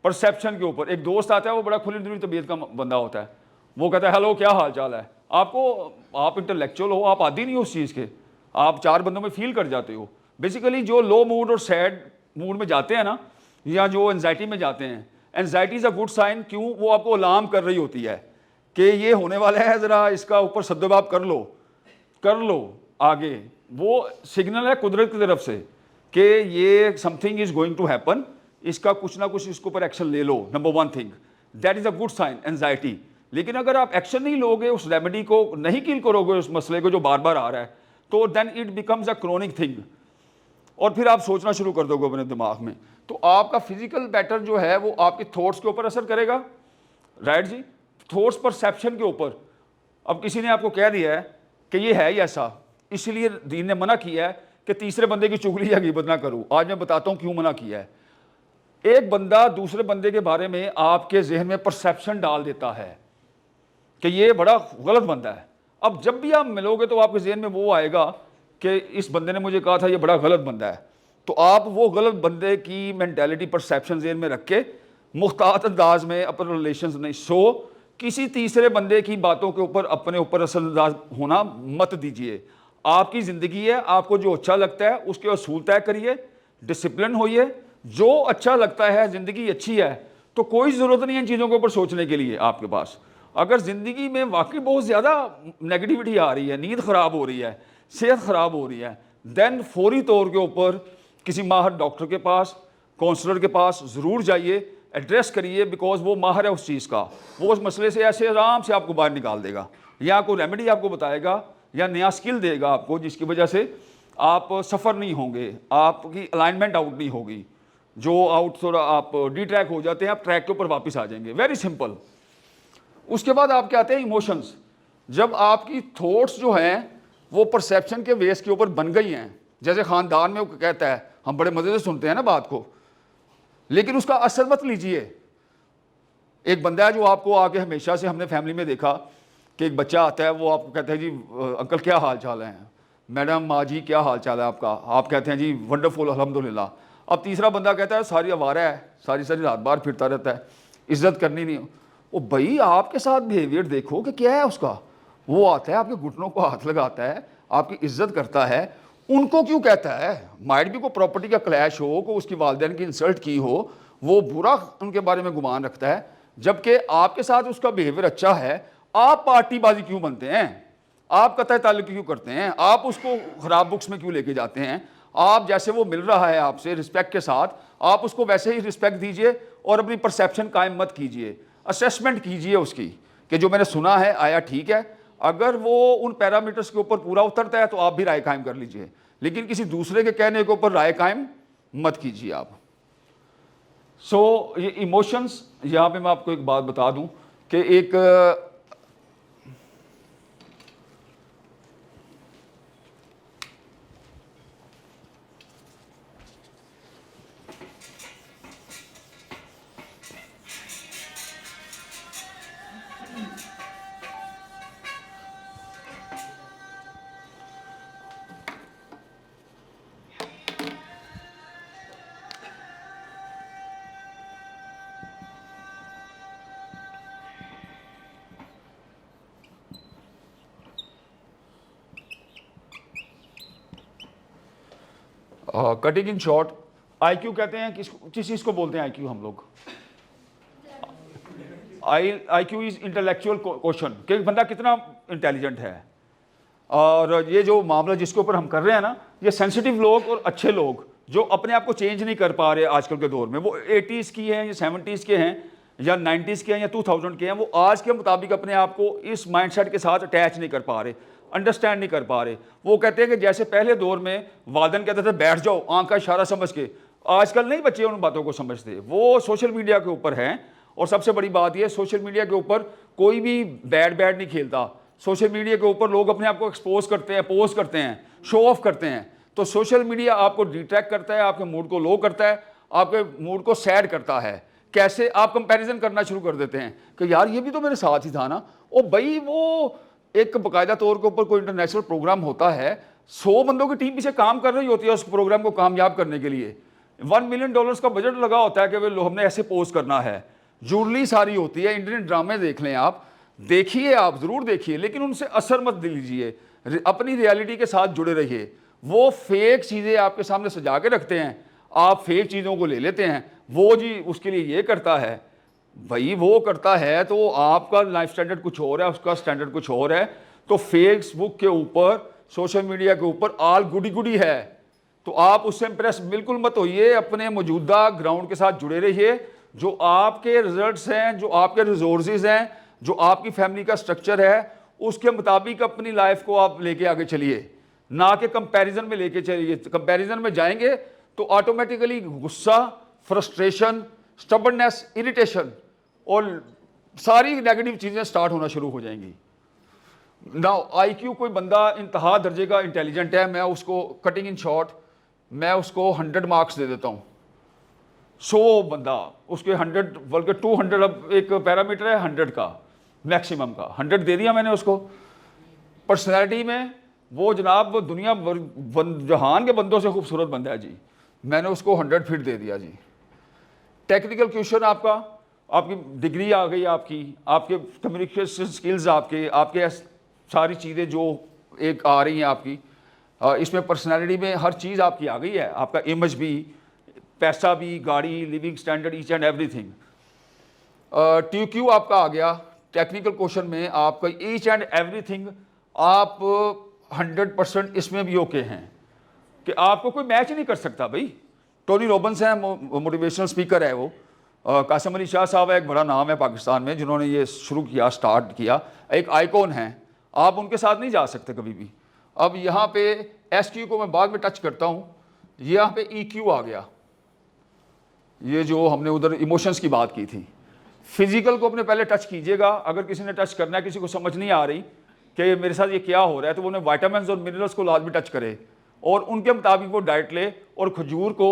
परसेप्शन के ऊपर। एक दोस्त आता है, वो बड़ा खुली दिली तबीयत का बंदा होता है, वो कहता है हेलो क्या हाल चाल है। आप इंटेलेक्चुअल हो, आप आदी नहीं हो उस चीज़ के, आप 4 बंदों में फील कर जाते हो। बेसिकली जो लो मूड और सैड मूड में जाते हैं ना, या जो एंजाइटी में जाते हैं, anxiety is a good sign. क्यों? वो आपको अलार्म कर रही होती है कि ये होने वाला है, ज़रा इसका ऊपर सद्दबाब कर लो आगे। वो सिग्नल है कुदरत की तरफ से कि ये something is going to happen, इसका कुछ ना कुछ इसके ऊपर एक्शन ले लो। Number 1 thing, that is a good sign, anxiety. लेकिन अगर आप एक्शन नहीं लोगे, उस रेमेडी को नहीं किल करोगे, उस मसले को जो बार बार आ रहा है, तो then it becomes a chronic thing, और फिर आप सोचना शुरू कर दोगे अपने दिमाग में। तो आपका फिजिकल पैटर्न जो है वो आपके थॉट्स के ऊपर असर करेगा, राइट जी। थॉट्स परसेप्शन के ऊपर। अब किसी ने आपको कह दिया है कि ये है ही ऐसा, इसलिए दीन ने मना किया है कि तीसरे बंदे की चुगली या गीबत ना करूं। आज मैं बताता हूं क्यों मना किया है। एक बंदा दूसरे बंदे के बारे में आपके जहन में परसेप्शन डाल देता है कि ये बड़ा गलत बंदा है। अब जब भी आप मिलोगे तो आपके जहन में वो आएगा कि इस बंदे ने मुझे कहा था ये बड़ा गलत बंदा है। तो आप वो गलत बंदे की मेंटालिटी, परसेप्शन जहन में रख के मुख्तात अंदाज में अपने रिलेशंस नहीं, सो किसी तीसरे बंदे की बातों के ऊपर अपने ऊपर असरअंदाज होना मत दीजिए। आपकी ज़िंदगी है, आपको जो अच्छा लगता है उसके असूल तय करिए, डिसिप्लिन होइए। जो अच्छा लगता है, ज़िंदगी अच्छी है, तो कोई ज़रूरत नहीं है इन चीज़ों के ऊपर सोचने के लिए आपके पास। अगर ज़िंदगी में वाकई बहुत ज़्यादा नेगेटिविटी आ रही है, नींद ख़राब हो रही है, सेहत ख़राब हो रही है, देन फौरी तौर के ऊपर किसी माहिर डॉक्टर के पास, काउंसलर के पास ज़रूर जाइए, एड्रेस करिए, बिकॉज वो माहिर है उस चीज़ का। वो उस मसले से ऐसे आराम से आपको बाहर निकाल देगा, या कोई रेमेडी आपको बताएगा, या नया स्किल देगा आपको, जिसकी वजह से आप सफ़र नहीं होंगे, आपकी अलाइनमेंट आउट नहीं होगी। जो आउट थोड़ा आप डिट्रैक हो जाते हैं, आप ट्रैक के ऊपर वापस आ जाएंगे। Very simple. उसके बाद आपके आते हैं इमोशंस। जब आपकी थॉट्स जो हैं वो परसेप्शन के बेस के ऊपर बन गई हैं, जैसे ख़ानदान में वो कहता है, हम बड़े मज़े से सुनते हैं ना बात को, लेकिन उसका असर मत लीजिए। एक बंदा है जो आपको आके हमेशा से, हमने फैमिली में देखा कि एक बच्चा आता है, वो आपको कहता है जी अंकल क्या हाल चाल है, मैडम माँ जी क्या हाल चाल है आपका, आप कहते हैं जी वंडरफुल अल्हम्दुलिल्लाह। अब तीसरा बंदा कहता है सारी आवारा है, सारी सारी रात बाहर फिरता रहता है, इज्जत करनी नहीं। वो भाई आपके साथ बिहेवियर देखो कि क्या है उसका। वो आता है आपके घुटनों को हाथ लगाता है, आपकी इज्जत करता है, उनको क्यों कहता है? माइट भी को प्रॉपर्टी का क्लैश हो, को उसकी वालिदैन की इंसल्ट की हो, वो बुरा उनके बारे में गुमान रखता है, जबकि आपके साथ उसका बिहेवियर अच्छा है। आप पार्टीबाजी क्यों बनते हैं? आप कतई ताल्लुक क्यों करते हैं? आप उसको खराब बुक्स में क्यों लेके जाते हैं? आप जैसे वो मिल रहा है आपसे रिस्पेक्ट के साथ, आप उसको वैसे ही रिस्पेक्ट दीजिए और अपनी परसेप्शन कायम मत कीजिए। असेसमेंट कीजिए उसकी कि जो मैंने सुना है आया ठीक है। अगर वो उन पैरामीटर्स के ऊपर पूरा उतरता है तो आप भी राय कायम कर लीजिए, लेकिन किसी दूसरे के कहने के ऊपर राय कायम मत कीजिए आप। सो ये इमोशंस, यहाँ पे मैं आपको एक बात बता दूं कि एक कटिंग इन शॉर्ट, आईक्यू कहते हैं किस चीज़ को बोलते हैं आईक्यू हम लोग? आईक्यू इज इंटेलेक्चुअल क्वेश्चन कि बंदा कितना इंटेलिजेंट है। और ये जो मामला जिसके ऊपर हम कर रहे हैं ना, ये सेंसिटिव लोग और अच्छे लोग जो अपने आप को चेंज नहीं कर पा रहे आजकल के दौर में, वो 80s की हैं या 70s के हैं या 90s के हैं या 2000 के हैं, वो आज के मुताबिक अपने आप को इस माइंडसेट के साथ अटैच नहीं कर पा रहे, अंडरस्टैंड नहीं कर पा रहे। वो कहते हैं कि जैसे पहले दौर में वादन कहते थे बैठ जाओ आंख का इशारा समझ के, आजकल नहीं बच्चे उन बातों को समझते, वो सोशल मीडिया के ऊपर हैं। और सबसे बड़ी बात यह, सोशल मीडिया के ऊपर कोई भी बैड नहीं खेलता। सोशल मीडिया के ऊपर लोग अपने आप को एक्सपोज करते हैं, पोस्ट करते हैं, शो ऑफ करते हैं। तो सोशल मीडिया आपको डिट्रैक्ट करता है, आपके मूड को लो करता है, आपके मूड को सैड करता है। कैसे? आप कंपैरिजन करना शुरू कर देते हैं कि यार ये भी तो मेरे साथ ही था ना। ओ भाई, वो एक बाकायदा तौर के ऊपर कोई इंटरनेशनल प्रोग्राम होता है, 100 बंदों की टीम पीछे काम कर रही होती है उस प्रोग्राम को कामयाब करने के लिए। $1 मिलियन का बजट लगा होता है कि हमने ऐसे पोस्ट करना है। जुड़ली सारी होती है। इंडियन ड्रामे देख लें आप, देखिए, आप ज़रूर देखिए, लेकिन उनसे असर मत लीजिए, अपनी रियलिटी के साथ जुड़े रहिए। वो फेक चीज़ें आपके सामने सजा के रखते हैं, आप फेक चीज़ों को ले लेते हैं। वो जी उसके लिए ये करता है, भाई वो करता है, तो आपका लाइफ स्टैंडर्ड कुछ और है, उसका स्टैंडर्ड कुछ और है। तो फेसबुक के ऊपर, सोशल मीडिया के ऊपर आल गुडी गुडी है, तो आप उससे इंप्रेस बिल्कुल मत होइए। अपने मौजूदा ग्राउंड के साथ जुड़े रहिए। जो आपके रिजल्ट्स हैं, जो आपके रिसोर्सेज हैं, जो आपकी फैमिली का स्ट्रक्चर है, उसके मुताबिक अपनी लाइफ को आप लेके आगे चलिए, ना कि कंपैरिजन में लेके चलिए। कंपैरिजन में जाएंगे तो ऑटोमेटिकली गुस्सा, फ्रस्ट्रेशन, स्टबर्ननेस, इरिटेशन और सारी नेगेटिव चीज़ें स्टार्ट होना शुरू हो जाएंगी। नाउ आईक्यू, कोई बंदा इंतहा दर्जे का इंटेलिजेंट है, मैं उसको कटिंग इन शॉर्ट, मैं उसको 100 मार्क्स दे देता हूँ। 100 बंदा, उसके 100 बल्कि 200, अब एक पैरामीटर है 100 का मैक्सिमम का, 100 दे दिया मैंने उसको। पर्सनैलिटी में वो जनाब दुनिया जहान के बंदों से खूबसूरत बंदा है जी, मैंने उसको 100 फिट दे दिया जी। टेक्निकल क्वेश्चन आपका, आपकी डिग्री आ गई, आपके कम्युनिकेशन स्किल्स, आपके सारी चीज़ें जो एक आ रही हैं आपकी, इसमें पर्सनैलिटी में हर चीज़ आपकी आ गई है, आपका इमेज भी, पैसा भी, गाड़ी, living standard, each and everything. TQ आपका आ गया। टेक्निकल क्वेश्चन में आपका ईच एंड एवरीथिंग आप 100% इसमें भी ओके हैं कि आपको कोई मैच नहीं कर सकता भाई। टोनी रॉबिन्स है, मोटिवेशनल स्पीकर है वो। कासिम अली शाह साहब है, एक बड़ा नाम है पाकिस्तान में, जिन्होंने ये शुरू किया, स्टार्ट किया, एक आइकॉन है, आप उनके साथ नहीं जा सकते कभी भी। अब यहाँ पे SQ को मैं बाद में टच करता हूँ, यहाँ पे EQ आ गया। ये जो हमने उधर इमोशंस की बात की थी, फिजिकल को अपने पहले टच कीजिएगा। अगर किसी ने टच करना है, किसी को समझ नहीं आ रही कि मेरे साथ ये क्या हो रहा है, तो वो विटामिन्स और मिनरल्स को लाजमी टच करे और उनके मुताबिक वो डाइट ले। और खजूर को,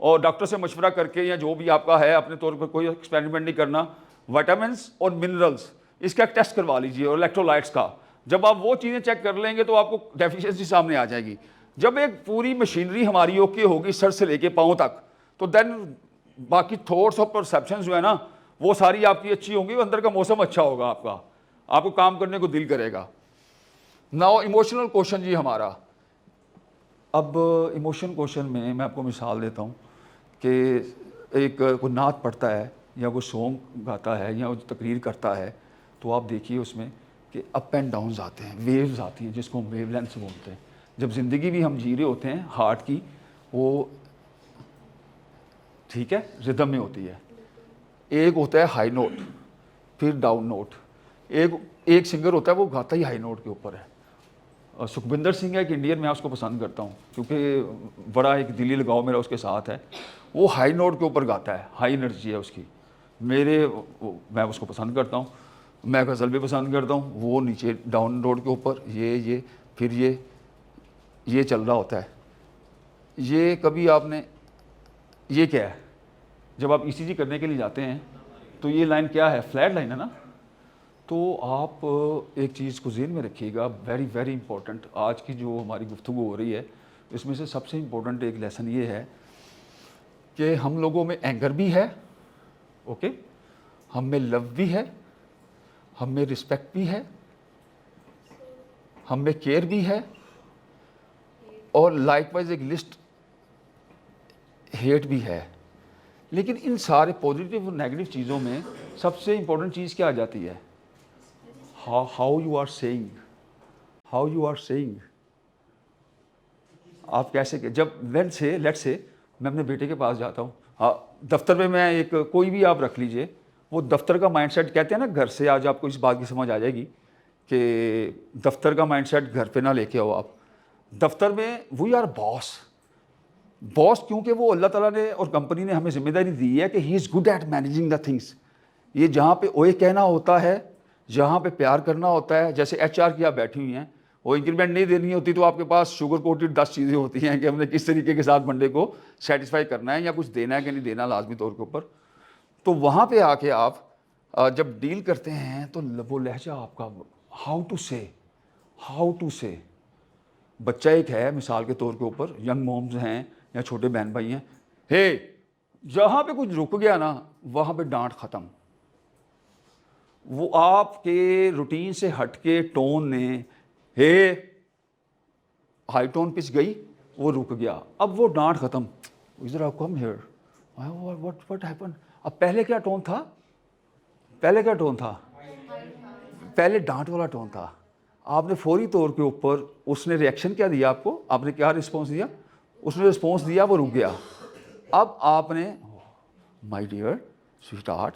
और डॉक्टर से मशवरा करके या जो भी आपका है, अपने तौर पर कोई एक्सपेरिमेंट नहीं करना, विटामिन्स और मिनरल्स इसका एक टेस्ट करवा लीजिए, और इलेक्ट्रोलाइट्स का। जब आप वो चीज़ें चेक कर लेंगे तो आपको डेफिशिएंसी सामने आ जाएगी। जब एक पूरी मशीनरी हमारी ओके होगी सर से लेके पाँव तक, तो देन बाकी थॉट्स और परसेप्शंस जो है ना, वो सारी आपकी अच्छी होंगी, अंदर का मौसम अच्छा होगा, आपको काम करने को दिल करेगा। नाउ इमोशनल क्वेश्चन जी हमारा। अब इमोशन क्वेश्चन में मैं आपको मिसाल देता हूँ कि एक कोई नात पढ़ता है या वो सॉन्ग गाता है या वो तकरीर करता है, तो आप देखिए उसमें कि अप एंड डाउन्स आते हैं, वेव्स आती हैं, जिसको हम वेवलेंथ्स बोलते हैं। जब ज़िंदगी भी हम जी रहे होते हैं हार्ट की, वो ठीक है रिदम में होती है। एक होता है हाई नोट, फिर डाउन नोट। एक सिंगर होता है वो गाता ही हाई नोट के ऊपर है, सुखविंदर सिंह है एक इंडियन, मैं उसको पसंद करता हूँ क्योंकि बड़ा एक दिली लगाव मेरा उसके साथ है। वो हाई नोट के ऊपर गाता है, हाई एनर्जी है उसकी, मैं उसको पसंद करता हूँ। मैं गज़ल भी पसंद करता हूँ, वो नीचे डाउन नोट के ऊपर ये फिर ये चल रहा होता है। ये कभी आपने, ये क्या है, जब आप ईसीजी करने के लिए जाते हैं तो ये लाइन क्या है, फ्लैट लाइन है ना। तो आप एक चीज़ को ज़हन में रखिएगा, वेरी वेरी इंपॉर्टेंट, आज की जो हमारी गुफ्तगू हो रही है इसमें से सबसे इम्पोर्टेंट एक लेसन ये है कि हम लोगों में एंगर भी है, ओके, हम में लव भी है, हम में रिस्पेक्ट भी है, हम में केयर भी है, और लाइकवाइज एक लिस्ट हेट भी है। लेकिन इन सारे पॉजिटिव और नेगेटिव चीज़ों में सबसे इम्पोर्टेंट चीज़ क्या आ जाती है, how you are saying, how you are saying. आप कैसे, जब लेट्स से मैं अपने बेटे के पास जाता हूँ, हाँ, दफ्तर में मैं एक कोई भी आप रख लीजिए, वो दफ्तर का माइंडसेट कहते हैं ना, घर से आज आपको इस बात की समझ आ जाएगी कि दफ्तर का माइंडसेट घर पे ना लेके आओ आप। दफ्तर में वी आर बॉस, क्योंकि वो अल्लाह ताला ने और कंपनी ने हमें जिम्मेदारी दी है कि he is good at managing the things. ये जहाँ पे ओए कहना होता है, जहाँ पे प्यार करना होता है, जैसे एचआर की आप बैठी हुई हैं, वो इंक्रीमेंट नहीं देनी होती तो आपके पास शुगर कोटेड 10 चीज़ें होती हैं कि हमने किस तरीके के साथ बंदे को सेटिस्फाई करना है या कुछ देना है कि नहीं देना लाजमी तौर के ऊपर। तो वहाँ पे आके आप जब डील करते हैं तो वो लहजा आपका, हाउ टू से। बच्चा एक है मिसाल के तौर के ऊपर, यंग मॉम्स हैं या छोटे बहन भाई हैं, हे, जहाँ पे कुछ रुक गया ना वहाँ पे डांट ख़त्म। वो आपके रूटीन से हट के टोन ने, हे, हाई टोन पिच गई, वो रुक गया, अब वो डांट ख़त्म, इधर आप कम हियर, व्हाट हैपन। अब पहले क्या टोन था, पहले डांट वाला टोन था। आपने फौरी तौर के ऊपर, उसने रिएक्शन क्या दिया आपको, आपने क्या रिस्पॉन्स दिया, उसने रिस्पॉन्स दिया, वो रुक गया। अब आपने, my dear sweetheart,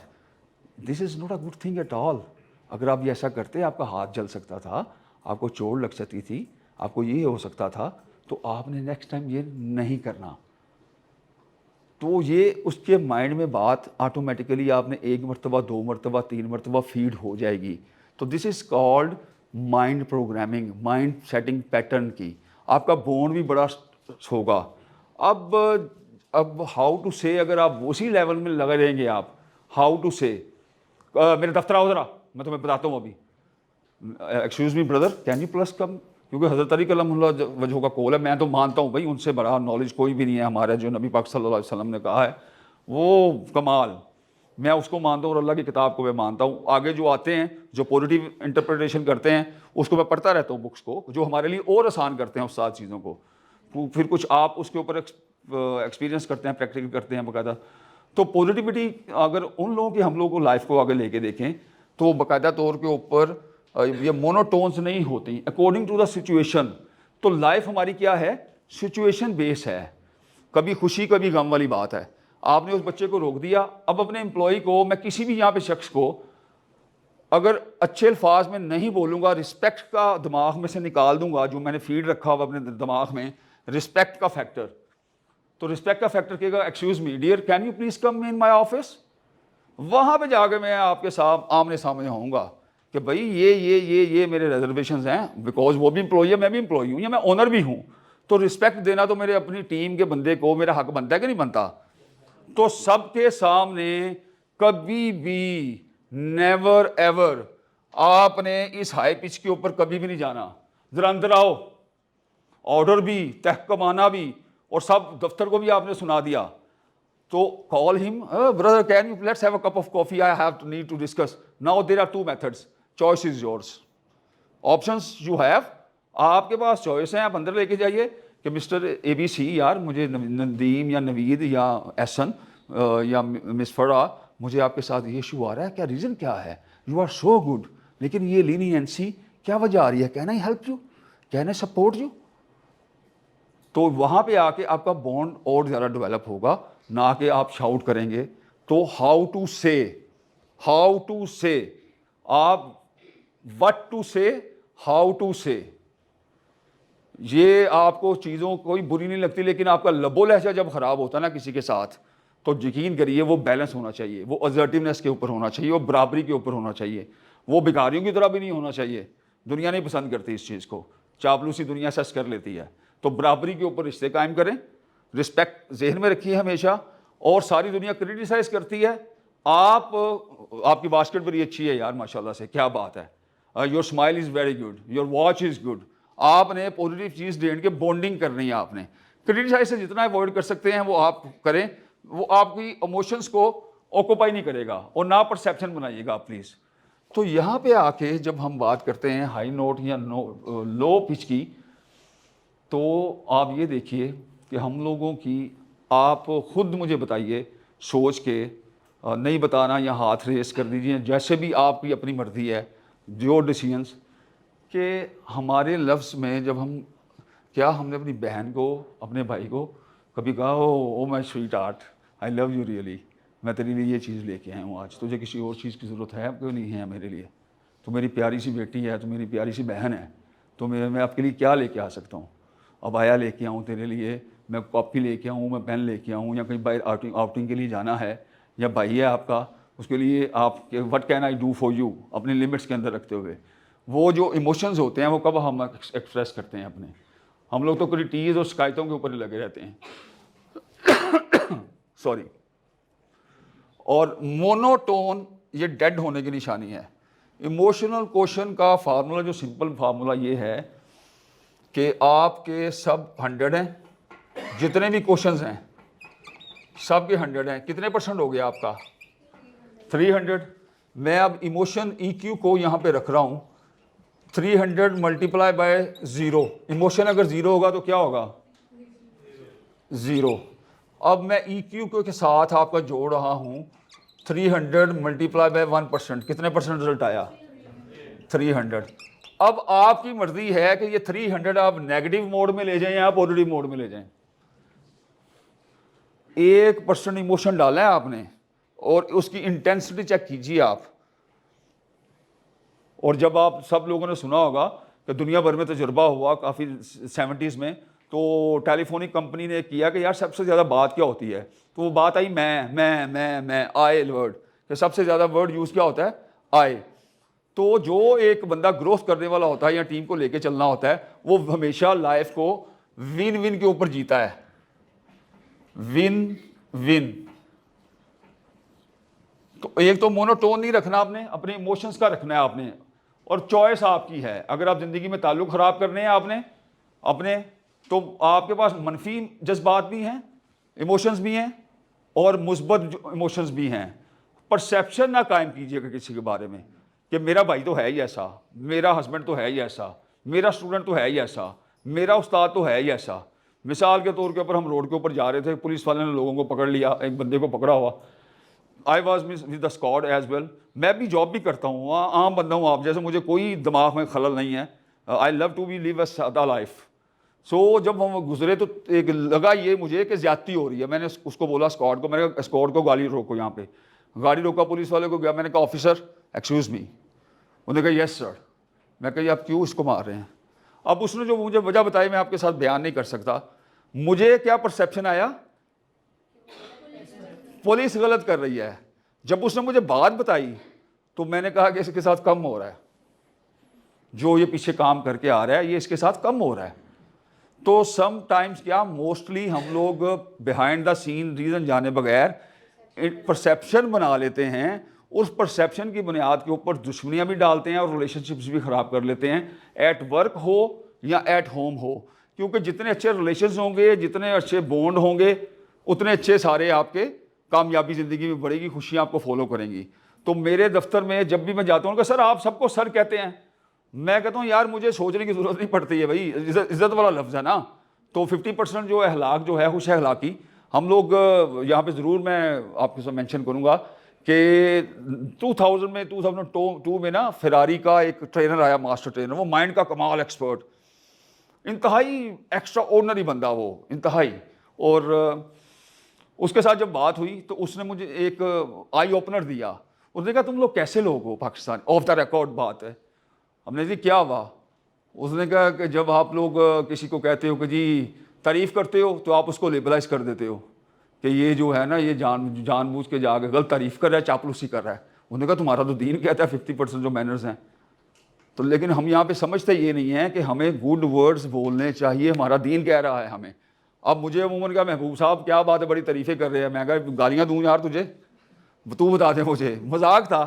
this is not a good thing at all. अगर आप ये ऐसा करते, आपका हाथ जल सकता था, आपको चोट लग सकती थी, आपको ये हो सकता था, तो आपने नेक्स्ट टाइम ये नहीं करना। तो ये उसके माइंड में बात ऑटोमेटिकली आपने 1 मरतबा, 2 मरतबा, 3 मरतबा फीड हो जाएगी। तो this is called mind programming, mind setting pattern की। आपका बोन भी बड़ा होगा। अब हाउ टू से, अगर आप उसी लेवल में लगे रहेंगे, आप हाउ टू से, मेरे दफ्तर आओ ज़रा, मैं तुम्हें बताता हूँ अभी, excuse me brother, can you please come, क्योंकि हज़रत अली कलमहुल्लाह वजह का कौल है। मैं तो मानता हूँ भाई उनसे बड़ा नॉलेज कोई भी नहीं है हमारा, जो नबी पाक सल्लल्लाहु अलैहि वसल्लम ने कहा है वो कमाल, मैं उसको मानता हूँ और अल्लाह की किताब को मैं मानता हूँ। आगे जो आते हैं, जो पॉजिटिव इंटरप्रिटेशन करते हैं, उसको मैं पढ़ता रहता हूँ बुक्स को, जो हमारे लिए और आसान करते हैं उस सारी चीज़ों को। फिर कुछ आप उसके ऊपर एक्सपीरियंस करते हैं, प्रैक्टिकल करते हैं बाकायदा। तो पॉजिटिविटी अगर उन लोगों की हम लोग को लाइफ को आगे लेके देखें तो बाकायदा तौर के ऊपर ये मोनोटोन्स नहीं होती, अकॉर्डिंग टू द सिचुएशन। तो लाइफ हमारी क्या है, सिचुएशन बेस है, कभी खुशी कभी गम वाली बात है। आपने उस बच्चे को रोक दिया, अब अपने एम्प्लॉय को, मैं किसी भी यहाँ पे शख्स को अगर अच्छे अल्फाज में नहीं बोलूँगा, रिस्पेक्ट का दिमाग में से निकाल दूंगा, जो मैंने फीड रखा हुआ अपने दिमाग में, रिस्पेक्ट का फैक्टर, तो रिस्पेक्ट का फैक्टर कहेगा, excuse me dear, can you please come in my office. वहाँ पे जाके मैं आपके साथ आमने सामने होऊंगा कि भाई ये मेरे रिजर्वेशंस हैं, बिकॉज वो भी एम्प्लॉई है, मैं भी एम्प्लॉई हूँ, या मैं ओनर भी हूँ। तो रिस्पेक्ट देना तो मेरे अपनी टीम के बंदे को मेरा हक बनता है कि नहीं बनता। तो सबके सामने कभी भी, नेवर एवर, आपने इस हाई पिच के ऊपर कभी भी नहीं जाना। जरा अंदर आओ, ऑर्डर भी, तहकमाना भी, और सब दफ्तर को भी आपने सुना दिया। तो call him, brother can you let's have a cup of coffee, I have to need to discuss now. There are 2 methods, choice is yours, options you have, आपके पास चॉइस है, आप अंदर लेके जाइए कि मिस्टर ABC यार, मुझे नदीम या नवीद या एहसन या मिस फरा, मुझे आपके साथ ये इशू आ रहा है, क्या रीज़न क्या है, यू आर सो गुड, लेकिन ये लीनियंसी क्या वजह आ रही है, can I help you, can I support you. तो वहाँ पे आके आपका बॉन्ड और ज़्यादा डेवलप होगा, ना कि आप शाउट करेंगे। तो हाउ टू से, आप व्हाट टू से, हाउ टू से, ये आपको चीज़ों कोई बुरी नहीं लगती, लेकिन आपका लबो लहजा जब ख़राब होता है ना किसी के साथ, तो यकीन करिए वो बैलेंस होना चाहिए, वो असर्टिवनेस के ऊपर होना चाहिए, वो बराबरी के ऊपर होना चाहिए, वो भिखारियों की तरह भी नहीं होना चाहिए। दुनिया नहीं पसंद करती इस चीज़ को, चापलूसी दुनिया सच कर लेती है। तो बराबरी के ऊपर रिश्ते कायम करें, रिस्पेक्ट जहन में रखिए हमेशा। और सारी दुनिया क्रिटिसाइज़ करती है, आपकी बास्केट बड़ी अच्छी है यार माशाल्लाह से, क्या बात है, your smile is very good, your watch is good. आपने पॉजिटिव चीज़ ढूंढ के बॉन्डिंग करनी है। आपने क्रिटिसाइज से जितना अवॉइड कर सकते हैं वो आप करें, वो आपकी इमोशंस को ऑक्यूपाई नहीं करेगा, और ना परसेप्शन बनाइएगा प्लीज़। तो यहाँ पे आके जब हम बात करते हैं हाई नोट या लो पिच की, तो आप ये देखिए कि हम लोगों की, आप खुद मुझे बताइए सोच के, नहीं बताना या हाथ रेस कर दीजिए, जैसे भी आपकी अपनी मर्ज़ी है, जो डिसीजंस कि हमारे लफ्ज़ में जब हम, क्या हमने अपनी बहन को, अपने भाई को कभी कहा oh my sweet art, I love you really, मैं तेरे लिए ये चीज़ लेके आया हूँ आज, तुझे किसी और चीज़ की ज़रूरत है क्यों नहीं है मेरे लिए, तो मेरी प्यारी सी बेटी है, तो मेरी प्यारी सी बहन है, तो मैं आपके लिए क्या लेके आ सकता हूँ? अब आया लेके आऊँ तेरे लिए, मैं कॉपी लेके आऊँ, मैं पेन लेके आऊँ, या कहीं बाहर आउटिंग के लिए जाना है, या भाई है आपका, उसके लिए आप what can I do for you, अपने लिमिट्स के अंदर रखते हुए। वो जो इमोशंस होते हैं वो कब हम एक्सप्रेस करते हैं अपने, हम लोग तो क्रिटीज़ और शिकायतों के ऊपर ही लगे रहते हैं सॉरी। और मोनोटोन ये डेड होने की निशानी है। इमोशनल क्वेश्चन का फार्मूला, जो सिंपल फार्मूला ये है कि आपके सब 100 हैं, जितने भी क्वेश्चंस हैं सब के 100 हैं, कितने % हो गया आपका? 300। मैं अब इमोशन EQ को यहाँ पे रख रहा हूँ, 300 मल्टीप्लाई बाय 0। इमोशन अगर 0 होगा तो क्या होगा? 0। अब मैं EQ के साथ आपका जोड़ रहा हूँ 300 मल्टीप्लाई बाय 1%, कितने % रिजल्ट आया? 300। अब आपकी मर्जी है कि ये 300 आप नेगेटिव मोड में ले जाएं या पॉजिटिव मोड में ले जाएं। 1% इमोशन डाला है आपने और उसकी इंटेंसिटी चेक कीजिए आप। और जब आप सब लोगों ने सुना होगा कि दुनिया भर में तजुर्बा हुआ काफ़ी 70s में, तो टेलीफोनिक कंपनी ने किया कि यार सबसे ज़्यादा बात क्या होती है, तो वो बात आई मैं आई वर्ड, कि सबसे ज़्यादा वर्ड यूज़ क्या होता है? आई। तो जो एक बंदा ग्रोथ करने वाला होता है या टीम को लेके चलना होता है, वो हमेशा लाइफ को विन विन के ऊपर जीता है, विन विन। तो एक तो मोनोटोन नहीं रखना आपने, अपने इमोशंस का रखना है आपने, और चॉइस आपकी है। अगर आप ज़िंदगी में ताल्लुक़ ख़राब करने हैं आपने अपने, तो आपके पास मनफी जज्बात भी हैं, इमोशंस भी हैं, और मुस्बत इमोशंस भी हैं। परसेप्शन ना कायम कीजिएगा किसी के बारे में कि मेरा भाई तो है ही ऐसा, मेरा हस्बैंड तो है ही ऐसा, मेरा स्टूडेंट तो है ही ऐसा, मेरा उस्ताद तो है ही ऐसा। मिसाल के तौर के ऊपर हम रोड के ऊपर जा रहे थे, पुलिस वाले ने लोगों को पकड़ लिया, एक बंदे को पकड़ा हुआ। I was with the squad as well. मैं भी जॉब भी करता हूँ, आम बंदा हूँ आप जैसे, मुझे कोई दिमाग में खलल नहीं है। I love to be live a सादा लाइफ। सो जब हम गुजरे तो एक लगा ये मुझे कि ज़्यादती हो रही है। मैंने उसको बोला स्क्वाड को, मैंने कहा स्क्वाड को गाड़ी रोको, यहाँ पे गाड़ी रोका, पुलिस वाले को गया, मैंने कहा ऑफिसर एक्सक्यूज़ मी। उन्होंने कहा यस सर। मैं कहा आप क्यों इसको मार रहे हैं? अब उसने जो मुझे वजह बताई मैं आपके साथ बयान नहीं कर सकता। मुझे क्या परसेप्शन आया, पुलिस गलत कर रही है। जब उसने मुझे बात बताई तो मैंने कहा कि इसके साथ कम हो रहा है, जो ये पीछे काम करके आ रहा है ये इसके साथ कम हो रहा है। तो सम टाइम्स क्या, मोस्टली हम लोग बिहाइंड द सीन रीज़न जाने बगैर परसेप्शन बना लेते हैं। उस परसेप्शन की बुनियाद के ऊपर दुश्मनियाँ भी डालते हैं और रिलेशनशिप्स भी ख़राब कर लेते हैं, एट वर्क हो या एट होम हो। क्योंकि जितने अच्छे रिलेशंस होंगे, जितने अच्छे बॉन्ड होंगे, उतने अच्छे सारे आपके कामयाबी ज़िंदगी में बढ़ेगी, खुशियाँ आपको फॉलो करेंगी। तो मेरे दफ्तर में जब भी मैं जाता हूँ, सर आप सबको सर कहते हैं, मैं कहता हूँ यार मुझे सोचने की ज़रूरत नहीं पड़ती है भाई, इज़्ज़त वाला लफ्ज़ है ना। तो 50% जो अखलाक जो है खुश अखलाकी, हम लोग यहाँ पे ज़रूर मैं आपके साथ मेंशन करूँगा कि 2002 में ना फेरारी का एक ट्रेनर आया, मास्टर ट्रेनर, वो माइंड का कमाल एक्सपर्ट, इंतहाई एक्स्ट्रा ऑर्डिनरी बंदा वो, इंतहाई। और उसके साथ जब बात हुई तो उसने मुझे एक आई ओपनर दिया। उसने कहा तुम लोग कैसे लोग हो पाकिस्तान, ऑफ द रिकॉर्ड बात है। हमने जी क्या हुआ? उसने कहा कि जब आप लोग किसी को कहते हो कि जी तारीफ़ करते हो तो आप उसको लेबलाइज कर देते हो कि ये जो है ना ये जानबूझ के जाके गलत तारीफ़ कर रहा है, चापलूसी कर रहा है। उन्होंने कहा तुम्हारा तो दीन कहता है 50% जो मैनर्स हैं। तो लेकिन हम यहाँ पे समझते ये नहीं है कि हमें गुड वर्ड्स बोलने चाहिए, हमारा दीन कह रहा है हमें। अब मुझे अमूमन कहा महबूब साहब क्या बात है, बड़ी तारीफ़ें कर रहे हैं। मैं कहा गालियाँ दूँ यार तुझे, तू बता दे मुझे, मजाक था।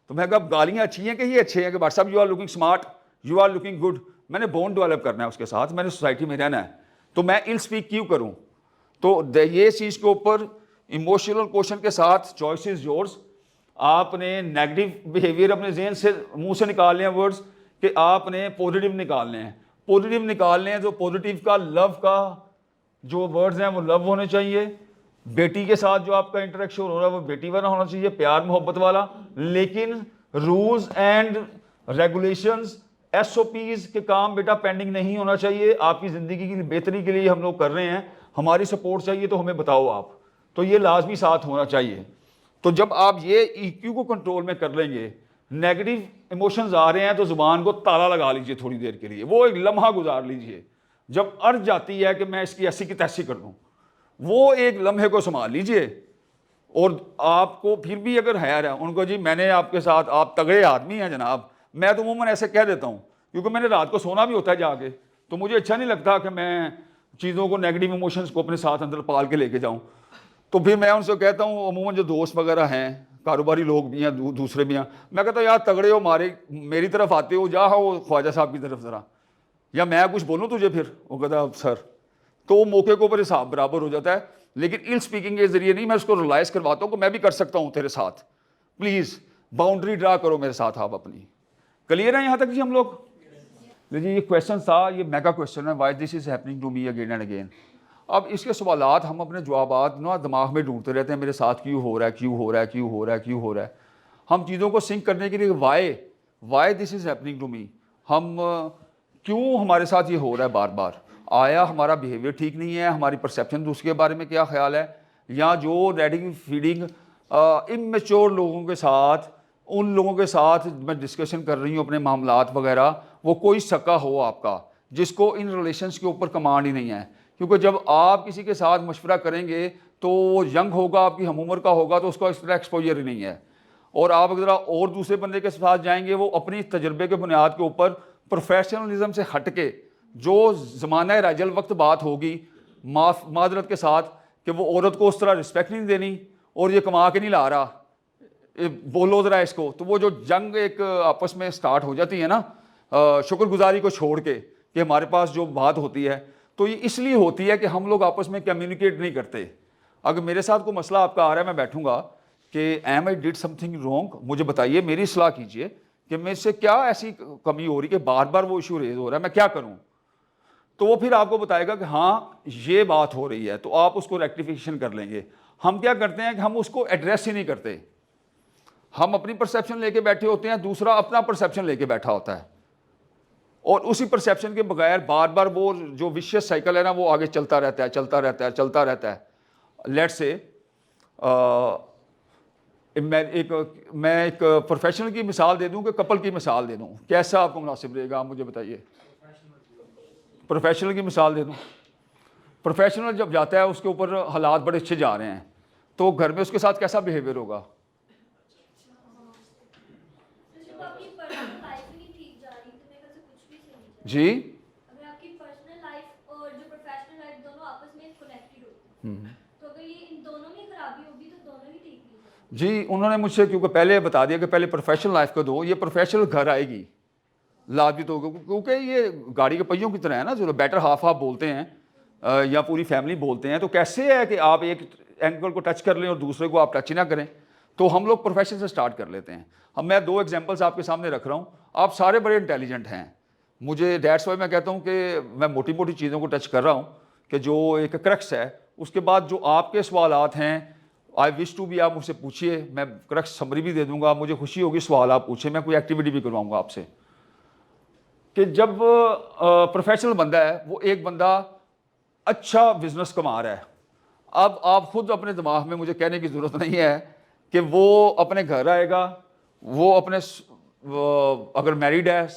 तो मैं कहा गालियाँ अच्छी हैं कि ये अच्छे हैं कि what's up you are looking smart, you are looking good. मैंने बॉन्ड डेवलप करना है उसके साथ, मैंने सोसाइटी में रहना है, तो मैं इल स्पीक क्यों करूँ। तो ये चीज़ के ऊपर इमोशनल क्वेश्चन के साथ चॉइस इज योर्स। आपने नेगेटिव बिहेवियर अपने जहन से मुंह से निकालने हैं वर्ड्स कि आपने पॉजिटिव निकालने हैं। पॉजिटिव निकालने हैं तो पॉजिटिव का लव का जो वर्ड्स हैं वो लव होने चाहिए। बेटी के साथ जो आपका इंटरेक्शन हो रहा है वो बेटी वाला होना चाहिए, प्यार मोहब्बत वाला। लेकिन रूल्स एंड रेगुलेशंस SOPs के काम बेटा पेंडिंग नहीं होना चाहिए। आपकी ज़िंदगी की बेहतरी के लिए हम लोग कर रहे हैं, हमारी सपोर्ट चाहिए तो हमें बताओ आप, तो ये लाजमी साथ होना चाहिए। तो जब आप ये EQ को कंट्रोल में कर लेंगे, नेगेटिव इमोशंस आ रहे हैं तो ज़ुबान को ताला लगा लीजिए थोड़ी देर के लिए, वो एक लम्हा गुजार लीजिए। जब अर्ज जाती है कि मैं इसकी ऐसी की तैसी कर दूँ, वो एक लम्हे को संभाल लीजिए। और आपको फिर भी अगर हैर है उनको, जी मैंने आपके साथ, आप तगड़े आदमी हैं जनाब, मैं तो उमूमन ऐसे कह देता हूँ क्योंकि मैंने रात को सोना भी होता है जाके, तो मुझे अच्छा नहीं लगता कि मैं चीज़ों को, नेगेटिव इमोशंस को अपने साथ अंदर पाल के लेके जाऊँ। तो फिर मैं उनसे कहता हूँ, अमूमन जो दोस्त वगैरह हैं, कारोबारी लोग भी हैं, दूसरे भी हैं, मैं कहता हूँ यार तगड़े हो, मेरी तरफ आते हो, जा हो ख्वाजा साहब की तरफ ज़रा, या मैं कुछ बोलूँ तुझे। फिर वो कहता सर, तो मौके के ऊपर हिसाब बराबर हो जाता है। लेकिन इल स्पीकिंग के जरिए नहीं, मैं उसको रियलाइज़ करवाता हूँ कि मैं भी कर सकता हूँ तेरे साथ, प्लीज़ बाउंड्री ड्रा करो मेरे साथ आप अपनी। क्लियर है यहाँ तक जी हम लोग? जी ये क्वेश्चन था, ये मेगा क्वेश्चन है, why this is happening to me again and again. अब इसके सवालात हम अपने जवाबात ना दिमाग में ढूंढते रहते हैं, मेरे साथ क्यों हो रहा है, क्यों हो रहा है, क्यों हो रहा है, क्यों हो रहा है। हम चीज़ों को सिंक करने के लिए why this is happening to me, हम क्यों हमारे साथ ये हो रहा है बार बार, आया हमारा बिहेवियर ठीक नहीं है, हमारी परसेप्शन दूसरे के बारे में क्या ख्याल है, या जो रेडिंग फीडिंग इमेच्योर लोगों के साथ, उन लोगों के साथ मैं डिस्कशन कर रही हूँ अपने मामलात वगैरह, वो कोई सका हो आपका जिसको इन रिलेशंस के ऊपर कमांड ही नहीं है। क्योंकि जब आप किसी के साथ मशवरा करेंगे तो वो यंग होगा, आपकी हम उम्र का होगा, तो उसका इस तरह एक्सपोजर ही नहीं है। और आप अगर और दूसरे बंदे के साथ जाएंगे, वो अपनी तजर्बे के बुनियाद के ऊपर प्रोफेशनलिज्म से हट के जो ज़माना राजल वक्त बात होगी मादरत के साथ कि वो औरत को उस तरह रिस्पेक्ट नहीं देनी और ये कमा के नहीं ला रहा, बोलो ज़रा इसको, तो वो जो जंग एक आपस में स्टार्ट हो जाती है ना, शुक्रगुजारी को छोड़ के कि हमारे पास जो बात होती है, तो ये इसलिए होती है कि हम लोग आपस में कम्युनिकेट नहीं करते। अगर मेरे साथ कोई मसला आपका आ रहा है, मैं बैठूंगा कि am I did something wrong, मुझे बताइए, मेरी सलाह कीजिए कि मेरे से क्या ऐसी कमी हो रही कि बार बार वो इशू रेज हो रहा है, मैं क्या करूँ। तो वो फिर आपको बताएगा कि हाँ ये बात हो रही है, तो आप उसको रेक्टिफिकेशन कर लेंगे। हम क्या करते हैं कि हम उसको एड्रेस ही नहीं करते, हम अपनी परसेप्शन लेके बैठे होते हैं, दूसरा अपना परसेप्शन लेके बैठा होता है, और उसी परसेप्शन के बगैर बार बार वो जो विशियस साइकिल है ना, वो आगे चलता रहता है, चलता रहता है, चलता रहता है। लेट्स से मैं एक प्रोफेशनल की मिसाल दे दूं कि कपल की मिसाल दे दूं, कैसा आपको मुनासिब रहेगा, आप मुझे बताइए। प्रोफेशनल की मिसाल दे दूं। प्रोफेशनल जब जाता है, उसके ऊपर हालात बड़े अच्छे जा रहे हैं, तो घर में उसके साथ कैसा बिहेवियर होगा? जी, अगर आपकी पर्सनल लाइफ और जो प्रोफेशनल लाइफ दोनों आपस में कनेक्टेड होती है, तो अगर ये इन दोनों में खराबी होगी तो दोनों ही ठीक नहीं होंगे। जी, उन्होंने मुझसे क्योंकि पहले बता दिया कि पहले प्रोफेशनल लाइफ को दो, ये प्रोफेशनल घर आएगी लाजित होगा, क्योंकि ये गाड़ी के पहियों की तरह है ना, जो बेटर हाफ हाफ बोलते हैं या पूरी फैमिली बोलते हैं, तो कैसे है कि आप एक एंगल को टच कर लें और दूसरे को आप टच ही ना करें। तो हम लोग प्रोफेशन से स्टार्ट कर लेते हैं। अब मैं 2 एग्जांपल्स आपके सामने रख रहा हूँ, आप सारे बड़े इंटेलिजेंट हैं, मुझे दैट्स वाई मैं कहता हूँ कि मैं मोटी मोटी चीज़ों को टच कर रहा हूँ कि जो एक क्रक्स है। उसके बाद जो आपके सवालात हैं, आई विश टू भी, आप मुझसे पूछिए, मैं क्रक्स समरी भी दे दूँगा, मुझे खुशी होगी सवाल आप पूछे, मैं कोई एक्टिविटी भी करवाऊँगा आपसे। कि जब प्रोफेशनल बंदा है, वो एक बंदा अच्छा बिजनेस कमा रहा है, अब आप खुद अपने दिमाग में, मुझे कहने की ज़रूरत नहीं है कि वो अपने घर आएगा, वो अपने अगर मैरिड है,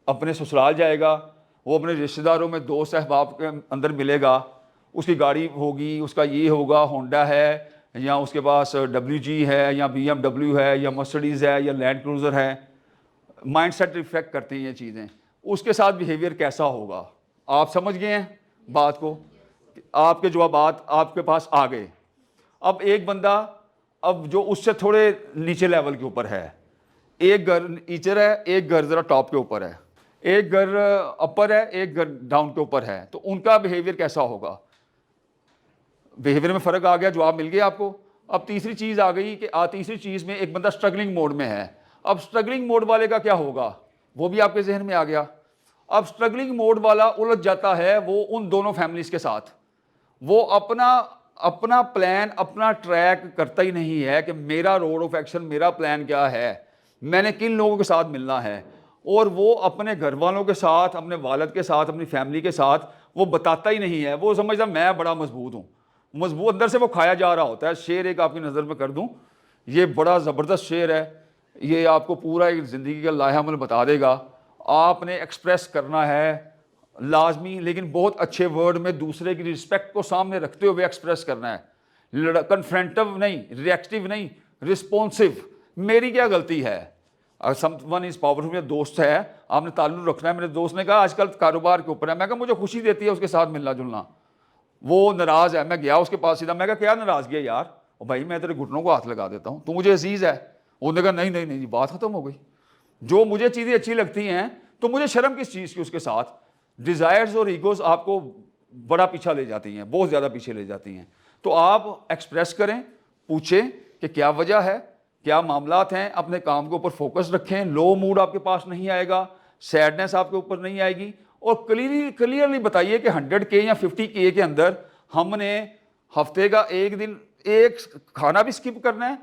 अपने ससुराल जाएगा, वो अपने रिश्तेदारों में दोस्त अहबाब के अंदर मिलेगा, उसकी गाड़ी होगी, उसका ये होगा, होंडा है या उसके पास WG है या BMW है या मर्सिडीज़ है या लैंड क्रूज़र है। माइंडसेट रिफ्लेक्ट करते हैं ये चीज़ें, उसके साथ बिहेवियर कैसा होगा। आप समझ गए हैं बात को, आपके जवाबात आपके पास आ गए। अब एक बंदा अब जो उससे थोड़े नीचे लेवल के ऊपर है, एक घर नीचे है, एक घर ज़रा टॉप के ऊपर है, एक घर अपर है, एक घर डाउन के ऊपर है, तो उनका बिहेवियर कैसा होगा। बिहेवियर में फ़र्क आ गया, जवाब मिल गया आपको। अब तीसरी चीज़ आ गई कि तीसरी चीज़ में एक बंदा स्ट्रगलिंग मोड में है। अब स्ट्रगलिंग मोड वाले का क्या होगा, वो भी आपके जहन में आ गया। अब स्ट्रगलिंग मोड वाला उलझ जाता है वो उन दोनों फैमिलीज़ के साथ, वो अपना प्लान, अपना ट्रैक करता ही नहीं है कि मेरा रोड ऑफ एक्शन, मेरा प्लान क्या है, मैंने किन लोगों के साथ मिलना है, और वो अपने घर वालों के साथ, अपने वालिद के साथ, अपनी फैमिली के साथ वो बताता ही नहीं है। वो समझता मैं बड़ा मजबूत हूँ, मजबूत अंदर से वो खाया जा रहा होता है। शेर एक आपकी नज़र में कर दूँ, ये बड़ा ज़बरदस्त शेर है, ये आपको पूरा एक ज़िंदगी का लाहेअमल बता देगा। आपने एक्सप्रेस करना है लाजमी, लेकिन बहुत अच्छे वर्ड में समूरे की रिस्पेक्ट को सामने रखते हुए एक्सप्रेस करना है। कन्फ्रंटिव नहीं, रिएक्टिव नहीं, रिस्पॉन्सिव। मेरी क्या गलती है, समवन इज़ पावरफुल, मेरा दोस्त है, आपने ताल्लुक़ रखना है। मेरे दोस्त ने कहा आजकल कारोबार के ऊपर है, मैं कहा मुझे खुशी देती है उसके साथ मिलना जुलना। वो नाराज़ है, मैं गया उसके पास सीधा, मैं कहा क्या नाराज़गी है यार, और भाई मैं तेरे घुटनों को हाथ लगा देता हूँ, तू मुझे अजीज़ है। उन्होंने कहा नहीं नहीं नहीं, बात ख़त्म हो गई। जो मुझे चीज़ें अच्छी लगती हैं तो मुझे शर्म किस चीज़ की उसके साथ। डिज़ायर्स और ईगोज़ आपको बड़ा पीछा ले जाती हैं, बहुत ज़्यादा पीछे ले जाती हैं। तो आप एक्सप्रेस करें, पूछें कि क्या वजह है, क्या मामलात हैं, अपने काम के ऊपर फोकस रखें। लो मूड आपके पास नहीं आएगा, सैडनेस आपके ऊपर नहीं आएगी, और क्लियरली बताइए कि 100K या 50K के अंदर हमने हफ्ते का एक दिन एक खाना भी स्किप करना है,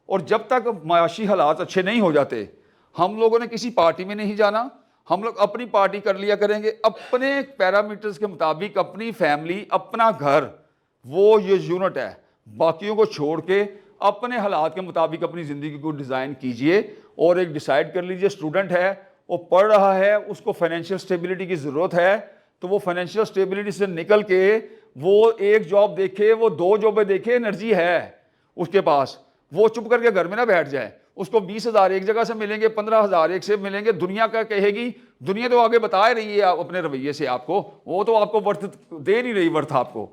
और जब तक माशी हालात अच्छे नहीं हो जाते हम लोगों ने किसी पार्टी में नहीं जाना। हम लोग अपनी पार्टी कर लिया करेंगे अपने पैरामीटर्स के मुताबिक, अपनी फैमिली, अपना घर, वो ये यूनिट है। बाकियों को छोड़ के अपने हालात के मुताबिक अपनी ज़िंदगी को डिज़ाइन कीजिए, और एक डिसाइड कर लीजिए स्टूडेंट है, वो पढ़ रहा है, उसको फाइनेंशियल स्टेबिलिटी की ज़रूरत है, तो वो फाइनेंशियल स्टेबिलिटी से निकल के वो एक जॉब देखे, वो 2 जॉबें देखे, एनर्जी है उसके पास, वो चुप करके घर में ना बैठ जाए। उसको 20,000 एक जगह से मिलेंगे, 15,000 एक से मिलेंगे, दुनिया क्या कहेगी, दुनिया तो आगे बता रही है अपने रवैये से आपको, वो तो आपको वर्थ दे नहीं रही, वर्थ आपको।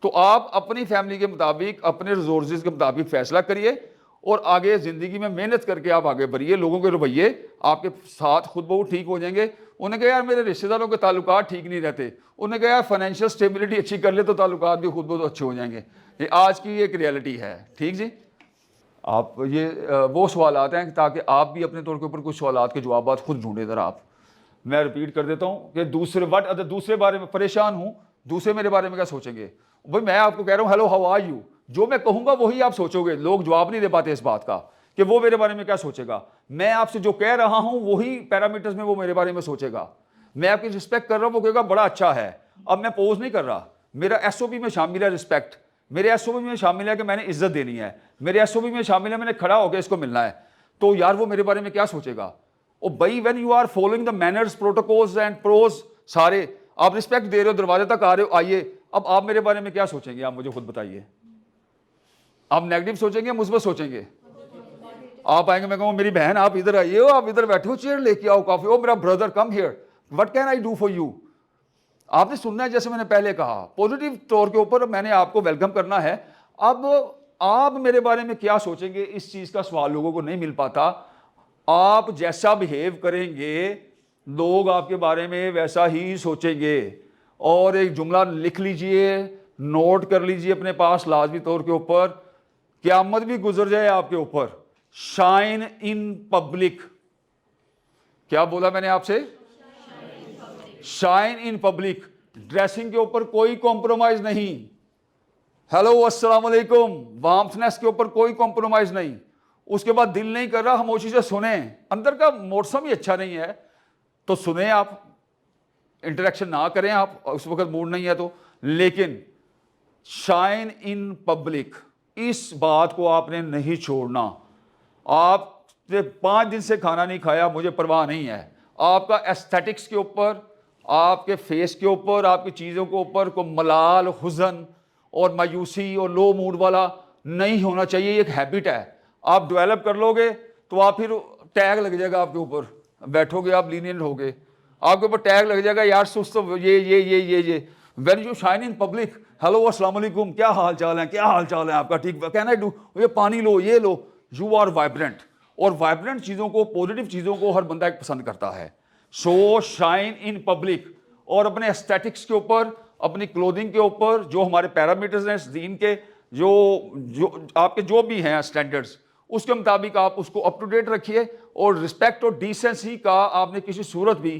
तो आप अपनी फैमिली के मुताबिक, अपने रिसोर्सेज के मुताबिक फैसला करिए, और आगे ज़िंदगी में मेहनत करके आप आगे बढ़िए। लोगों के रवैये आपके साथ खुद बहुत ठीक हो जाएंगे। उन्हें कहा यार मेरे रिश्तेदारों के ताल्लुकात ठीक नहीं रहते, उन्हें कहा यार फाइनेंशियल स्टेबिलिटी अच्छी कर ले तो ताल्लुकात भी खुद बहुत अच्छे हो जाएंगे। ये आज की एक रियलिटी है। ठीक जी, आप ये वो सवाल आते हैं ताकि आप भी अपने तौर के ऊपर कुछ सवाल के जवाब खुद ढूंढे। ज़रा आप, मैं रिपीट कर देता हूँ कि दूसरे बारे में परेशान हूँ, दूसरे मेरे बारे में क्या सोचेंगे। भाई मैं आपको कह रहा हूँ हेलो हाउ आर यू, जो मैं कहूँगा वही आप सोचोगे। लोग जवाब नहीं दे पाते इस बात का कि वो मेरे बारे में क्या सोचेगा। मैं आपसे जो कह रहा हूँ वही पैरामीटर्स में वो मेरे बारे में सोचेगा। मैं आपकी रिस्पेक्ट कर रहा हूँ, वो कहेगा बड़ा अच्छा है। अब मैं पोज नहीं कर रहा, मेरा SOP में शामिल है रिस्पेक्ट, मेरे SOP में शामिल है कि मैंने इज्जत देनी है, मेरे SOP में शामिल है मैंने खड़ा होकर इसको मिलना है। तो यार वो मेरे बारे में क्या सोचेगा। ओ भाई when you are following the manners, protocols and pros, सारे आप रिस्पेक्ट दे रहे हो, दरवाजे तक आ रहे हो, आइए। अब आप मेरे बारे में क्या सोचेंगे, आप मुझे खुद बताइए। आप नेगेटिव सोचेंगे, मुस्बत सोचेंगे। आप आएंगे, मैं कहूँ मेरी बहन आप इधर आइए, हो आप इधर बैठे हो, चेयर लेके आओ, कॉफी, ओ मेरा brother come here, what can I do for you. आपने सुनना है, जैसे मैंने पहले कहा पॉजिटिव तौर के ऊपर मैंने आपको वेलकम करना है। अब आप मेरे बारे में क्या सोचेंगे, इस चीज का सवाल लोगों को नहीं मिल पाता। आप जैसा बिहेव करेंगे लोग आपके बारे में वैसा ही सोचेंगे। और एक जुमला लिख लीजिए, नोट कर लीजिए अपने पास लाजमी तौर के ऊपर, क़यामत भी गुजर जाए आपके ऊपर, शाइन इन पब्लिक। क्या बोला मैंने आपसे, शाइन इन पब्लिक। ड्रेसिंग के ऊपर कोई कॉम्प्रोमाइज नहीं, हेलो अस्सलाम वालेकुम, वार्मथनेस के ऊपर कोई कॉम्प्रोमाइज नहीं। उसके बाद दिल नहीं कर रहा, खामोशी से सुने, अंदर का मौसम ही अच्छा नहीं है तो सुने, आप इंटरेक्शन ना करें, आप उस वक्त मूड नहीं है तो। लेकिन शाइन इन पब्लिक, इस बात को आपने नहीं छोड़ना। आपने 5 दिन से खाना नहीं खाया, मुझे परवाह नहीं है, आपका एस्थेटिक्स के ऊपर, आपके फेस के ऊपर, आपकी चीज़ों के ऊपर को मलाल, हुज़न और मायूसी और लो मूड वाला नहीं होना चाहिए। ये एक हैबिट है, आप डेवलप कर लोगे तो आप फिर टैग लग जाएगा आपके ऊपर, बैठोगे आप लीनियंट होगे, आपके ऊपर टैग लग जाएगा यार सुस्त ये। When you shine in public, hello अस्सलाम वालेकुम, क्या हाल चाल है, क्या हाल चाल है आपका, ठीक कैन आई डू, ये पानी लो, ये लो, यू आर वाइब्रेंट। और वाइब्रेंट चीज़ों को, पॉजिटिव चीज़ों को हर बंदा एक पसंद करता है। सो शाइन इन पब्लिक। और अपने एस्थेटिक्स के ऊपर, अपनी क्लोथिंग के ऊपर, जो हमारे पैरामीटर्स हैं दीन के, जो आपके जो भी हैं स्टैंडर्ड्स, उसके मुताबिक आप उसको अप टू डेट रखिए। और रिस्पेक्ट और डिसेंसी का आपने किसी सूरत भी,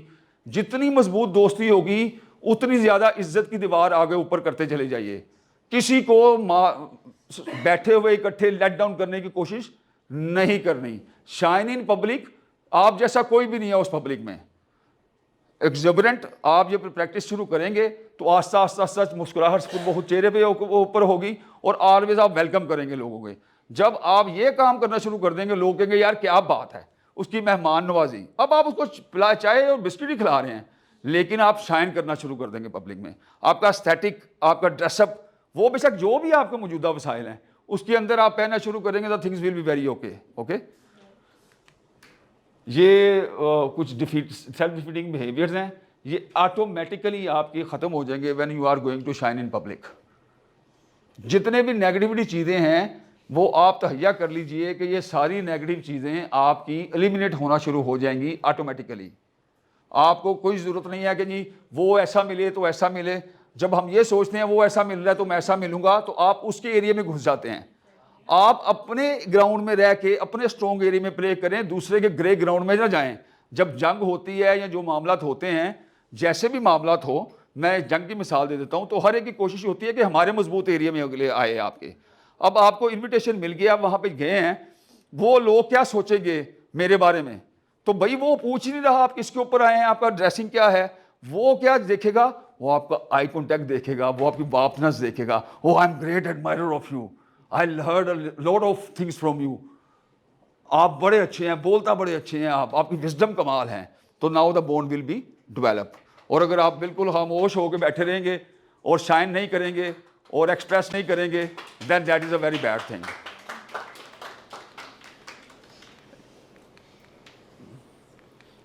जितनी मजबूत दोस्ती होगी उतनी ज़्यादा इज्जत की दीवार आगे ऊपर करते चले जाइए। किसी को बैठे हुए इकट्ठे लेट डाउन करने की कोशिश नहीं करनी। शाइन इन पब्लिक, आप जैसा कोई भी नहीं है उस पब्लिक में। एक्सजबरेंट आप जब प्रैक्टिस शुरू करेंगे तो आस्ता आस्ता सच मुस्कुराहट बहुत चेहरे पे ऊपर होगी और ऑलवेज आप वेलकम करेंगे लोगों के। जब आप ये काम करना शुरू कर देंगे, लोग कहेंगे यार क्या बात है, उसकी मेहमान नवाजी। अब आप उसको चाय और बिस्किट ही खिला रहे हैं, लेकिन आप शाइन करना शुरू कर देंगे पब्लिक में। आपका एस्थेटिक, आपका ड्रेसअप, वो बेशक जो भी आपके मौजूदा वसाइल हैं उसके अंदर आप पहनना शुरू करेंगे तो things will be very okay. ये कुछ सेल्फ डिफीटिंग बिहेवियर्स हैं, ये ऑटोमेटिकली आपके ख़त्म हो जाएंगे when you are going to shine in public. जितने भी नेगेटिविटी चीज़ें हैं वो आप तहैया कर लीजिए कि ये सारी नेगेटिव चीज़ें आपकी एलिमिनेट होना शुरू हो जाएंगी ऑटोमेटिकली। आपको कोई ज़रूरत नहीं है कि जी वो ऐसा मिले तो ऐसा मिले। जब हम ये सोचते हैं वो ऐसा मिल रहा है तो मैं ऐसा मिलूंगा, तो आप उसके एरिया में घुस जाते हैं। आप अपने ग्राउंड में रह के अपने स्ट्रॉन्ग एरिया में प्ले करें, दूसरे के ग्रे ग्राउंड में ना जाएं। जब जंग होती है या जो मामलात होते हैं, जैसे भी मामलात हो, मैं जंग की मिसाल दे देता हूं, तो हर एक की कोशिश होती है कि हमारे मजबूत एरिया में अगले आए आपके। अब आपको इन्विटेशन मिल गया, आप वहाँ पे गए हैं, वो लोग क्या सोचेंगे मेरे बारे में? तो भाई वो पूछ ही नहीं रहा आप किसके ऊपर आए हैं, आपका ड्रेसिंग क्या है, वो क्या देखेगा, वो आपका आई कॉन्टैक्ट देखेगा, वो आपकी वापनेस देखेगा। Oh I am great admirer of you, I heard a lot of things from you, आप बड़े अच्छे हैं, बोलता बड़े अच्छे हैं, आपकी विजडम कमाल है। तो now the bond will be develop. और अगर आप बिल्कुल खामोश होकर बैठे रहेंगे और शाइन नहीं करेंगे और एक्सप्रेस नहीं करेंगे, then that is a very bad thing.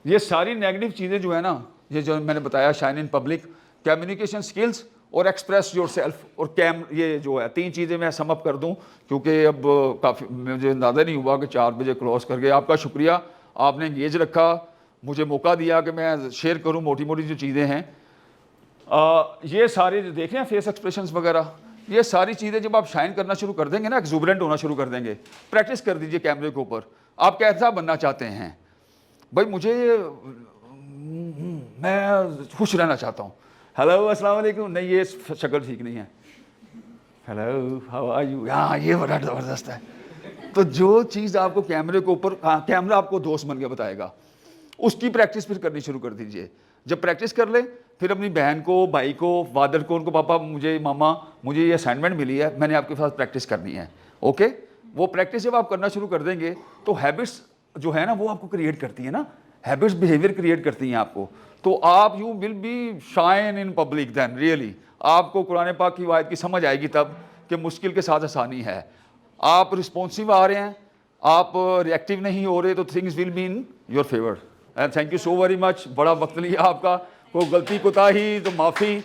ये सारी नेगेटिव चीज़ें जो है ना, ये जो मैंने बताया, shine in public, communication skills और एक्सप्रेस योरसेल्फ और ये जो है 3 चीज़ें मैं समअप कर दूं, क्योंकि अब काफ़ी मुझे अंदाज़ा नहीं हुआ कि 4 बजे क्रॉस कर गए। आपका शुक्रिया, आपने एंगेज रखा, मुझे मौका दिया कि मैं शेयर करूं मोटी मोटी जो चीज़ें हैं। ये सारे जो देख रहे हैं फेस एक्सप्रेशंस वगैरह, ये सारी चीज़ें जब आप शाइन करना शुरू कर देंगे ना, एक्सुबरेंट होना शुरू कर देंगे, प्रैक्टिस कर दीजिए कैमरे के ऊपर। आप कैसा बनना चाहते हैं? भाई मुझे मैं खुश रहना चाहता हूँ। हेलो अस्सलाम वालेकुम, नहीं ये शक्ल ठीक नहीं है। हेलो हाउ आर यू, हाँ ये बड़ा ज़बरदस्त है। तो जो चीज़ आपको कैमरे के ऊपर, कैमरा आपको दोस्त बन के बताएगा, उसकी प्रैक्टिस फिर करनी शुरू कर दीजिए। जब प्रैक्टिस कर ले, फिर अपनी बहन को, भाई को, फादर को, उनको पापा मुझे, मामा मुझे ये असाइनमेंट मिली है, मैंने आपके साथ प्रैक्टिस करनी है। ओके, वो प्रैक्टिस जब आप करना शुरू कर देंगे तो हैबिट्स जो है ना वो आपको क्रिएट करती है ना, हैबिट्स बिहेवियर क्रिएट करती हैं आपको। तो आप you will be shine in public then really. आपको कुरान पाक की आयत की समझ आएगी तब कि मुश्किल के साथ आसानी है। आप रिस्पॉन्सिव आ रहे हैं, आप रिएक्टिव नहीं हो रहे, तो things will be in your favour. And thank you so very much. बड़ा वक्त लिया आपका, कोई गलती कोताही तो माफ़ी।